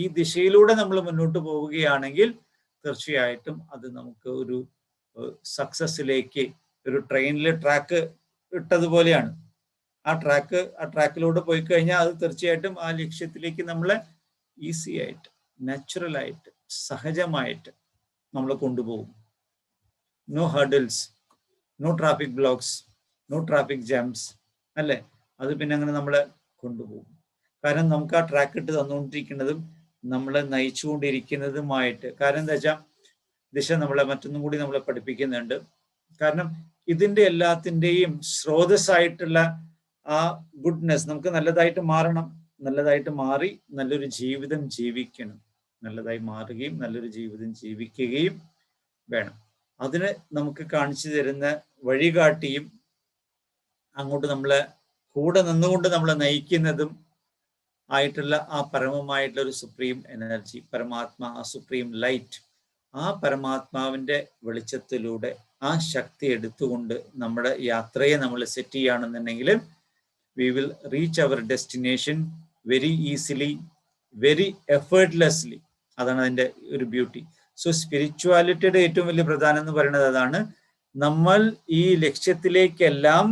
S8: ഈ ദിശയിലൂടെ നമ്മൾ മുന്നോട്ട് പോവുകയാണെങ്കിൽ തീർച്ചയായിട്ടും അത് നമുക്ക് ഒരു സക്സസിലേക്ക്, ഒരു ട്രെയിനിൽ ട്രാക്ക് ഇട്ടതുപോലെയാണ്. ആ ട്രാക്കിലൂടെ പോയി കഴിഞ്ഞാൽ അത് തീർച്ചയായിട്ടും ആ ലക്ഷ്യത്തിലേക്ക് നമ്മളെ ഈസി ആയിട്ട്, നാച്ചുറലായിട്ട്, സഹജമായിട്ട് നമ്മൾ കൊണ്ടുപോകും. No hurdles, no traffic blocks, no traffic jams അല്ലേ. അത് പിന്നെ അങ്ങനെ നമ്മളെ കൊണ്ടുപോകും. കാരണം നമുക്ക് ആ ട്രാക്ക് ഇട്ട് തന്നുകൊണ്ടിരിക്കുന്നതും നമ്മളെ നയിച്ചുകൊണ്ടിരിക്കുന്നതുമായിട്ട്. കാരണം എന്താ വെച്ചാൽ ദിശ നമ്മളെ മറ്റൊന്നും കൂടി നമ്മളെ പഠിപ്പിക്കുന്നുണ്ട്. കാരണം ഇതിന്റെ എല്ലാത്തിൻ്റെയും സ്രോതസ്സായിട്ടുള്ള ആ ഗുഡ്നെസ് നമുക്ക് നല്ലതായിട്ട് മാറണം. നല്ലതായിട്ട് മാറി നല്ലൊരു ജീവിതം ജീവിക്കണം. നല്ലതായി മാറുകയും നല്ലൊരു ജീവിതം ജീവിക്കുകയും വേണം. അതിന് നമുക്ക് കാണിച്ചു തരുന്ന വഴികാട്ടിയും അങ്ങോട്ട് നമ്മളെ കൂടെ നിന്നുകൊണ്ട് നമ്മളെ നയിക്കുന്നതും ആയിട്ടുള്ള ആ പരമമായിട്ടുള്ള ഒരു സുപ്രീം എനർജി, പരമാത്മാ, ആ സുപ്രീം ലൈറ്റ്, ആ പരമാത്മാവിന്റെ വെളിച്ചത്തിലൂടെ ആ ശക്തി എടുത്തുകൊണ്ട് നമ്മുടെ യാത്രയെ നമ്മൾ സെറ്റ് ചെയ്യുകയാണെന്നുണ്ടെങ്കിൽ we will reach our destination very easily, very effortlessly. അതാണ് അതിൻ്റെ ഒരു ബ്യൂട്ടി. സോ സ്പിരിച്വാലിറ്റിയുടെ ഏറ്റവും വലിയ പ്രധാനം എന്ന് പറയുന്നത് അതാണ്. നമ്മൾ ഈ ലക്ഷ്യത്തിലേക്കെല്ലാം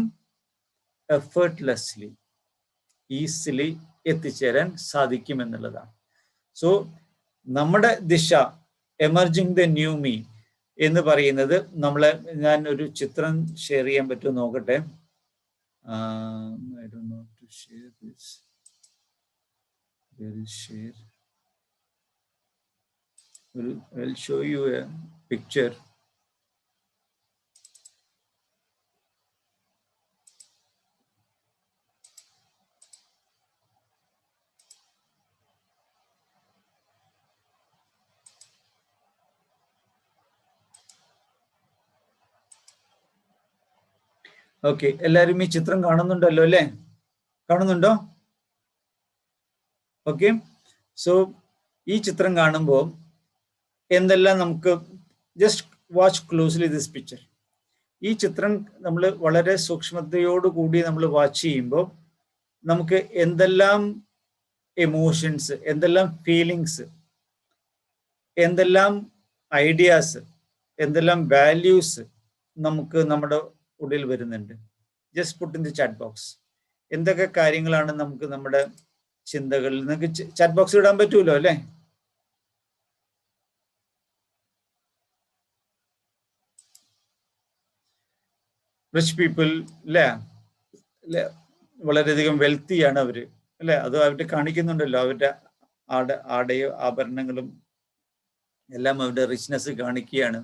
S8: എഫേർട്ട്ലെസ്ലി, ഈസിലി എത്തിച്ചേരാൻ സാധിക്കുമെന്നുള്ളതാണ്. സോ നമ്മുടെ ദിശ, എമർജിങ് ദ ന്യൂ മീ എന്ന് പറയുന്നത് ഞാൻ ഒരു ചിത്രം ഷെയർ ചെയ്യാൻ പറ്റുമോ നോക്കട്ടെ. I don't know how to share this. Where is share? I'll show you a picture. Okay, എല്ലാവരും ഈ ചിത്രം കാണുന്നുണ്ടല്ലോ അല്ലേ? കാണുന്നുണ്ടോ? ഓക്കെ, സോ ഈ ചിത്രം കാണുമ്പോൾ എന്തെല്ലാം നമുക്ക് just watch closely this picture. ഈ ചിത്രം നമ്മൾ വളരെ സൂക്ഷ്മതയോടുകൂടി നമ്മൾ വാച്ച് ചെയ്യുമ്പോൾ നമുക്ക് എന്തെല്ലാം എമോഷൻസ്, എന്തെല്ലാം ഫീലിങ്സ്, എന്തെല്ലാം ഐഡിയാസ്, എന്തെല്ലാം വാല്യൂസ് നമുക്ക് നമ്മുടെ ഉള്ളിൽ വരുന്നുണ്ട്. Just put in the chat box. എന്തൊക്കെ കാര്യങ്ങളാണ് നമുക്ക് നമ്മുടെ ചിന്തകളിൽ, നിങ്ങൾക്ക് ചാറ്റ് ബോക്സ് ഇടാൻ പറ്റുമല്ലോ അല്ലേ? റിച്ച് പീപ്പിൾ അല്ലേ, വളരെയധികം വെൽത്തിയാണ് അവര് അല്ലെ. അത് അവരുടെ കാണിക്കുന്നുണ്ടല്ലോ, അവരുടെ ആടയോ ആഭരണങ്ങളും എല്ലാം അവരുടെ റിച്ച്നെസ് കാണിക്കുകയാണ്.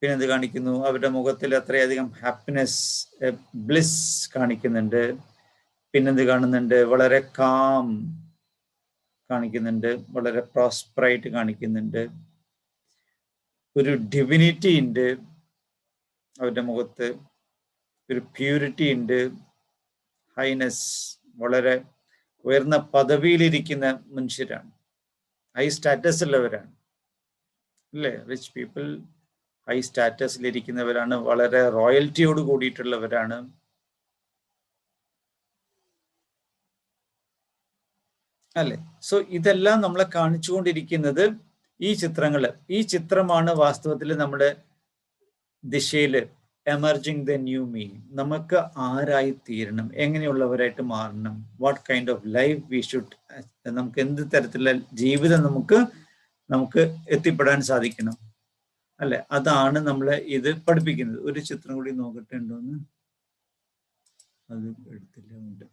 S8: പിന്നെന്ത് കാണിക്കുന്നു? അവരുടെ മുഖത്തിൽ അത്രയധികം ഹാപ്പിനെസ്, ബ്ലിസ് കാണിക്കുന്നുണ്ട്. പിന്നെന്ത് കാണുന്നുണ്ട്? വളരെ കാം കാണിക്കുന്നുണ്ട്, വളരെ പ്രോസ്പറായിട്ട് കാണിക്കുന്നുണ്ട്. ഒരു ഡിവിനിറ്റി ഉണ്ട് അവരുടെ മുഖത്ത്, ഒരു പ്യൂരിറ്റി ഉണ്ട്, ഹൈനെസ്, വളരെ ഉയർന്ന പദവിയിലിരിക്കുന്ന മനുഷ്യരാണ്, ഹൈ സ്റ്റാറ്റസ് ഉള്ളവരാണ് അല്ലേ. റിച്ച് പീപ്പിൾ ഹൈ സ്റ്റാറ്റസിലിരിക്കുന്നവരാണ്, വളരെ റോയൽറ്റിയോട് കൂടിയിട്ടുള്ളവരാണ്. അല്ലെ. സോ ഇതെല്ലാം നമ്മളെ കാണിച്ചുകൊണ്ടിരിക്കുന്നത് ഈ ചിത്രമാണ് വാസ്തവത്തിൽ നമ്മുടെ ദിശയില് എമർജിങ് ദ ന്യൂ മീ. നമുക്ക് ആരായി തീരണം, എങ്ങനെയുള്ളവരായിട്ട് മാറണം, what kind of life we should, നമുക്ക് എന്ത് തരത്തിലുള്ള ജീവിതം നമുക്ക് എത്തിപ്പെടാൻ സാധിക്കണം അല്ലെ. അതാണ് നമ്മളെ ഇത് പഠിപ്പിക്കുന്നത്. ഒരു ചിത്രം കൂടി നോക്കട്ടെ ഉണ്ടോന്ന്, അത് എടുത്തില്ല, ഉണ്ട്.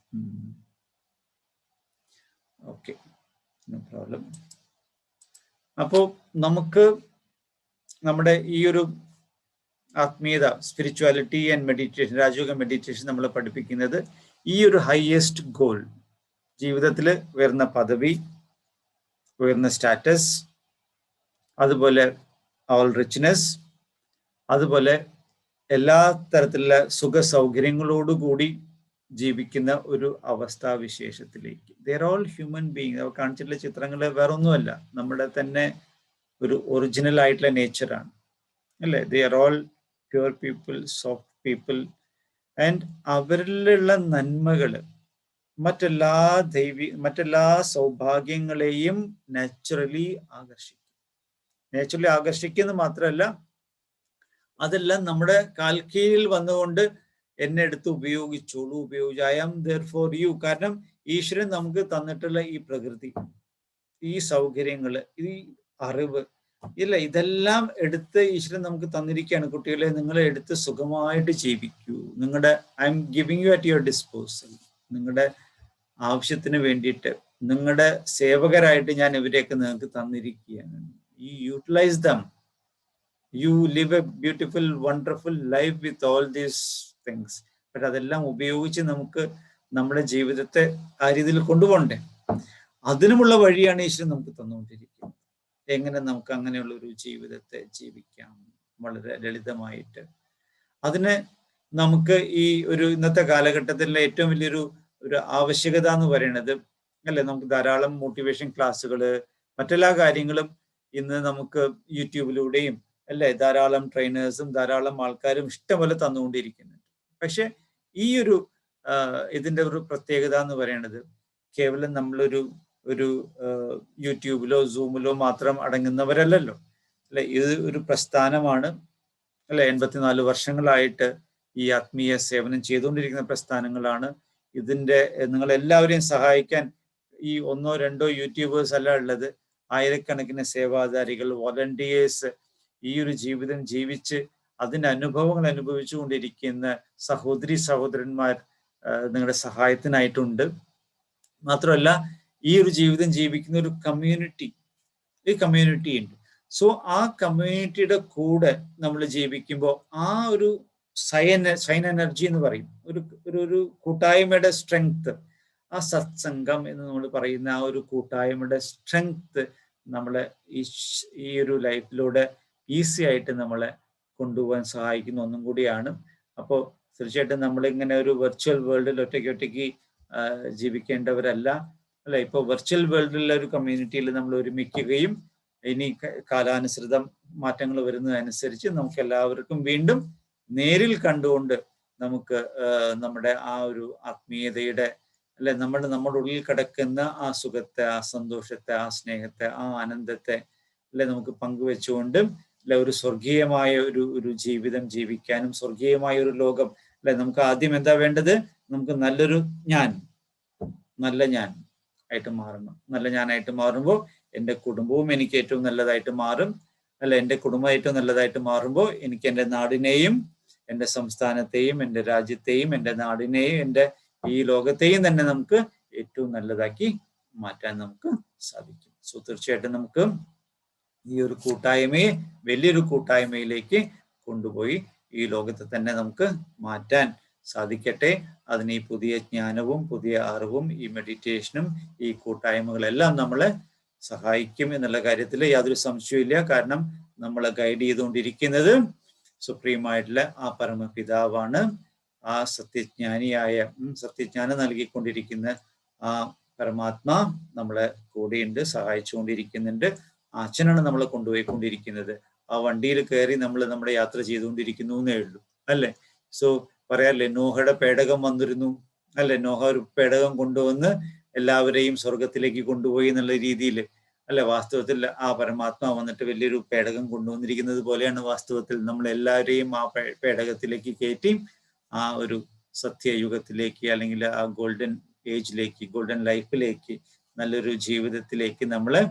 S8: Okay, no problem. അപ്പോ നമുക്ക് നമ്മുടെ ഈ ഒരു ആത്മീയത, spirituality and meditation, Rajayoga meditation നമ്മളെ പഠിപ്പിക്കുന്നത് ഈ ഒരു ഹയസ്റ്റ് ഗോൾ, ജീവിതത്തിൽ ഉയർന്ന പദവി, ഉയർന്ന സ്റ്റാറ്റസ്, അതുപോലെ ഓൾ റിച്ച്നെസ്, അതുപോലെ എല്ലാ തരത്തിലുള്ള സുഖ സൗകര്യങ്ങളോടുകൂടി ജീവിക്കുന്ന ഒരു അവസ്ഥാവിശേഷത്തിലേക്ക്. They are all human being. അവർ കാണിച്ചിട്ടുള്ള ചിത്രങ്ങൾ വേറൊന്നുമല്ല, നമ്മുടെ തന്നെ ഒരു ഒറിജിനൽ ആയിട്ടുള്ള നേച്ചറാണ് അല്ലേ. They are all pure people, soft people. And അവരിലുള്ള നന്മകൾ മറ്റെല്ലാ സൗഭാഗ്യങ്ങളെയും നാച്ചുറലി ആകർഷിക്കുന്നു മാത്രമല്ല, അതെല്ലാം നമ്മുടെ കാൽക്കീഴിൽ വന്നുകൊണ്ട് എന്നെ എടുത്ത് ഉപയോഗിച്ചോളൂ, I am there for you. കാരണം ഈശ്വരൻ നമുക്ക് തന്നിട്ടുള്ള ഈ പ്രകൃതി, ഈ സൗകര്യങ്ങള്, ഈ അറിവ് ഇല്ല, ഇതെല്ലാം എടുത്ത് ഈശ്വരൻ നമുക്ക് തന്നിരിക്കുകയാണ്. കുട്ടികളെ, നിങ്ങളെ എടുത്ത് സുഖമായിട്ട് ജീവിക്കൂ. I am giving you at your disposal. നിങ്ങളുടെ ആവശ്യത്തിന് വേണ്ടിയിട്ട്, നിങ്ങളുടെ സേവകരായിട്ട് ഞാൻ ഇവരെയൊക്കെ നിങ്ങൾക്ക് തന്നിരിക്കുകയാണ്. You utilize them. You live a beautiful wonderful life with all these things. പക്ഷെ അതെല്ലാം ഉപയോഗിച്ച് നമുക്ക് നമ്മുടെ ജീവിതത്തെ ആ രീതിയിൽ കൊണ്ടുപോകണ്ടേ. അതിനുമുള്ള വഴിയാണ് ഈശ്വരൻ നമുക്ക് തന്നുകൊണ്ടിരിക്കുന്നത്. എങ്ങനെ നമുക്ക് അങ്ങനെയുള്ള ഒരു ജീവിതത്തെ ജീവിക്കാം വളരെ ലളിതമായിട്ട്. അതിന് നമുക്ക് ഈ ഒരു ഇന്നത്തെ കാലഘട്ടത്തിലെ ഏറ്റവും വലിയൊരു ആവശ്യകത എന്ന് പറയുന്നത് അല്ലെ, നമുക്ക് ധാരാളം മോട്ടിവേഷൻ ക്ലാസ്സുകള്, മറ്റെല്ലാ കാര്യങ്ങളും ഇന്ന് നമുക്ക് യൂട്യൂബിലൂടെയും അല്ലെ ധാരാളം ട്രെയിനേഴ്സും ധാരാളം ആൾക്കാരും ഇഷ്ടംപോലെ തന്നുകൊണ്ടിരിക്കുന്നുണ്ട്. പക്ഷെ ഈ ഇതിന്റെ ഒരു പ്രത്യേകത എന്ന് പറയുന്നത് കേവലം നമ്മളൊരു യൂട്യൂബിലോ സൂമിലോ മാത്രം അടങ്ങുന്നവരല്ലല്ലോ അല്ലെ. ഇത് ഒരു പ്രസ്ഥാനമാണ് അല്ലെ. 84 വർഷങ്ങളായിട്ട് ഈ ആത്മീയ സേവനം ചെയ്തുകൊണ്ടിരിക്കുന്ന പ്രസ്ഥാനങ്ങളാണ്. ഇതിന്റെ നിങ്ങളെല്ലാവരെയും സഹായിക്കാൻ ഈ 1-2 യൂട്യൂബേഴ്സ് അല്ല ഉള്ളത്. ആയിരക്കണക്കിന് സേവാധാരികൾ, വോളണ്ടിയേഴ്സ്, ഈ ഒരു ജീവിതം ജീവിച്ച് അതിന്റെ അനുഭവങ്ങൾ അനുഭവിച്ചു കൊണ്ടിരിക്കുന്ന സഹോദരന്മാർ നിങ്ങളുടെ സഹായത്തിനായിട്ടുണ്ട്. മാത്രമല്ല, ഈ ഒരു ജീവിതം ജീവിക്കുന്ന ഒരു കമ്മ്യൂണിറ്റി ഉണ്ട്. സോ ആ കമ്മ്യൂണിറ്റിയുടെ കൂടെ നമ്മൾ ജീവിക്കുമ്പോൾ ആ ഒരു സൈൻ എനർജി എന്ന് പറയും, ഒരു കൂട്ടായ്മയുടെ സ്ട്രെങ്ത്, ആ സത്സംഗം എന്ന് നമ്മൾ പറയുന്ന ആ ഒരു കൂട്ടായ്മയുടെ സ്ട്രെങ്ത് നമ്മളെ ഈ ഒരു ലൈഫിലൂടെ ഈസി ആയിട്ട് നമ്മളെ കൊണ്ടുപോകാൻ സഹായിക്കുന്ന ഒന്നും കൂടിയാണ്. അപ്പോൾ തീർച്ചയായിട്ടും നമ്മളിങ്ങനെ ഒരു വെർച്വൽ വേൾഡിൽ ഒറ്റയ്ക്ക് ജീവിക്കേണ്ടവരല്ല അല്ലെ. ഇപ്പോൾ വെർച്വൽ വേൾഡിലുള്ള ഒരു കമ്മ്യൂണിറ്റിയിൽ നമ്മൾ ഒരുമിക്കുകയും ഇനി കാലാനുസൃതം മാറ്റങ്ങൾ വരുന്നതനുസരിച്ച് നമുക്ക് എല്ലാവർക്കും വീണ്ടും നേരിൽ കണ്ടുകൊണ്ട് നമുക്ക് നമ്മുടെ ആ ഒരു ആത്മീയതയുടെ അല്ലെ നമ്മുടെ ഉള്ളിൽ കിടക്കുന്ന ആ സുഖത്തെ, ആ സന്തോഷത്തെ, ആ സ്നേഹത്തെ, ആ ആനന്ദത്തെ അല്ലെ നമുക്ക് പങ്കുവെച്ചുകൊണ്ട് അല്ലെ ഒരു സ്വർഗീയമായ ഒരു ജീവിതം ജീവിക്കാനും സ്വർഗീയമായ ഒരു ലോകം അല്ലെ. നമുക്ക് ആദ്യം എന്താ വേണ്ടത്? നമുക്ക് നല്ല ഞാൻ ആയിട്ട് മാറണം. നല്ല ഞാനായിട്ട് മാറുമ്പോൾ എൻ്റെ കുടുംബവും എനിക്ക് ഏറ്റവും നല്ലതായിട്ട് മാറും അല്ലെ. എൻ്റെ കുടുംബം ഏറ്റവും നല്ലതായിട്ട് മാറുമ്പോൾ എനിക്ക് എൻ്റെ നാടിനെയും എൻ്റെ സംസ്ഥാനത്തെയും എൻ്റെ രാജ്യത്തെയും എൻ്റെ നാടിനെയും എൻ്റെ ഈ ലോകത്തെയും തന്നെ നമുക്ക് ഏറ്റവും നല്ലതാക്കി മാറ്റാൻ നമുക്ക് സാധിക്കും. സോ തീർച്ചയായിട്ടും നമുക്ക് ഈ ഒരു കൂട്ടായ്മയെ വലിയൊരു കൂട്ടായ്മയിലേക്ക് കൊണ്ടുപോയി ഈ ലോകത്തെ തന്നെ നമുക്ക് മാറ്റാൻ സാധിക്കട്ടെ. അതിന് ഈ പുതിയ ജ്ഞാനവും പുതിയ അറിവും ഈ മെഡിറ്റേഷനും ഈ കൂട്ടായ്മകളെല്ലാം നമ്മളെ സഹായിക്കും എന്നുള്ള കാര്യത്തിൽ യാതൊരു സംശയമില്ല. കാരണം നമ്മളെ ഗൈഡ് ചെയ്തുകൊണ്ടിരിക്കുന്നത് സുപ്രീമായിട്ടുള്ള ആ പരമപിതാവാണ്. ആ സത്യജ്ഞാനിയായ സത്യജ്ഞാനം നൽകിക്കൊണ്ടിരിക്കുന്ന ആ പരമാത്മാ നമ്മളെ കൂടെയുണ്ട്, സഹായിച്ചുകൊണ്ടിരിക്കുന്നുണ്ട്. അച്ഛനാണ് നമ്മളെ കൊണ്ടുപോയിക്കൊണ്ടിരിക്കുന്നത്. ആ വണ്ടിയിൽ കയറി നമ്മൾ നമ്മുടെ യാത്ര ചെയ്തുകൊണ്ടിരിക്കുന്നു എന്നേ ഉള്ളൂ, അല്ലേ? സോ പറയാല്ലേ, നോഹയുടെ പേടകം വന്നിരുന്നു, അല്ലെ? നോഹ ഒരു പേടകം കൊണ്ടുവന്ന് എല്ലാവരെയും സ്വർഗത്തിലേക്ക് കൊണ്ടുപോയി എന്നുള്ള രീതിയിൽ, അല്ലെ? വാസ്തവത്തിൽ ആ പരമാത്മാ വന്നിട്ട് വലിയൊരു പേടകം കൊണ്ടുവന്നിരിക്കുന്നത് പോലെയാണ് വാസ്തവത്തിൽ നമ്മളെല്ലാവരെയും ആ പേടകത്തിലേക്ക് കയറ്റി ആ ഒരു സത്യയുഗത്തിലേക്ക്, അല്ലെങ്കിൽ ആ ഗോൾഡൻ ഏജിലേക്ക്, ഗോൾഡൻ ലൈഫിലേക്ക്, നല്ലൊരു ജീവിതത്തിലേക്ക് നമ്മളെ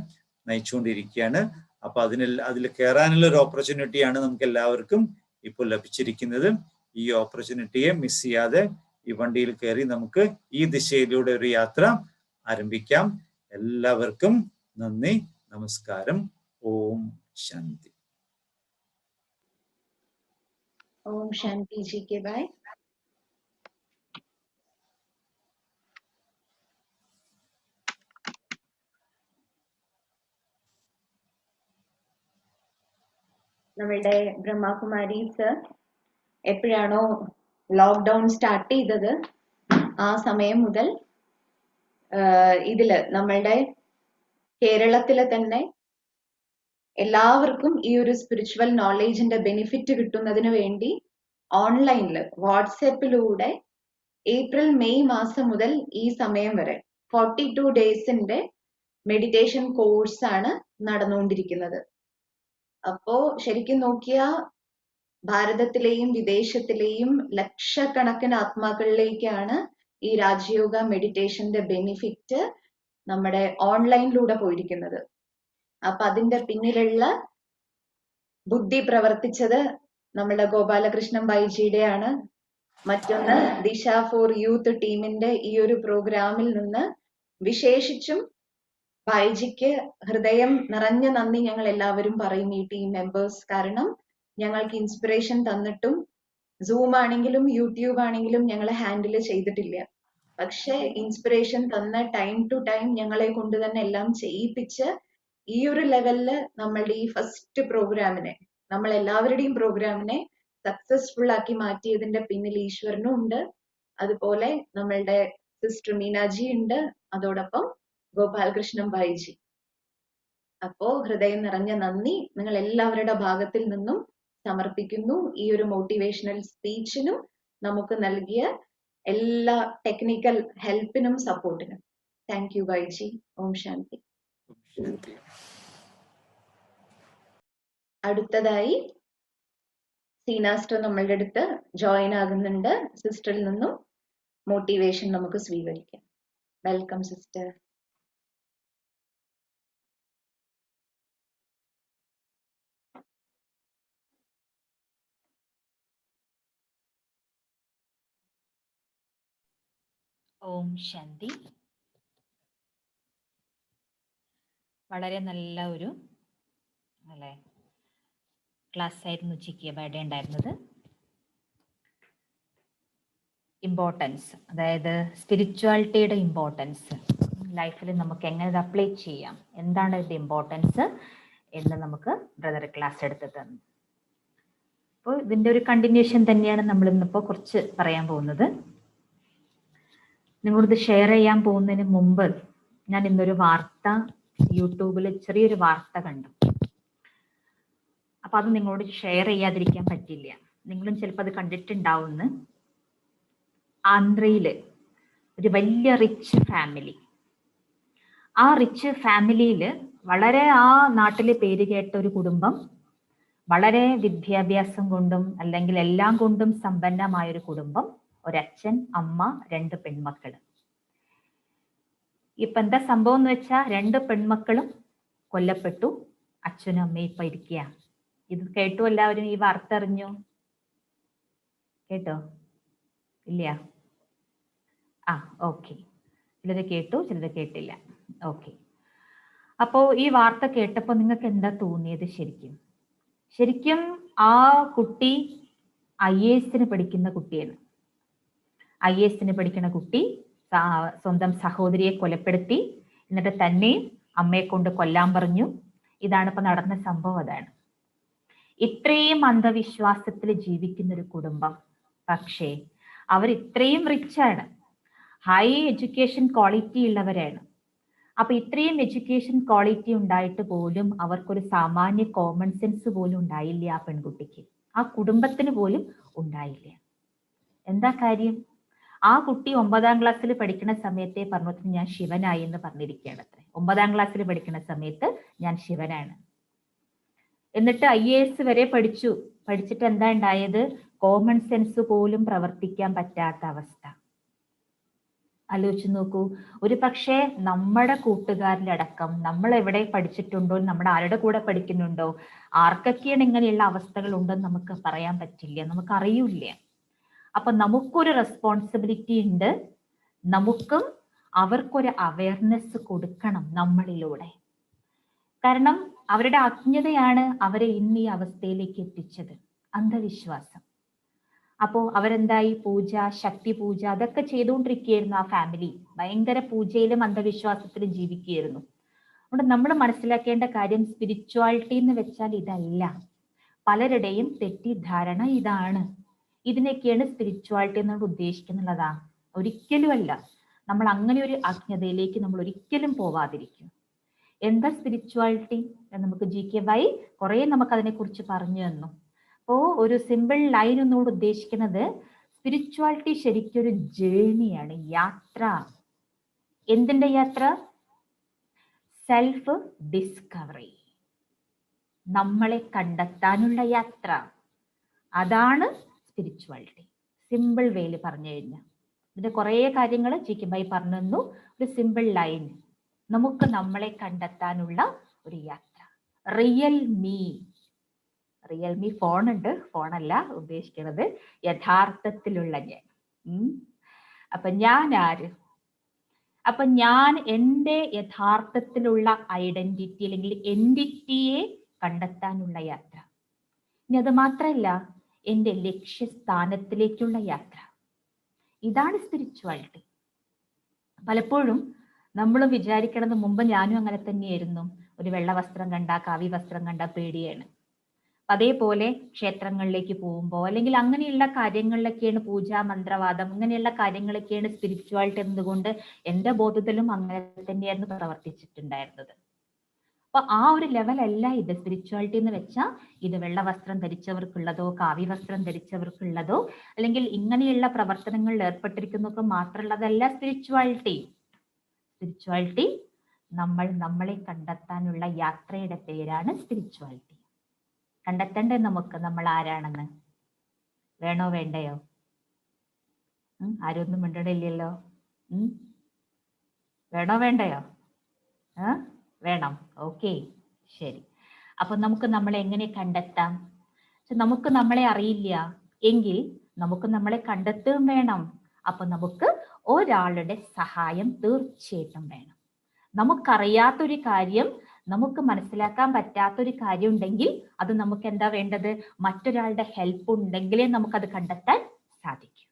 S8: നയിച്ചുകൊണ്ടിരിക്കുകയാണ്. അപ്പൊ അതിൽ കയറാനുള്ള ഒരു ഓപ്പർച്യൂണിറ്റിയാണ് നമുക്ക് എല്ലാവർക്കും ഇപ്പോൾ ലഭിച്ചിരിക്കുന്നത്. ഈ ഓപ്പർച്യൂണിറ്റിയെ മിസ് ചെയ്യാതെ ഈ വണ്ടിയിൽ കയറി നമുക്ക് ഈ ദിശയിലൂടെ ഒരു യാത്ര ആരംഭിക്കാം. എല്ലാവർക്കും നന്ദി, നമസ്കാരം. Om Shanti.
S3: Om Shanti G K by. നമ്മളുടെ ബ്രഹ്മകുമാരീസ് എപ്പോഴാണോ ലോക്ക്ഡൗൺ സ്റ്റാർട്ട് ചെയ്തത് ആ സമയം മുതൽ ഇതില് നമ്മളുടെ കേരളത്തിലെ തന്നെ എല്ലാവർക്കും ഈ ഒരു സ്പിരിച്വൽ നോളേജിന്റെ ബെനിഫിറ്റ് കിട്ടുന്നതിന് വേണ്ടി ഓൺലൈനില് വാട്സാപ്പിലൂടെ ഏപ്രിൽ മെയ് മാസം മുതൽ ഈ സമയം വരെ 42 ഡേയ്സിന്റെ മെഡിറ്റേഷൻ കോഴ്സാണ് നടന്നുകൊണ്ടിരിക്കുന്നത്. അപ്പോ ശരിക്കും നോക്കിയാ ഭാരതത്തിലെയും വിദേശത്തിലെയും ലക്ഷക്കണക്കിന് ആത്മാക്കളിലേക്കാണ് ഈ രാജയോഗ മെഡിറ്റേഷന്റെ ബെനിഫിറ്റ് നമ്മുടെ ഓൺലൈനിലൂടെ പോയിരിക്കുന്നത്. അപ്പൊ അതിന്റെ പിന്നിലുള്ള ബുദ്ധി പ്രവർത്തിച്ചത് നമ്മുടെ ഗോപാലകൃഷ്ണൻ ബൈജിയുടെയാണ്. മറ്റൊന്ന് ദിശ ഫോർ യൂത്ത് ടീമിന്റെ ഈ ഒരു പ്രോഗ്രാമിൽ നിന്ന് വിശേഷിച്ചും ബൈജിക്ക് ഹൃദയം നിറഞ്ഞ നന്ദി ഞങ്ങൾ എല്ലാവരും പറയും, ഈ ടീം മെമ്പേഴ്സ്. കാരണം ഞങ്ങൾക്ക് ഇൻസ്പിറേഷൻ തന്നിട്ടും സൂം ആണെങ്കിലും യൂട്യൂബ് ആണെങ്കിലും ഞങ്ങൾ ഹാൻഡിൽ ചെയ്തിട്ടില്ല. പക്ഷെ ഇൻസ്പിറേഷൻ തന്ന ടൈം ടു ടൈം ഞങ്ങളെ കൊണ്ട് തന്നെ എല്ലാം ചെയ്യിപ്പിച്ച് ഈ ഒരു ലെവലില് നമ്മളുടെ ഈ ഫസ്റ്റ് പ്രോഗ്രാമിനെ, നമ്മൾ എല്ലാവരുടെയും പ്രോഗ്രാമിനെ സക്സസ്ഫുൾ ആക്കി മാറ്റിയതിന്റെ പിന്നിൽ ഈശ്വരനും ഉണ്ട്, അതുപോലെ നമ്മളുടെ സിസ്റ്റർ മീനാജി ഉണ്ട്, അതോടൊപ്പം ഗോപാലകൃഷ്ണൻ ഭായിജി. അപ്പോ ഹൃദയം നിറഞ്ഞ നന്ദി നിങ്ങൾ എല്ലാവരുടെ ഭാഗത്തിൽ നിന്നും സമർപ്പിക്കുന്നു. ഈ ഒരു മോട്ടിവേഷണൽ സ്പീച്ചിനും നമുക്ക് നൽകിയ എല്ലാ technical ഹെൽപ്പിനും സപ്പോർട്ടിനും thank you ഭായിജി. Om Shanti. അടുത്തതായി സീനാസ്റ്റർ നമ്മളുടെ അടുത്ത് ജോയിൻ ആകുന്നുണ്ട്. സിസ്റ്ററിൽ നിന്നും മോട്ടിവേഷൻ നമുക്ക് സ്വീകരിക്കാം. Welcome sister.
S9: ഓം ശാന്തി. വളരെ നല്ല ഒരു അല്ലേ ക്ലാസ് ആയിരുന്നു ഉച്ചയ്ക്ക് ബർത്ത്ഡേ ഉണ്ടായിരുന്നത്. ഇമ്പോർട്ടൻസ്, അതായത് സ്പിരിച്വാലിറ്റിയുടെ ഇമ്പോർട്ടൻസ് ലൈഫിൽ നമുക്ക് എങ്ങനെ ഇത് അപ്ലൈ ചെയ്യാം, എന്താണ് ഇതിൻ്റെ ഇമ്പോർട്ടൻസ് എന്ന് നമുക്ക് ബ്രദർ ക്ലാസ് എടുത്ത് തന്നു. അപ്പോൾ ഇതിൻ്റെ ഒരു കണ്ടിന്യൂഷൻ തന്നെയാണ് നമ്മൾ ഇന്നിപ്പോൾ കുറച്ച് പറയാൻ പോകുന്നത്. നിങ്ങളിത് ഷെയർ ചെയ്യാൻ പോകുന്നതിന് മുമ്പ് ഞാൻ ഇന്നൊരു വാർത്ത യൂട്യൂബിൽ ചെറിയൊരു വാർത്ത കണ്ടു. അപ്പൊ അത് നിങ്ങളോട് ഷെയർ ചെയ്യാതിരിക്കാൻ പറ്റില്ല. നിങ്ങളും ചിലപ്പോൾ അത് കണ്ടിട്ടുണ്ടാവുമെന്ന്. ആന്ധ്രയില് ഒരു വലിയ റിച്ച് ഫാമിലി, ആ റിച്ച് ഫാമിലിയിൽ വളരെ ആ നാട്ടിലെ പേര് കേട്ട ഒരു കുടുംബം, വളരെ വിദ്യാഭ്യാസം കൊണ്ടും അല്ലെങ്കിൽ എല്ലാം കൊണ്ടും സമ്പന്നമായൊരു കുടുംബം, ഒരച്ഛൻ, അമ്മ, 2 പെൺമക്കൾ. ഇപ്പൊ എന്താ സംഭവം എന്ന് വെച്ചാൽ 2 പെൺമക്കളും കൊല്ലപ്പെട്ടു, അച്ഛനും അമ്മയും ഇപ്പൊ ഇരിക്കുക. ഇത് കേട്ടു എല്ലാവരും? ഈ വാർത്ത അറിഞ്ഞു? കേട്ടോ? ഇല്ല? ആ, ഓക്കെ. ചിലത് കേട്ടു, ചിലത് കേട്ടില്ല. ഓക്കെ. അപ്പോ ഈ വാർത്ത കേട്ടപ്പോൾ നിങ്ങൾക്ക് എന്താ തോന്നിയത്? ശരിക്കും ആ കുട്ടി IAS പഠിക്കുന്ന കുട്ടിയാണ്. IAS പഠിക്കുന്ന കുട്ടി സ്വന്തം സഹോദരിയെ കൊലപ്പെടുത്തി, എന്നിട്ട് തന്നെയും അമ്മയെ കൊണ്ട് കൊല്ലാൻ പറഞ്ഞു. ഇതാണ് ഇപ്പൊ നടന്ന സംഭവം. അതാണ് ഇത്രയും അന്ധവിശ്വാസത്തിൽ ജീവിക്കുന്ന ഒരു കുടുംബം. പക്ഷേ അവർ ഇത്രയും റിച്ചാണ്, ഹൈ എഡ്യൂക്കേഷൻ ക്വാളിറ്റി ഉള്ളവരാണ്. അപ്പൊ ഇത്രയും എഡ്യൂക്കേഷൻ ക്വാളിറ്റി ഉണ്ടായിട്ട് പോലും അവർക്കൊരു സാമാന്യ കോമൺ സെൻസ് പോലും ഉണ്ടായില്ല. ആ പെൺകുട്ടിക്ക്, ആ കുടുംബത്തിന് പോലും ഉണ്ടായില്ല. എന്താ കാര്യം? ആ കുട്ടി 9ാം ക്ലാസ്സിൽ പഠിക്കുന്ന സമയത്തെ പറഞ്ഞു ഞാൻ ശിവനായി എന്ന് പറഞ്ഞിരിക്കുകയാണ്. 9ാം ക്ലാസ്സിൽ പഠിക്കുന്ന സമയത്ത് ഞാൻ ശിവനാണ്. എന്നിട്ട് IAS വരെ പഠിച്ചിട്ട് എന്താ ഉണ്ടായത്? കോമൺ സെൻസ് പോലും പ്രവർത്തിക്കാൻ പറ്റാത്ത അവസ്ഥ. ആലോചിച്ച് നോക്കൂ. ഒരു പക്ഷേ നമ്മുടെ കൂട്ടുകാരിലടക്കം നമ്മൾ എവിടെ പഠിച്ചിട്ടുണ്ടോ, നമ്മുടെ ആരുടെ കൂടെ പഠിക്കുന്നുണ്ടോ, ആർക്കൊക്കെയാണ് ഇങ്ങനെയുള്ള അവസ്ഥകൾ ഉണ്ടെന്ന് നമുക്ക് പറയാൻ പറ്റില്ല, നമുക്കറിയില്ല. അപ്പൊ നമുക്കൊരു റെസ്പോൺസിബിലിറ്റി ഉണ്ട്. നമുക്കും അവർക്കൊരു അവയർനെസ് കൊടുക്കണം നമ്മളിലൂടെ. കാരണം അവരുടെ അജ്ഞതയാണ് അവരെ ഇന്ന് ഈ അവസ്ഥയിലേക്ക് എത്തിച്ചത്, അന്ധവിശ്വാസം. അപ്പോ അവരെന്തായി? പൂജ, ശക്തി പൂജ അതൊക്കെ ചെയ്തുകൊണ്ടിരിക്കുകയായിരുന്നു. ആ ഫാമിലി ഭയങ്കര പൂജയിലും അന്ധവിശ്വാസത്തിലും ജീവിക്കുകയായിരുന്നു. അതുകൊണ്ട് നമ്മൾ മനസ്സിലാക്കേണ്ട കാര്യം, സ്പിരിച്വാലിറ്റി എന്ന് വെച്ചാൽ ഇതല്ല. പലരുടെയും തെറ്റിദ്ധാരണ ഇതാണ്. ഇതിനൊക്കെയാണ് സ്പിരിച്വാലിറ്റി എന്നോട് ഉദ്ദേശിക്കുന്നുള്ളതാ. ഒരിക്കലുമല്ല. നമ്മൾ അങ്ങനെ ഒരു അജ്ഞതയിലേക്ക് നമ്മൾ ഒരിക്കലും പോവാതിരിക്കും. എന്താ സ്പിരിച്വാലിറ്റി? നമുക്ക് GK വൈ കുറെ നമുക്ക് അതിനെ കുറിച്ച് പറഞ്ഞു തന്നു. അപ്പോ ഒരു സിമ്പിൾ ലൈൻ എന്നോട് ഉദ്ദേശിക്കുന്നത്, സ്പിരിച്വാലിറ്റി ശരിക്കും ഒരു ജേണിയാണ്, യാത്ര. എന്തിന്റെ യാത്ര? സെൽഫ് ഡിസ്കവറി, നമ്മളെ കണ്ടെത്താനുള്ള യാത്ര. അതാണ് സ്പിരിച്വാലിറ്റി. സിമ്പിൾ വേയിൽ പറഞ്ഞു കഴിഞ്ഞാൽ ഇതിന്റെ കുറെ കാര്യങ്ങൾ GK വൈ പറഞ്ഞു തന്നു. ഒരു സിമ്പിൾ ലൈൻ, നമുക്ക് നമ്മളെ കണ്ടെത്താനുള്ള ഒരു യാത്ര. റിയൽ മീ ഫോൺ ഉണ്ട്, ഫോണല്ല ഉദ്ദേശിക്കുന്നത്, യഥാർത്ഥത്തിലുള്ള ഞാൻ. അപ്പൊ ഞാൻ ആര്? അപ്പൊ ഞാൻ എൻ്റെ യഥാർത്ഥത്തിലുള്ള ഐഡന്റിറ്റി അല്ലെങ്കിൽ എൻറ്റിറ്റിയെ കണ്ടെത്താനുള്ള യാത്ര. ഇനി അത് മാത്രമല്ല, എൻ്റെ ലക്ഷ്യസ്ഥാനത്തിലേക്കുള്ള യാത്ര. ഇതാണ് സ്പിരിച്വാലിറ്റി. പലപ്പോഴും നമ്മൾ വിചാരിക്കണത്, മുമ്പ് ഞാനും അങ്ങനെ തന്നെയായിരുന്നു, ഒരു വെള്ള വസ്ത്രം കണ്ട, കാവി വസ്ത്രം കണ്ട പേടിയാണ്. അതേപോലെ ക്ഷേത്രങ്ങളിലേക്ക് പോകുമ്പോൾ അല്ലെങ്കിൽ അങ്ങനെയുള്ള കാര്യങ്ങളിലൊക്കെയാണ് പൂജ, മന്ത്രവാദം, ഇങ്ങനെയുള്ള കാര്യങ്ങളൊക്കെയാണ് സ്പിരിച്വാലിറ്റി എന്നതുകൊണ്ട് എൻ്റെ ബോധത്തിലും അങ്ങനെ തന്നെയായിരുന്നു പ്രവർത്തിച്ചിട്ടുണ്ടായിരുന്നത്. അപ്പൊ ആ ഒരു ലെവലല്ല ഇത്. സ്പിരിച്വാലിറ്റി എന്ന് വെച്ചാൽ ഇത് വെള്ള വസ്ത്രം ധരിച്ചവർക്കുള്ളതോ കാവി വസ്ത്രം ധരിച്ചവർക്കുള്ളതോ അല്ലെങ്കിൽ ഇങ്ങനെയുള്ള പ്രവർത്തനങ്ങളിൽ ഏർപ്പെട്ടിരിക്കുന്നതൊക്കെ മാത്രമുള്ളതല്ല സ്പിരിച്വാലിറ്റി. സ്പിരിച്വാലിറ്റി നമ്മളെ കണ്ടെത്താനുള്ള യാത്രയുടെ പേരാണ് സ്പിരിച്വാലിറ്റി. കണ്ടെത്തണ്ടേ നമുക്ക് നമ്മൾ ആരാണെന്ന്? വേണോ വേണ്ടയോ? ആരും ഒന്നും മിണ്ടണില്ലല്ലോ. വേണോ വേണ്ടയോ? വേണം. ഓക്കെ, ശരി. അപ്പൊ നമുക്ക് നമ്മളെ എങ്ങനെ കണ്ടെത്താം? നമുക്ക് നമ്മളെ അറിയില്ല എങ്കിൽ നമുക്ക് നമ്മളെ കണ്ടെത്തുകയും വേണം. അപ്പൊ നമുക്ക് ഒരാളുടെ സഹായം തീർച്ചയായിട്ടും വേണം. നമുക്കറിയാത്തൊരു കാര്യം, നമുക്ക് മനസ്സിലാക്കാൻ പറ്റാത്തൊരു കാര്യം ഉണ്ടെങ്കിൽ അത് നമുക്ക് എന്താ വേണ്ടത്? മറ്റൊരാളുടെ ഹെൽപ്പ് ഉണ്ടെങ്കിലേ നമുക്കത് കണ്ടെത്താൻ സാധിക്കും.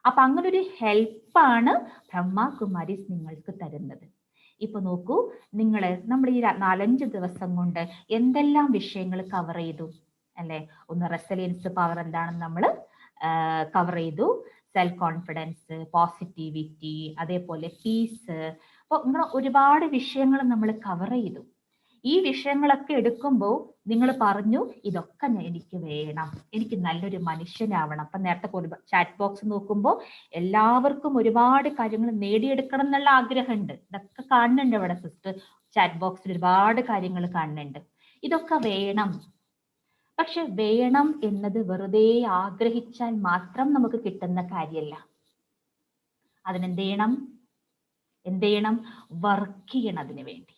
S9: അപ്പൊ അങ്ങനൊരു ഹെൽപ്പാണ് ബ്രഹ്മകുമാരീസ് നിങ്ങൾക്ക് തരുന്നത്. ഇപ്പൊ നോക്കൂ, നമ്മൾ ഈ 4-5 ദിവസം കൊണ്ട് എന്തെല്ലാം വിഷയങ്ങൾ കവർ ചെയ്തു അല്ലെ? ഒന്ന് റെസിലിയൻസ് പവർ എന്താണെന്ന് നമ്മൾ കവർ ചെയ്തു, സെൽഫ് കോൺഫിഡൻസ്, പോസിറ്റിവിറ്റി, അതേപോലെ പീസ്. അപ്പൊ ഇങ്ങനെ ഒരുപാട് വിഷയങ്ങൾ നമ്മൾ കവർ ചെയ്തു. ഈ വിഷയങ്ങളൊക്കെ എടുക്കുമ്പോൾ നിങ്ങൾ പറഞ്ഞു, ഇതൊക്കെ എനിക്ക് വേണം, എനിക്ക് നല്ലൊരു മനുഷ്യനാവണം. അപ്പൊ നേരത്തെ ചാറ്റ് ബോക്സ് നോക്കുമ്പോൾ എല്ലാവർക്കും ഒരുപാട് കാര്യങ്ങൾ നേടിയെടുക്കണം എന്നുള്ള ആഗ്രഹമുണ്ട്. ഇതൊക്കെ കാണുന്നുണ്ട് ഇവിടെ സിസ്റ്റർ ചാറ്റ് ബോക്സിൽ ഒരുപാട് കാര്യങ്ങൾ കാണുന്നുണ്ട്. ഇതൊക്കെ വേണം. പക്ഷെ വേണം എന്നത് വെറുതെ ആഗ്രഹിച്ചാൽ മാത്രം നമുക്ക് കിട്ടുന്ന കാര്യമല്ല. അതിനെന്ത് ചെയ്യണം? വർക്ക് ചെയ്യണം. അതിനു വേണ്ടി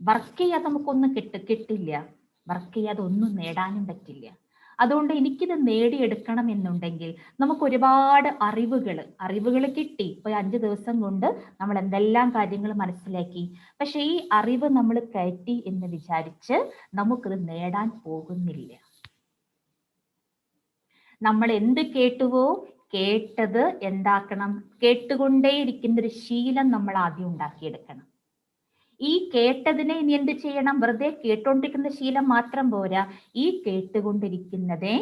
S9: വർക്ക് ചെയ്യാതെ നമുക്കൊന്നും കിട്ടില്ല. വർക്ക് ചെയ്യാതെ ഒന്നും നേടാനും പറ്റില്ല. അതുകൊണ്ട് എനിക്കിത് നേടിയെടുക്കണം എന്നുണ്ടെങ്കിൽ നമുക്ക് ഒരുപാട് അറിവുകൾ കിട്ടി. ഇപ്പൊ 5 ദിവസം കൊണ്ട് നമ്മൾ എന്തെല്ലാം കാര്യങ്ങൾ മനസ്സിലാക്കി. പക്ഷെ ഈ അറിവ് നമ്മൾ കയറ്റി എന്ന് വിചാരിച്ച് നമുക്കിത് നേടാൻ പോകുന്നില്ല. നമ്മൾ എന്ത് കേട്ടുവോ, കേട്ടത് എന്താക്കണം? കേട്ടുകൊണ്ടേയിരിക്കുന്ന ഒരു ശീലം നമ്മൾ ആദ്യം ഉണ്ടാക്കിയെടുക്കണം. ഈ കേട്ടതിനെ ഇനി എന്ത് ചെയ്യണം? വെറുതെ കേട്ടോണ്ടിരിക്കുന്ന ശീലം മാത്രം പോരാ, ഈ കേട്ടുകൊണ്ടിരിക്കുന്നതെ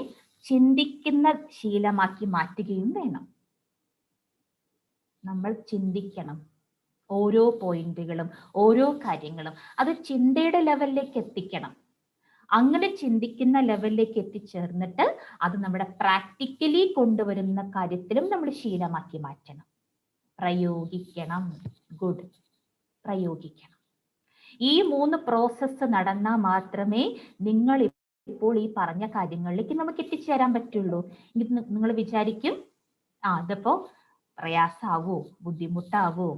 S9: ചിന്തിക്കുന്ന ശീലമാക്കി മാറ്റുകയും വേണം. നമ്മൾ ചിന്തിക്കണം. ഓരോ പോയിന്റുകളും ഓരോ കാര്യങ്ങളും അത് ചിന്തയുടെ ലെവലിലേക്ക് എത്തിക്കണം. അങ്ങനെ ചിന്തിക്കുന്ന ലെവലിലേക്ക് എത്തിച്ചേർന്നിട്ട് അത് നമ്മുടെ പ്രാക്ടിക്കലി കൊണ്ടുവരുന്ന കാര്യത്തിലും നമ്മൾ ശീലമാക്കി മാറ്റണം. പ്രയോഗിക്കണം. ഗുഡ്. പ്രയോഗിക്കണം. ഈ 3 പ്രോസസ്സ് നടന്നാൽ മാത്രമേ നിങ്ങൾ ഇപ്പോൾ ഈ പറഞ്ഞ കാര്യങ്ങളിലേക്ക് നമുക്ക് എത്തിച്ചേരാൻ പറ്റുള്ളൂ. നിങ്ങൾ വിചാരിക്കും അതിപ്പോ പ്രയാസാവോ, ബുദ്ധിമുട്ടാവോ?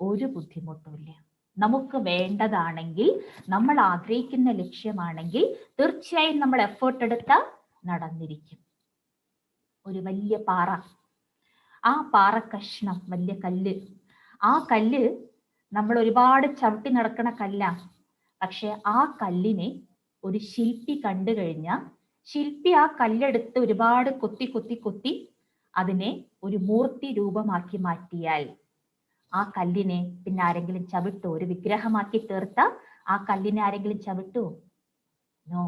S9: ഒരു ബുദ്ധിമുട്ടുമില്ല. നമുക്ക് വേണ്ടതാണെങ്കിൽ, നമ്മൾ ആഗ്രഹിക്കുന്ന ലക്ഷ്യമാണെങ്കിൽ തീർച്ചയായും നമ്മൾ എഫേർട്ട് എടുത്താൽ നടന്നിരിക്കും. ഒരു വലിയ പാറ, ആ പാറ കഷ്ണം, വലിയ കല്ല്, ആ കല്ല് നമ്മൾ ഒരുപാട് ചവിട്ടി നടക്കണ കല്ലാണ്. പക്ഷെ ആ കല്ലിനെ ഒരു ശില്പി കണ്ടു കഴിഞ്ഞാൽ ശില്പി ആ കല്ലെടുത്ത് ഒരുപാട് കൊത്തി അതിനെ ഒരു മൂർത്തി രൂപമാക്കി മാറ്റിയാൽ ആ കല്ലിനെ പിന്നെ ആരെങ്കിലും ചവിട്ടോ? ഒരു വിഗ്രഹമാക്കി തീർത്ത ആ കല്ലിനെ ആരെങ്കിലും ചവിട്ടോ? നോ.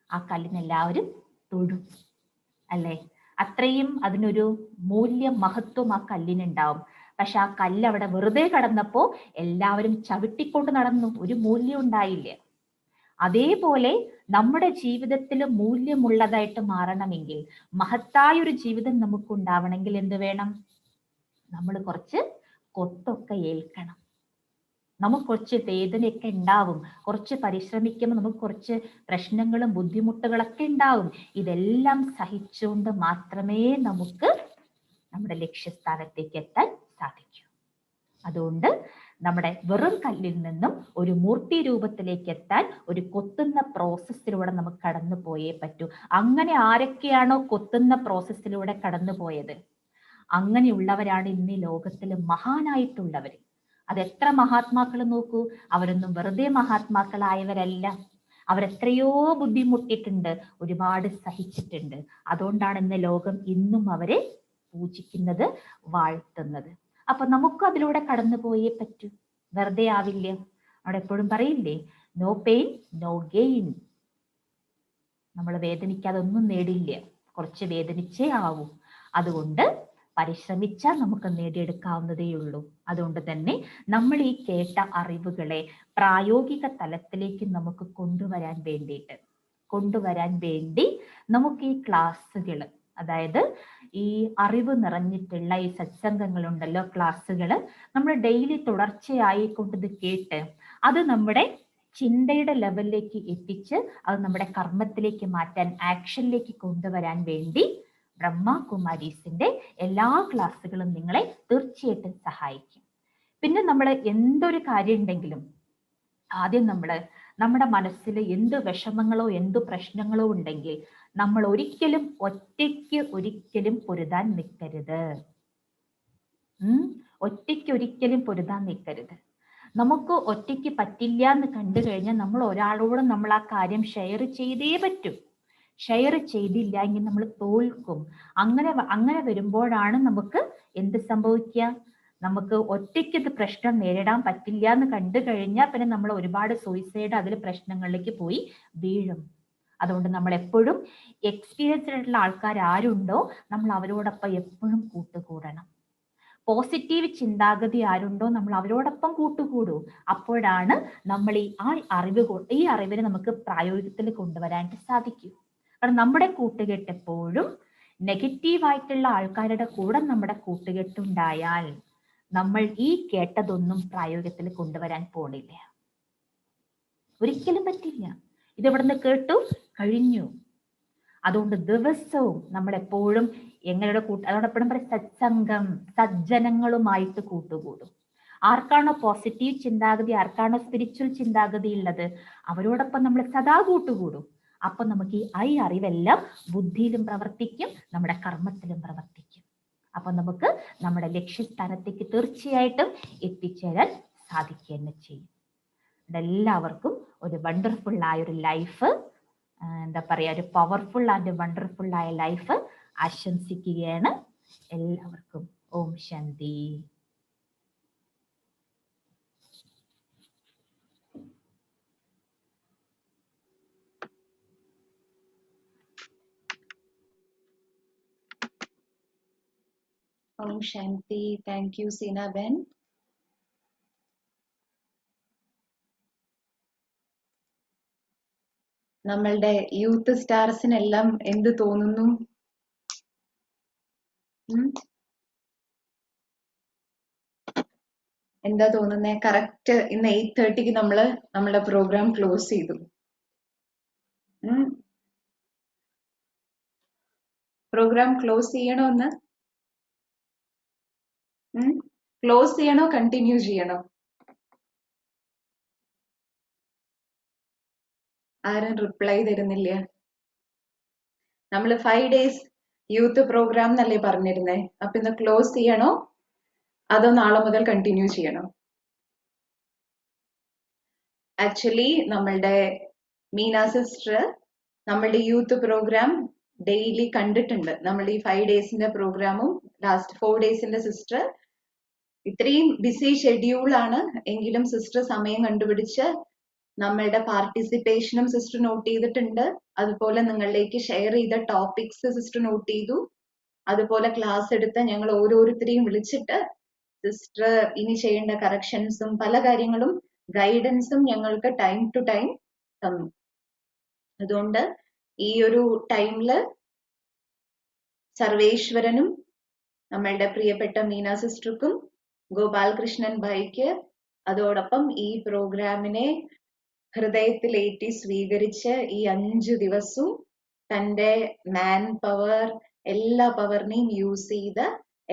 S9: ആ കല്ലിന് എല്ലാവരും തൊഴും, അല്ലേ? അത്രയും അതിനൊരു മൂല്യം, മഹത്വം ആ കല്ലിനുണ്ടാവും. പക്ഷെ ആ കല്ല് അവിടെ വെറുതെ കടന്നപ്പോ എല്ലാവരും ചവിട്ടിക്കൊണ്ട് നടന്നു, ഒരു മൂല്യം ഉണ്ടായില്ല. അതേപോലെ നമ്മുടെ ജീവിതത്തിൽ മൂല്യമുള്ളതായിട്ട് മാറണമെങ്കിൽ, മഹത്തായ ഒരു ജീവിതം നമുക്ക് ഉണ്ടാവണമെങ്കിൽ എന്ത് വേണം? നമ്മൾ കുറച്ച് കൊത്തൊക്കെ ഏൽക്കണം. നമുക്ക് കുറച്ച് വേദനയൊക്കെ ഉണ്ടാവും. കുറച്ച് പരിശ്രമിക്കുമ്പോൾ നമുക്ക് കുറച്ച് പ്രശ്നങ്ങളും ബുദ്ധിമുട്ടുകളൊക്കെ ഉണ്ടാവും. ഇതെല്ലാം സഹിച്ചുകൊണ്ട് മാത്രമേ നമുക്ക് നമ്മുടെ ലക്ഷ്യസ്ഥാനത്തേക്ക് എത്താൻ സാധിക്കൂ. അതുകൊണ്ട് നമ്മുടെ വെറും കല്ലിൽ നിന്നും ഒരു മൂർത്തി രൂപത്തിലേക്ക് എത്താൻ ഒരു കൊത്തുന്ന പ്രോസസ്സിലൂടെ നമുക്ക് കടന്നു പോയേ പറ്റൂ. അങ്ങനെ ആരൊക്കെയാണോ കൊത്തുന്ന പ്രോസസ്സിലൂടെ കടന്നു പോയത്, അങ്ങനെയുള്ളവരാണ് ഇന്ന് ഈ ലോകത്തിൽ മഹാനായിട്ടുള്ളവർ. അതെത്ര മഹാത്മാക്കൾ നോക്കൂ, അവരൊന്നും വെറുതെ മഹാത്മാക്കളായവരല്ല. അവരെത്രയോ ബുദ്ധിമുട്ടിയിട്ടുണ്ട്, ഒരുപാട് സഹിച്ചിട്ടുണ്ട്. അതുകൊണ്ടാണ് ഇന്ന് ലോകം ഇന്നും അവരെ പൂജിക്കുന്നത്, വാഴ്ത്തുന്നത്. അപ്പൊ നമുക്ക് അതിലൂടെ കടന്നു പോയേ പറ്റൂ, വെറുതെ ആവില്ല. അവിടെ എപ്പോഴും പറയില്ലേ, നോ പെയിൻ നോ ഗെയിൻ. നമ്മൾ വേദനിക്കാതെ ഒന്നും നേടില്ല, കുറച്ച് വേദനിച്ചേ ആവൂ. അതുകൊണ്ട് പരിശ്രമിച്ചാൽ നമുക്ക് നേടിയെടുക്കാവുന്നതേ ഉള്ളൂ. അതുകൊണ്ട് തന്നെ നമ്മൾ ഈ കേട്ട അറിവുകളെ പ്രായോഗിക തലത്തിലേക്ക് നമുക്ക് കൊണ്ടുവരാൻ വേണ്ടി നമുക്ക് ഈ ക്ലാസ്സുകൾ, അതായത് ഈ അറിവ് നിറഞ്ഞിട്ടുള്ള ഈ സത്സംഗങ്ങളുണ്ടല്ലോ, ക്ലാസ്സുകൾ നമ്മൾ ഡെയിലി തുടർച്ചയായി കൊണ്ടിത് കേട്ട് അത് നമ്മുടെ ചിന്തയുടെ ലെവലിലേക്ക് എത്തിച്ച് അത് നമ്മുടെ കർമ്മത്തിലേക്ക് മാറ്റാൻ, ആക്ഷനിലേക്ക് കൊണ്ടുവരാൻ വേണ്ടി ബ്രഹ്മകുമാരീസിന്റെ എല്ലാ ക്ലാസ്സുകളും നിങ്ങളെ തീർച്ചയായിട്ടും സഹായിക്കും. പിന്നെ നമ്മൾ എന്തൊരു കാര്യം ഉണ്ടെങ്കിലും ആദ്യം നമ്മുടെ മനസ്സിൽ എന്ത് വിഷമങ്ങളോ എന്ത് പ്രശ്നങ്ങളോ ഉണ്ടെങ്കിൽ നമ്മൾ ഒരിക്കലും പൊരുതാൻ നിൽക്കരുത്. ഒരിക്കലും പൊരുതാൻ നിൽക്കരുത്. നമുക്ക് ഒറ്റയ്ക്ക് പറ്റില്ല എന്ന് കണ്ടു കഴിഞ്ഞാൽ നമ്മൾ ഒരാളോട് നമ്മൾ ആ കാര്യം ഷെയർ ചെയ്തേ പറ്റൂ. ഷെയർ ചെയ്തില്ല എങ്കിൽ നമ്മൾ തോൽക്കും. അങ്ങനെ വരുമ്പോഴാണ് നമുക്ക് എന്ത് സംഭവിക്കുക? നമുക്ക് ഒറ്റയ്ക്ക് ഇത് പ്രശ്നം നേരിടാൻ പറ്റില്ല എന്ന് കണ്ടു കഴിഞ്ഞാൽ പിന്നെ നമ്മൾ ഒരുപാട് സൂയിസൈഡ്, അതിൽ പ്രശ്നങ്ങളിലേക്ക് പോയി വീഴും. അതുകൊണ്ട് നമ്മൾ എപ്പോഴും എക്സ്പീരിയൻസ്ഡ് ആയിട്ടുള്ള ആൾക്കാർ ആരുണ്ടോ നമ്മൾ അവരോടൊപ്പം എപ്പോഴും കൂട്ടുകൂടണം. പോസിറ്റീവ് ചിന്താഗതി ആരുണ്ടോ നമ്മൾ അവരോടൊപ്പം കൂട്ടുകൂടൂ. അപ്പോഴാണ് നമ്മൾ ഈ അറിവിനെ നമുക്ക് പ്രായോഗികത്തിൽ കൊണ്ടുവരാനായിട്ട് സാധിക്കൂ. കാരണം നമ്മുടെ കൂട്ടുകെട്ട് എപ്പോഴും നെഗറ്റീവായിട്ടുള്ള ആൾക്കാരുടെ കൂടെ നമ്മുടെ കൂട്ടുകെട്ടുണ്ടായാൽ നമ്മൾ ഈ കേട്ടതൊന്നും പ്രായോഗികത്തിൽ കൊണ്ടുവരാൻ പോണില്ല, ഒരിക്കലും പറ്റില്ല. ഇത് ഇവിടുന്ന് കേട്ടു കഴിഞ്ഞു. അതുകൊണ്ട് ദിവസവും നമ്മൾ എപ്പോഴും അതോടൊപ്പം സത്സംഗം, സജ്ജനങ്ങളുമായിട്ട് കൂട്ടുകൂടും. ആർക്കാണോ പോസിറ്റീവ് ചിന്താഗതി, ആർക്കാണോ സ്പിരിച്വൽ ചിന്താഗതി ഉള്ളത് അവരോടൊപ്പം നമ്മൾ സദാ കൂട്ടുകൂടും. അപ്പൊ നമുക്ക് ഈ അറിവെല്ലാം ബുദ്ധിയിലും പ്രവർത്തിക്കും, നമ്മുടെ കർമ്മത്തിലും പ്രവർത്തിക്കും. അപ്പൊ നമുക്ക് നമ്മുടെ ലക്ഷ്യസ്ഥാനത്തേക്ക് തീർച്ചയായിട്ടും എത്തിച്ചേരാൻ സാധിക്കുക തന്നെ ചെയ്യും. എല്ലാവർക്കും ഒരു വണ്ടർഫുൾ ആയ ഒരു ലൈഫ്, എന്താ പറയാ, ഒരു പവർഫുൾ ആൻഡ് വണ്ടർഫുൾ ആയ ലൈഫ് ആശംസിക്കുകയാണ് എല്ലാവർക്കും. Om Shanti.
S3: Om Shanti. Thank you, Seena Ben. നമ്മളുടെ യൂത്ത് സ്റ്റാർസിനെല്ലാം എന്ത് തോന്നുന്നു? എന്താ തോന്നുന്നേ? കറക്റ്റ് ഇന്ന് 8:30 നമ്മള് നമ്മുടെ പ്രോഗ്രാം ക്ലോസ് ചെയ്തു. പ്രോഗ്രാം ക്ലോസ് ചെയ്യണോ? ക്ലോസ് ചെയ്യണോ, കണ്ടിന്യൂ ചെയ്യണോ? ആരും റിപ്ലൈ തരുന്നില്ല. നമ്മള് 5 days യൂത്ത് പ്രോഗ്രാം എന്നല്ലേ പറഞ്ഞിരുന്നേ. അപ്പൊ ഇന്ന് ക്ലോസ് ചെയ്യണോ അതോ നാളെ മുതൽ കണ്ടിന്യൂ ചെയ്യണോ? ആക്ച്വലി നമ്മളുടെ മീന സിസ്റ്റർ നമ്മളുടെ യൂത്ത് പ്രോഗ്രാം ഡെയിലി കണ്ടിട്ടുണ്ട്. നമ്മൾ ഈ 5 days പ്രോഗ്രാമും ലാസ്റ്റ് 4 days സിസ്റ്റർ ഇത്രയും ബിസി ഷെഡ്യൂളാണ് എങ്കിലും സിസ്റ്റർ സമയം കണ്ടുപിടിച്ച് നമ്മളുടെ പാർട്ടിസിപ്പേഷനും സിസ്റ്റർ നോട്ട് ചെയ്തിട്ടുണ്ട്. അതുപോലെ നിങ്ങളിലേക്ക് ഷെയർ ചെയ്ത ടോപ്പിക്സ് സിസ്റ്റർ നോട്ട് ചെയ്തു. അതുപോലെ ക്ലാസ് എടുത്ത് ഞങ്ങൾ ഓരോരുത്തരെയും വിളിച്ചിട്ട് സിസ്റ്റർ ഇനി ചെയ്യേണ്ട കറക്ഷൻസും പല കാര്യങ്ങളും ഗൈഡൻസും ഞങ്ങൾക്ക് ടൈം ടു ടൈം തന്നു. അതുകൊണ്ട് ഈ ഒരു ടൈമില് സർവേശ്വരനും നമ്മളുടെ പ്രിയപ്പെട്ട മീന സിസ്റ്റർക്കും ഗോപാലകൃഷ്ണൻ ഭായിക്ക് അതോടൊപ്പം ഈ പ്രോഗ്രാമിനെ ഹൃദയത്തിലേറ്റി സ്വീകരിച്ച് ഈ 5 ദിവസവും തന്റെ മാൻ പവർ എല്ലാ പവറിനെയും യൂസ് ചെയ്ത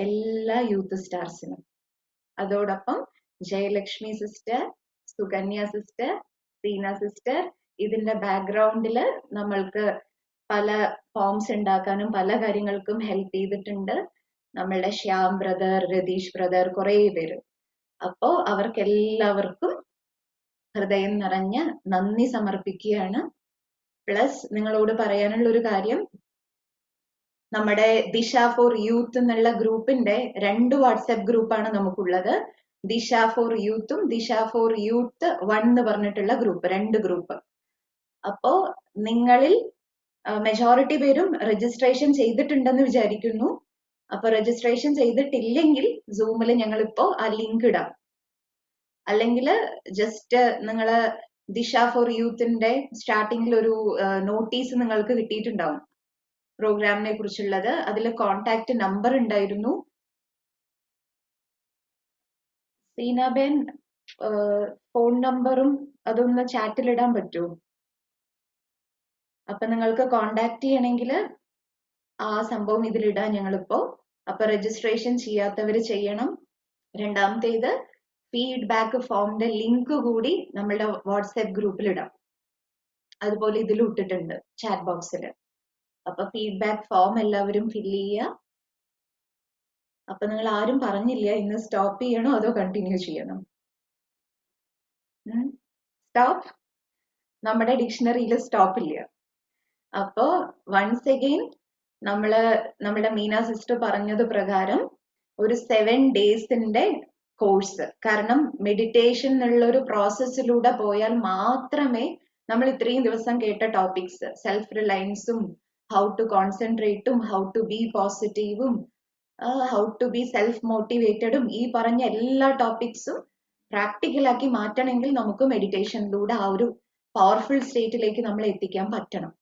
S3: എല്ലാ യൂത്ത് സ്റ്റാർസിനും, അതോടൊപ്പം Jayalakshmi sister, Sukanya sister, Seena sister, ഇതിന്റെ ബാക്ക്ഗ്രൗണ്ടില് നമ്മൾക്ക് പല ഫോംസ് ഉണ്ടാക്കാനും പല കാര്യങ്ങൾക്കും ഹെൽപ്പ് ചെയ്തിട്ടുണ്ട്. നമ്മളുടെ ശ്യാം ബ്രദർ, രതീഷ് ബ്രദർ, കുറെ പേര്. അപ്പോ അവർക്കെല്ലാവർക്കും ഹൃദയം നിറഞ്ഞ നന്ദി സമർപ്പിക്കുകയാണ്. പ്ലസ് നിങ്ങളോട് പറയാനുള്ള ഒരു കാര്യം, നമ്മുടെ ദിശ ഫോർ യൂത്ത് എന്നുള്ള ഗ്രൂപ്പിന്റെ 2 വാട്സ്ആപ്പ് ഗ്രൂപ്പാണ് നമുക്കുള്ളത്. ദിശ ഫോർ യൂത്തും ദിശ ഫോർ യൂത്ത് 1 എന്ന് പറഞ്ഞിട്ടുള്ള ഗ്രൂപ്പ്, 2 ഗ്രൂപ്പ്. അപ്പോ നിങ്ങളിൽ മെജോറിറ്റി പേരും രജിസ്ട്രേഷൻ ചെയ്തിട്ടുണ്ടെന്ന് വിചാരിക്കുന്നു. അപ്പൊ രജിസ്ട്രേഷൻ ചെയ്തിട്ടില്ലെങ്കിൽ സൂമിൽ ഞങ്ങളിപ്പോ ആ ലിങ്ക് ഇടാം. അല്ലെങ്കിൽ ജസ്റ്റ് നിങ്ങള് ദിശ ഫോർ യൂത്തിന്റെ സ്റ്റാർട്ടിങ്ങിൽ ഒരു നോട്ടീസ് നിങ്ങൾക്ക് കിട്ടിയിട്ടുണ്ടാവും പ്രോഗ്രാമിനെ കുറിച്ചുള്ളത്. അതിൽ കോണ്ടാക്ട് നമ്പർ ഉണ്ടായിരുന്നു. സീനാബേൻ ഫോൺ നമ്പറും അതൊന്ന് ചാറ്റിലിടാൻ പറ്റുമോ? അപ്പൊ നിങ്ങൾക്ക് കോണ്ടാക്ട് ചെയ്യണമെങ്കിൽ ആ സംഭവം ഇതിലിടാൻ ഞങ്ങളിപ്പോ. അപ്പൊ രജിസ്ട്രേഷൻ ചെയ്യാത്തവര് ചെയ്യണം. രണ്ടാമത്തേത് ഫീഡ്ബാക്ക് ഫോമിന്റെ ലിങ്ക് കൂടി നമ്മളുടെ വാട്സ്ആപ്പ് ഗ്രൂപ്പിൽ ഇടാം. അതുപോലെ ഇതിലും ഇട്ടിട്ടുണ്ട് ചാറ്റ് ബോക്സിൽ. അപ്പൊ ഫീഡ്ബാക്ക് ഫോം എല്ലാവരും ഫില്ല് ചെയ്യുക. അപ്പൊ നിങ്ങൾ ആരും പറഞ്ഞില്ല ഇന്ന് സ്റ്റോപ്പ് ചെയ്യണോ അതോ കണ്ടിന്യൂ ചെയ്യണം? സ്റ്റോപ്പ്. നമ്മുടെ ഡിക്ഷണറിയിൽ സ്റ്റോപ്പ് ഇല്ല. അപ്പോ വൺസ് അഗെയിൻ നമ്മുടെ മീന സിസ്റ്റർ പറഞ്ഞത് പ്രകാരം ഒരു 7 days കോഴ്സ്. കാരണം മെഡിറ്റേഷൻ എന്നുള്ള ഒരു പ്രോസസ്സിലൂടെ പോയാൽ മാത്രമേ നമ്മൾ ഇത്രയും ദിവസം കേട്ട ടോപ്പിക്സ്, സെൽഫ് റിലയൻസും ഹൗ ടു കോൺസെൻട്രേറ്റും ഹൗ ടു ബി പോസിറ്റീവും ഹൗ ടു ബി സെൽഫ് മോട്ടിവേറ്റഡും ഈ പറഞ്ഞ എല്ലാ ടോപ്പിക്സും പ്രാക്ടിക്കലാക്കി മാറ്റണമെങ്കിൽ നമുക്ക് മെഡിറ്റേഷനിലൂടെ ആ ഒരു പവർഫുൾ സ്റ്റേറ്റിലേക്ക് നമ്മൾ എത്തിക്കാൻ പറ്റണം.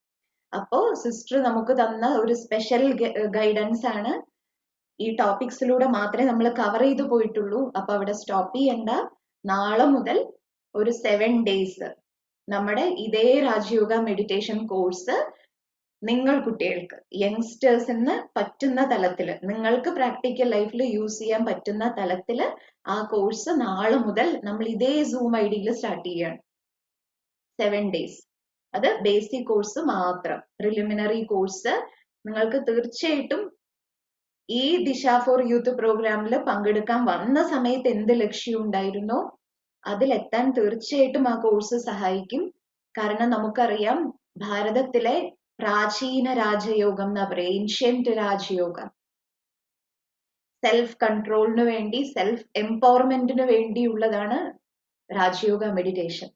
S3: അപ്പോ സിസ്റ്റർ നമുക്ക് തന്ന ഒരു സ്പെഷ്യൽ ഗൈഡൻസ് ആണ്. ഈ ടോപ്പിക്സിലൂടെ മാത്രമേ നമ്മൾ കവർ ചെയ്തു പോയിട്ടുള്ളൂ. അപ്പൊ അവിടെ സ്റ്റോപ്പ് ചെയ്യണ്ട. നാളെ മുതൽ ഒരു 7 days നമ്മുടെ ഇതേ രാജയോഗ മെഡിറ്റേഷൻ കോഴ്സ് നിങ്ങൾ കുട്ടികൾക്ക്, യങ്സ്റ്റേഴ്സിന് പറ്റുന്ന തലത്തില്, നിങ്ങൾക്ക് പ്രാക്ടിക്കൽ ലൈഫിൽ യൂസ് ചെയ്യാൻ പറ്റുന്ന തലത്തില് ആ കോഴ്സ് നാളെ മുതൽ നമ്മൾ ഇതേ സൂം ഐഡിയിൽ സ്റ്റാർട്ട് ചെയ്യാണ്. 7 days. അത് ബേസിക് കോഴ്സ് മാത്രം. പ്രിലിമിനറി കോഴ്സ് നിങ്ങൾക്ക് തീർച്ചയായിട്ടും ഈ ദിശ ഫോർ യൂത്ത് പ്രോഗ്രാമിൽ പങ്കെടുക്കാൻ വന്ന സമയത്ത് എന്ത് ലക്ഷ്യം ഉണ്ടായിരുന്നോ അതിലെത്താൻ തീർച്ചയായിട്ടും ആ കോഴ്സ് സഹായിക്കും. കാരണം നമുക്കറിയാം ഭാരതത്തിലെ പ്രാചീന രാജയോഗം എന്നാ പറയുക, ഏൻഷ്യന്റ് രാജയോഗം, സെൽഫ് കൺട്രോളിന് വേണ്ടി, സെൽഫ് എംപവർമെന്റിന് വേണ്ടിയുള്ളതാണ് രാജയോഗ മെഡിറ്റേഷൻ.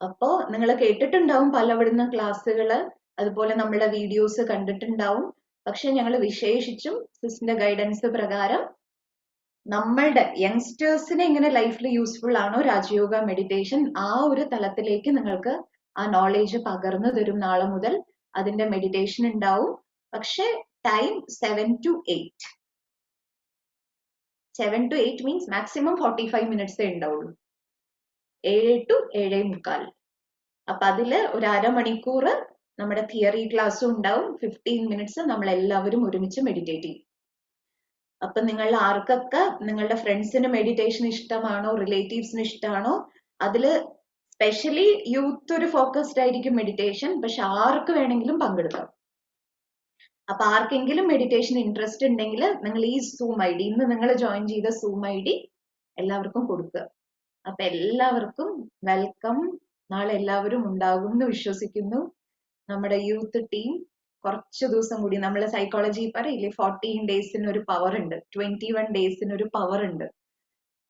S3: അപ്പോ നിങ്ങൾ കേട്ടിട്ടുണ്ടാവും പലവിടുന്ന ക്ലാസ്സുകള്, അതുപോലെ നമ്മളെ വീഡിയോസ് കണ്ടിട്ടുണ്ടാവും. പക്ഷെ ഞങ്ങൾ വിശേഷിച്ചും സിസിന്റെ ഗൈഡൻസ് പ്രകാരം നമ്മളുടെ യങ്സ്റ്റേഴ്സിനെ എങ്ങനെ ലൈഫിൽ യൂസ്ഫുൾ ആണോ രാജയോഗ മെഡിറ്റേഷൻ, ആ ഒരു തലത്തിലേക്ക് നിങ്ങൾക്ക് ആ നോളേജ് പകർന്നു തരും. നാളെ മുതൽ അതിന്റെ മെഡിറ്റേഷൻ ഉണ്ടാവും. പക്ഷെ time 7 to 8. 7 to 8 means maximum 45 മിനിറ്റ്സേ ഉണ്ടാവുള്ളൂ. 7 to 7:45. അപ്പൊ അതില് ഒരു അരമണിക്കൂർ നമ്മുടെ തിയറി ക്ലാസ്സും ഉണ്ടാവും. 15 മിനിറ്റ്സ് നമ്മൾ എല്ലാവരും ഒരുമിച്ച് മെഡിറ്റേറ്റ് ചെയ്യും. അപ്പൊ നിങ്ങൾ ആർക്കൊക്കെ നിങ്ങളുടെ ഫ്രണ്ട്സിന് മെഡിറ്റേഷൻ ഇഷ്ടമാണോ, റിലേറ്റീവ്സിന് ഇഷ്ടമാണോ, അതില് സ്പെഷ്യലി യൂത്ത് ഒരു ഫോക്കസ്ഡ് ആയിരിക്കും മെഡിറ്റേഷൻ. പക്ഷെ ആർക്ക് വേണമെങ്കിലും പങ്കെടുക്കാം. അപ്പൊ ആർക്കെങ്കിലും മെഡിറ്റേഷൻ ഇൻട്രസ്റ്റ് ഉണ്ടെങ്കിൽ നിങ്ങൾ ഈ സൂം ID, ഇന്ന് നിങ്ങൾ ജോയിൻ ചെയ്ത സൂം ID എല്ലാവർക്കും കൊടുക്കുക. അപ്പൊ എല്ലാവർക്കും വെൽക്കം. നാളെ എല്ലാവരും ഉണ്ടാകും എന്ന് വിശ്വസിക്കുന്നു. നമ്മുടെ യൂത്ത് ടീം കുറച്ച് ദിവസം കൂടി, നമ്മളെ സൈക്കോളജി പറയില്ലേ 14 ഡേയ്സിന് ഒരു പവർ ഉണ്ട്, 21 ഡേയ്സിന് ഒരു പവർ ഉണ്ട്.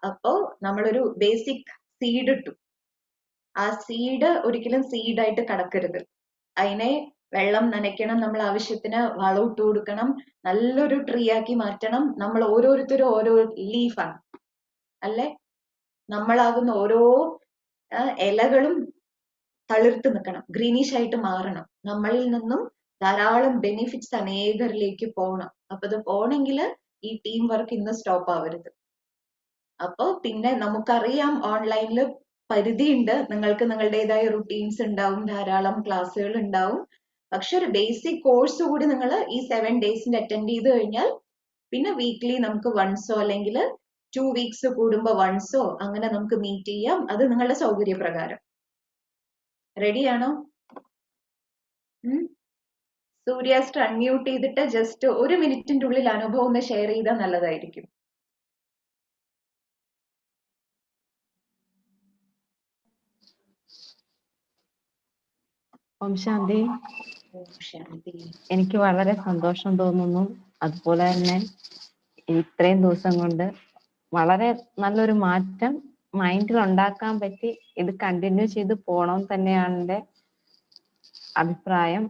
S3: അപ്പോ നമ്മളൊരു ബേസിക് സീഡ് ഇട്ടു. ആ സീഡ് ഒരിക്കലും സീഡായിട്ട് കടക്കരുത്. അതിനെ വെള്ളം നനയ്ക്കണം, നമ്മൾ ആവശ്യത്തിന് വളം ഇട്ട് കൊടുക്കണം, നല്ലൊരു ട്രീ ആക്കി മാറ്റണം. നമ്മൾ ഓരോരുത്തരും ഓരോ ലീഫാണ് അല്ലെ, നമ്മളാകുന്ന ഓരോ ഇലകളും തളിർത്ത് നിൽക്കണം, ഗ്രീനിഷ് ആയിട്ട് മാറണം. നമ്മളിൽ നിന്നും ധാരാളം ബെനിഫിറ്റ്സ് അനേകരിലേക്ക് പോകണം. അപ്പൊ ഇത് പോണെങ്കിൽ ഈ ടീം വർക്ക് ഇന്ന് സ്റ്റോപ്പ് ആവരുത്. അപ്പൊ പിന്നെ നമുക്കറിയാം ഓൺലൈനിൽ പരിധിയുണ്ട്, നിങ്ങൾക്ക് നിങ്ങളുടേതായ റുട്ടീൻസ് ഉണ്ടാവും, ധാരാളം ക്ലാസ്സുകൾ ഉണ്ടാവും. പക്ഷെ ഒരു ബേസിക് കോഴ്സ് കൂടി നിങ്ങൾ ഈ 7 ഡേയ്സിന്റെ അറ്റൻഡ് ചെയ്ത് കഴിഞ്ഞാൽ പിന്നെ വീക്ക്ലി നമുക്ക് വൺസോ അല്ലെങ്കിൽ 2 വീക്സ് കൂടുമ്പോ വൺസോ അങ്ങനെ നമുക്ക് മീറ്റ് ചെയ്യാം. അത് നിങ്ങളുടെ സൗകര്യപ്രകാരം. റെഡിയാണോ? സൂര്യാസ്റ്റ് അൺമ്യൂട്ട് ചെയ്തിട്ട് ജസ്റ്റ് 1 മിനിറ്റിന്റെ ഉള്ളിൽ അനുഭവം ഒന്ന് ഷെയർ ചെയ്താൽ നല്ലതായിരിക്കും.
S10: ഓം ശാന്തി.
S3: ഓം ശാന്തി.
S10: എനിക്ക് വളരെ സന്തോഷം തോന്നുന്നു. അതുപോലെ തന്നെ ഇത്രയും ദിവസം കൊണ്ട് വളരെ നല്ലൊരു മാറ്റം മൈൻഡിൽ ഉണ്ടാക്കാൻ പറ്റി. ഇത് കണ്ടിന്യൂ ചെയ്ത് പോണം തന്നെയാണ് എൻ്റെ അഭിപ്രായം.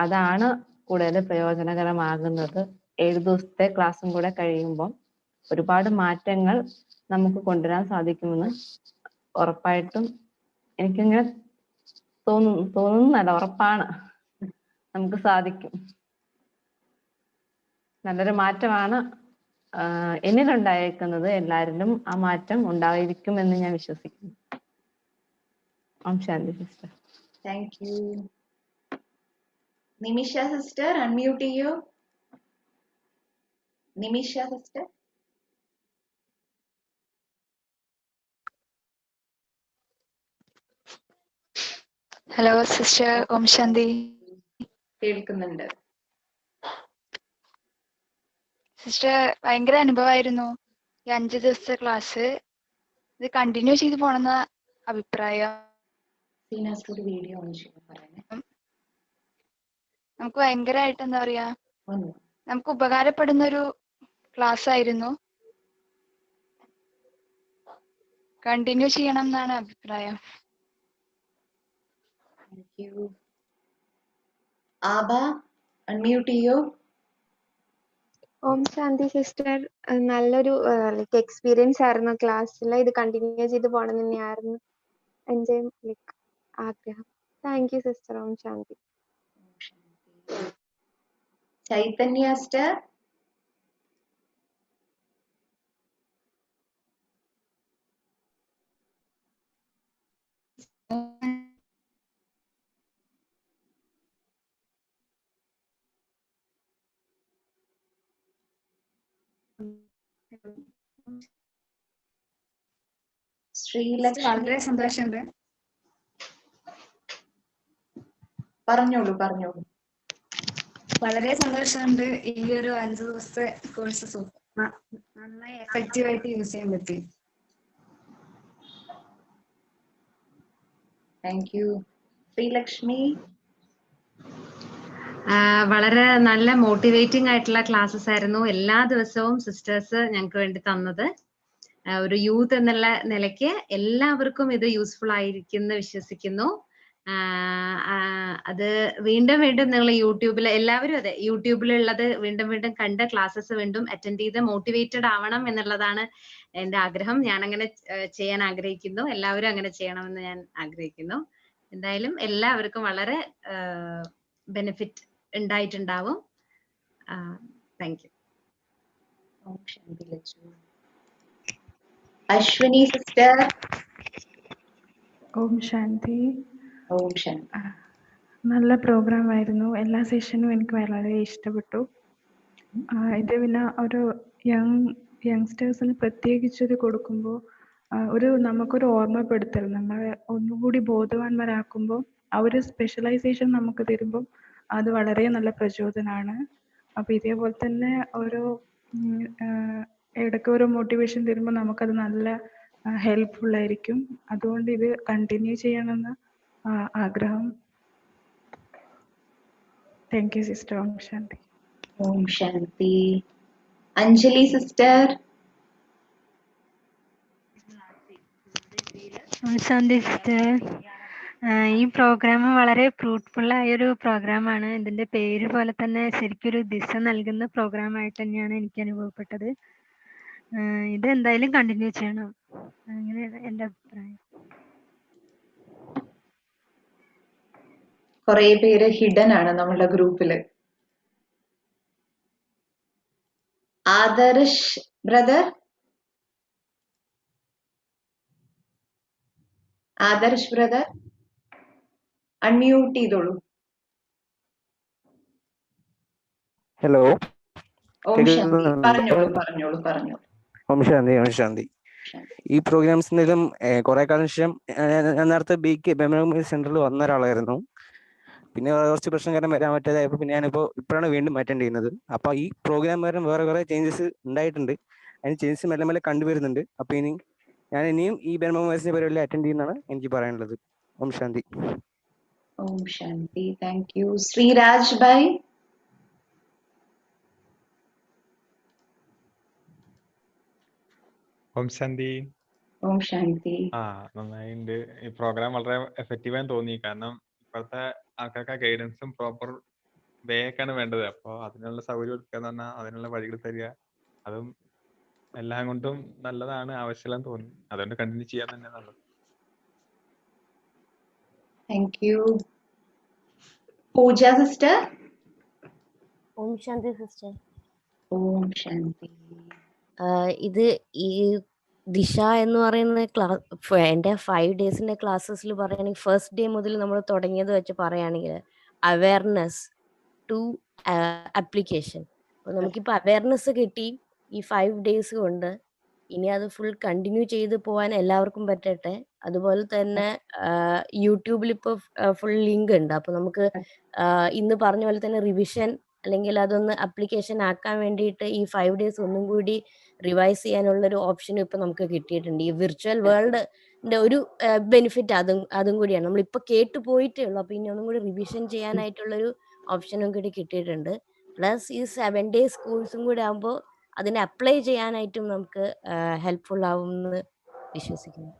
S10: അതാണ് കൂടുതൽ പ്രയോജനകരമാകുന്നത്. 7 ദിവസത്തെ ക്ലാസ്സും കൂടെ കഴിയുമ്പോൾ ഒരുപാട് മാറ്റങ്ങൾ നമുക്ക് സാധിക്കുമെന്ന് ഉറപ്പായിട്ടും എനിക്കിങ്ങനെ തോന്നുന്നല്ല, ഉറപ്പാണ് നമുക്ക് സാധിക്കും. നല്ലൊരു മാറ്റമാണ് എന്നിലുണ്ടായിരിക്കുന്നത്. എല്ലാവരിലും ആ മാറ്റം ഉണ്ടായിരിക്കുമെന്ന് ഞാൻ വിശ്വസിക്കുന്നു. ഓം ശാന്തി sister.
S3: Thank you. Nimisha sister unmute ചെയ്യൂ. നിമിഷ സിസ്റ്റർ.
S11: ഹലോ സിസ്റ്റർ, ഓം ശാന്തി.
S3: കേൾക്കുന്നുണ്ട്
S11: സിസ്റ്റർ. ഭയങ്കര അനുഭവമായിരുന്നു ഈ 5 ദിവസത്തെ ക്ലാസ്. ഇത് കണ്ടിന്യൂ ചെയ്ത് പോണെന്ന അഭിപ്രായം.
S3: വീഡിയോ
S11: നമുക്ക് ഭയങ്കരമായിട്ട് എന്താ പറയാ, നമുക്ക് ഉപകാരപ്പെടുന്ന ഒരു ക്ലാസ് ആയിരുന്നു. കണ്ടിന്യൂ ചെയ്യണം എന്നാണ് അഭിപ്രായം.
S3: ആബ അൺമ്യൂട്ട് ചെയ്യൂ.
S12: ഓം ശാന്തി സിസ്റ്റർ. നല്ലൊരു എക്സ്പീരിയൻസ് ആയിരുന്നു ക്ലാസ്സിൽ. ഇത് കണ്ടിന്യൂ ചെയ്ത് പോകണം തന്നെയായിരുന്നു എൻ്റെ ആഗ്രഹം. Thank you sister. Om Shanti.
S3: Chaitanya sister.
S11: വളരെ സന്തോഷമുണ്ട്.
S3: പറഞ്ഞോളൂ പറഞ്ഞോളൂ.
S13: വളരെ സന്തോഷമുണ്ട് ഈ ഒരു 5 ദിവസത്തെ കോഴ്സ് നന്നായി എഫക്റ്റീവ് ആയിട്ട് യൂസ് ചെയ്യാൻ പറ്റി.
S3: Thank you. ശ്രീലക്ഷ്മി.
S10: വളരെ നല്ല മോട്ടിവേറ്റിംഗ് ആയിട്ടുള്ള ക്ലാസ്സസ് ആയിരുന്നു എല്ലാ ദിവസവും സിസ്റ്റേഴ്സ് ഞങ്ങൾക്ക് വേണ്ടി തന്നത്. ഒരു യൂത്ത് എന്നുള്ള നിലയ്ക്ക് എല്ലാവർക്കും ഇത് യൂസ്ഫുൾ ആയിരിക്കുമെന്ന് വിശ്വസിക്കുന്നു. അത് വീണ്ടും വീണ്ടും നിങ്ങൾ യൂട്യൂബിൽ എല്ലാവരും അതെ യൂട്യൂബിലുള്ളത് വീണ്ടും വീണ്ടും കണ്ട ക്ലാസ്സസ് വീണ്ടും അറ്റൻഡ് ചെയ്ത് മോട്ടിവേറ്റഡ് ആവണം എന്നുള്ളതാണ് എൻ്റെ ആഗ്രഹം. ഞാൻ അങ്ങനെ ചെയ്യാൻ ആഗ്രഹിക്കുന്നു. എല്ലാവരും അങ്ങനെ ചെയ്യണമെന്ന് ഞാൻ ആഗ്രഹിക്കുന്നു. എന്തായാലും എല്ലാവർക്കും വളരെ ബെനിഫിറ്റ് ഉണ്ടായിട്ടുണ്ടാവും. Thank you.
S3: Aswini sister.
S14: Om Shanti.
S3: ഓം ശാന്തി.
S14: നല്ല പ്രോഗ്രാം ആയിരുന്നു. എല്ലാ സെഷനും എനിക്ക് വളരെ ഇഷ്ടപ്പെട്ടു. ഇത് പിന്നെ ഒരു യങ്സ്റ്റേഴ്സിന് പ്രത്യേകിച്ചൊരു കൊടുക്കുമ്പോൾ നമുക്കൊരു ഓർമ്മപ്പെടുത്തൽ, നമ്മളെ ഒന്നുകൂടി ബോധവാന്മാരാക്കുമ്പോൾ ആ ഒരു സ്പെഷ്യലൈസേഷൻ നമുക്ക് തരുമ്പോൾ അത് വളരെ നല്ല പ്രചോദനമാണ്. അപ്പൊ ഇതേപോലെ തന്നെ ഇടയ്ക്ക് ഒരു മോട്ടിവേഷൻ തരുമ്പോൾ നമുക്കത് നല്ല ഹെൽപ്ഫുൾ ആയിരിക്കും. അതുകൊണ്ട് ഇത് കണ്ടിന്യൂ ചെയ്യണമെന്ന് ആഗ്രഹം. Thank you sister. Om Shanti.
S3: Om Shanti. Anjali sister.
S15: Om Shanti sister. ഈ പ്രോഗ്രാം വളരെ ഫ്രൂട്ട്ഫുൾ ആയൊരു പ്രോഗ്രാമാണ്. ഇതിന്റെ പേര് പോലെ തന്നെ ശരിക്കൊരു ദിശ നൽകുന്ന പ്രോഗ്രാം ആയിട്ട് തന്നെയാണ് എനിക്ക് അനുഭവപ്പെട്ടത്. ഇത് എന്തായാലും കണ്ടിന്യൂ ചെയ്യണം, അങ്ങനെയാണ് എൻ്റെ അഭിപ്രായം.
S3: കുറെ പേര് ഹിഡൻ ആണ് നമ്മളുടെ ഗ്രൂപ്പില്. Adarsh brother. Adarsh brother unmute ചെയ്തോളൂ.
S16: ഹലോ.
S3: ഓം ശാന്തി. പറഞ്ഞോളൂ പറഞ്ഞോളൂ പറഞ്ഞോളൂ.
S16: ഓം ശാന്തി. ഓം ശാന്തി. ഈ പ്രോഗ്രാംസിലും കുറെ കാലം ശേഷം ഞാൻ നേരത്തെ ബ്രഹ്മകുമാരി സെന്ററിൽ വന്ന ഒരാളായിരുന്നു. പിന്നെ കുറച്ച് പ്രശ്നം കാരണം വരാൻ പറ്റാതായപ്പോൾ പിന്നെ ഇപ്പോഴാണ് വീണ്ടും അറ്റൻഡ് ചെയ്യുന്നത്. അപ്പൊ ഈ പ്രോഗ്രാം വരെ വേറെ കുറെ ചേഞ്ചസ് ഉണ്ടായിട്ടുണ്ട്. അതിന് ചേഞ്ചസ് മെല്ലെ മെല്ലെ കണ്ടുവരുന്നുണ്ട്. അപ്പൊ ഞാൻ ഇനിയും ഈ ബ്രഹ്മകുമാരി പരിപാടിയിൽ അറ്റൻഡ് ചെയ്യുന്നതാണ് എനിക്ക് പറയാനുള്ളത്. ഓം ശാന്തി.
S3: ഓം ശാന്തി. Thank you. ശ്രീരാജ് ഭായ്.
S5: ഓം ശാന്തി.
S3: ഓം ശാന്തി.
S5: നന്നായിട്ടുണ്ട്. ഈ പ്രോഗ്രാം വളരെ എഫക്റ്റീവായി തോന്നി. കാരണം ഇപ്പോഴത്തെ ആൾക്കാർക്ക് ആ ഗൈഡൻസും പ്രോപ്പർ വേ ഒക്കെയാണ് വേണ്ടത്. അപ്പോൾ അതിനുള്ള സൗകര്യം എടുക്കുക എന്ന് പറഞ്ഞാൽ അതിനുള്ള വഴികൾ തരിക, അതും എല്ലാം കൊണ്ടും നല്ലതാണ്, ആവശ്യമില്ലെന്ന് തോന്നി. അതുകൊണ്ട് കണ്ടിന്യൂ ചെയ്യാൻ തന്നെ നല്ലത്.
S3: Thank you. Pooja sister.
S17: Om Shanti sister.
S3: ഓം ശാന്തി.
S17: ഇത് ഈ ദിശ എന്ന് പറയുന്ന എൻ്റെ 5 ഡേയ്സിന്റെ ക്ലാസ്സസിൽ പറയുകയാണെങ്കിൽ ഫസ്റ്റ് ഡേ മുതൽ നമ്മൾ തുടങ്ങിയത് വെച്ച് പറയുകയാണെങ്കിൽ അവയർനെസ് ടു ആപ്ലിക്കേഷൻ. അപ്പോൾ നമുക്കിപ്പോൾ അവയർനെസ് കിട്ടി ഈ 5 ഡേയ്സ് കൊണ്ട്. ഇനി അത് ഫുൾ കണ്ടിന്യൂ ചെയ്ത് പോകാൻ എല്ലാവർക്കും പറ്റട്ടെ. അതുപോലെ തന്നെ യൂട്യൂബിൽ ഇപ്പോൾ ഫുൾ ലിങ്ക് ഉണ്ട്. അപ്പോൾ നമുക്ക് ഇന്ന് പറഞ്ഞ പോലെ തന്നെ റിവിഷൻ അല്ലെങ്കിൽ അതൊന്ന് ആപ്ലിക്കേഷൻ ആക്കാൻ വേണ്ടിയിട്ട് ഈ 5 ഡേയ്സ് ഒന്നും കൂടി റിവൈസ് ചെയ്യാനുള്ളൊരു ഓപ്ഷനും ഇപ്പം നമുക്ക് കിട്ടിയിട്ടുണ്ട്. ഈ വിർച്വൽ വേൾഡിൻ്റെ ഒരു ബെനിഫിറ്റ് അതും കൂടിയാണ്. നമ്മളിപ്പോൾ കേട്ടു പോയിട്ടേ ഉള്ളൂ. അപ്പോൾ ഇനി ഒന്നും കൂടി റിവിഷൻ ചെയ്യാനായിട്ടുള്ളൊരു ഓപ്ഷനും കൂടി കിട്ടിയിട്ടുണ്ട്. പ്ലസ് ഈ 7 ഡേയ്സ് കോഴ്സും കൂടി ആകുമ്പോൾ അതിനെ അപ്ലൈ ചെയ്യാനായിട്ടും നമുക്ക് ഹെൽപ്ഫുൾ ആവും എന്ന് വിശ്വസിക്കുന്നു.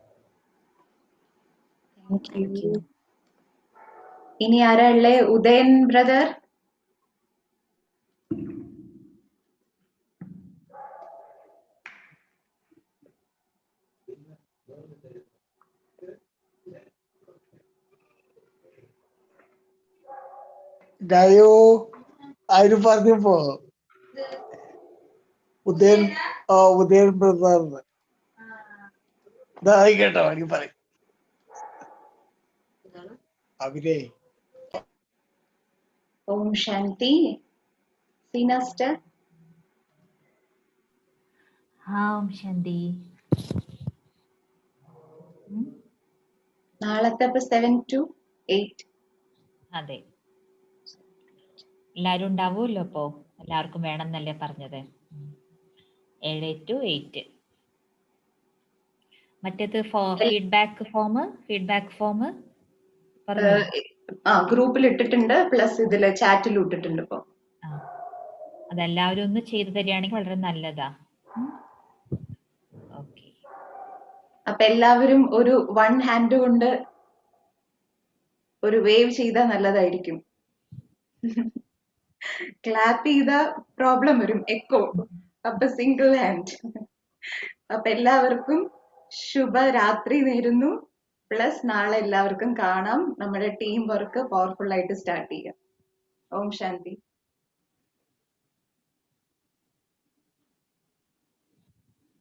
S3: Thank you. ഇനി ആരാ ഉള്ളേ? ഉദയൻ ബ്രദർ.
S18: ഡയോ ആര് പറഞ്ഞപ്പോ ഉദയൻ ബ്രദർ കേട്ടോ എനിക്ക് പറയും അവരെ.
S3: ഓം ശാന്തി. സീന സിസ്റ്റർ.
S9: ഓം ശാന്തി.
S3: നാളത്തെ 7 to 8.
S9: അതെ. എല്ലാവരും ഉണ്ടാവുമല്ലോ അപ്പോ? എല്ലാവർക്കും വേണമെന്നല്ലേ പറഞ്ഞത്? 7 to 8. മറ്റേത് ഫീഡ്ബാക്ക് ഫോം പറഞ്ഞു.
S3: ഗ്രൂപ്പിൽ ഇട്ടിട്ടുണ്ട്, പ്ലസ് ഇതില് ചാറ്റിലും ഇട്ടിട്ടുണ്ട് ഇപ്പൊ.
S9: അതെല്ലാവരും ഒന്ന് ചെയ്തു തരികയാണെങ്കിൽ വളരെ നല്ലതാ.
S3: അപ്പൊ എല്ലാവരും ഒരു 1 ഹാൻഡ് കൊണ്ട് ഒരു വേവ് ചെയ്താൽ നല്ലതായിരിക്കും. ക്ലാപ്പ് ചെയ്ത പ്രോബ്ലം വരും, എക്കോ. അപ്പൊ സിംഗിൾ ഹാൻഡ്. അപ്പൊ എല്ലാവർക്കും ശുഭരാത്രി നേരുന്നു. പ്ലസ് നാളെ എല്ലാവർക്കും കാണാം. നമ്മുടെ ടീം വർക്ക് പവർഫുൾ ആയിട്ട് സ്റ്റാർട്ട് ചെയ്യാം. ഓം ശാന്തി.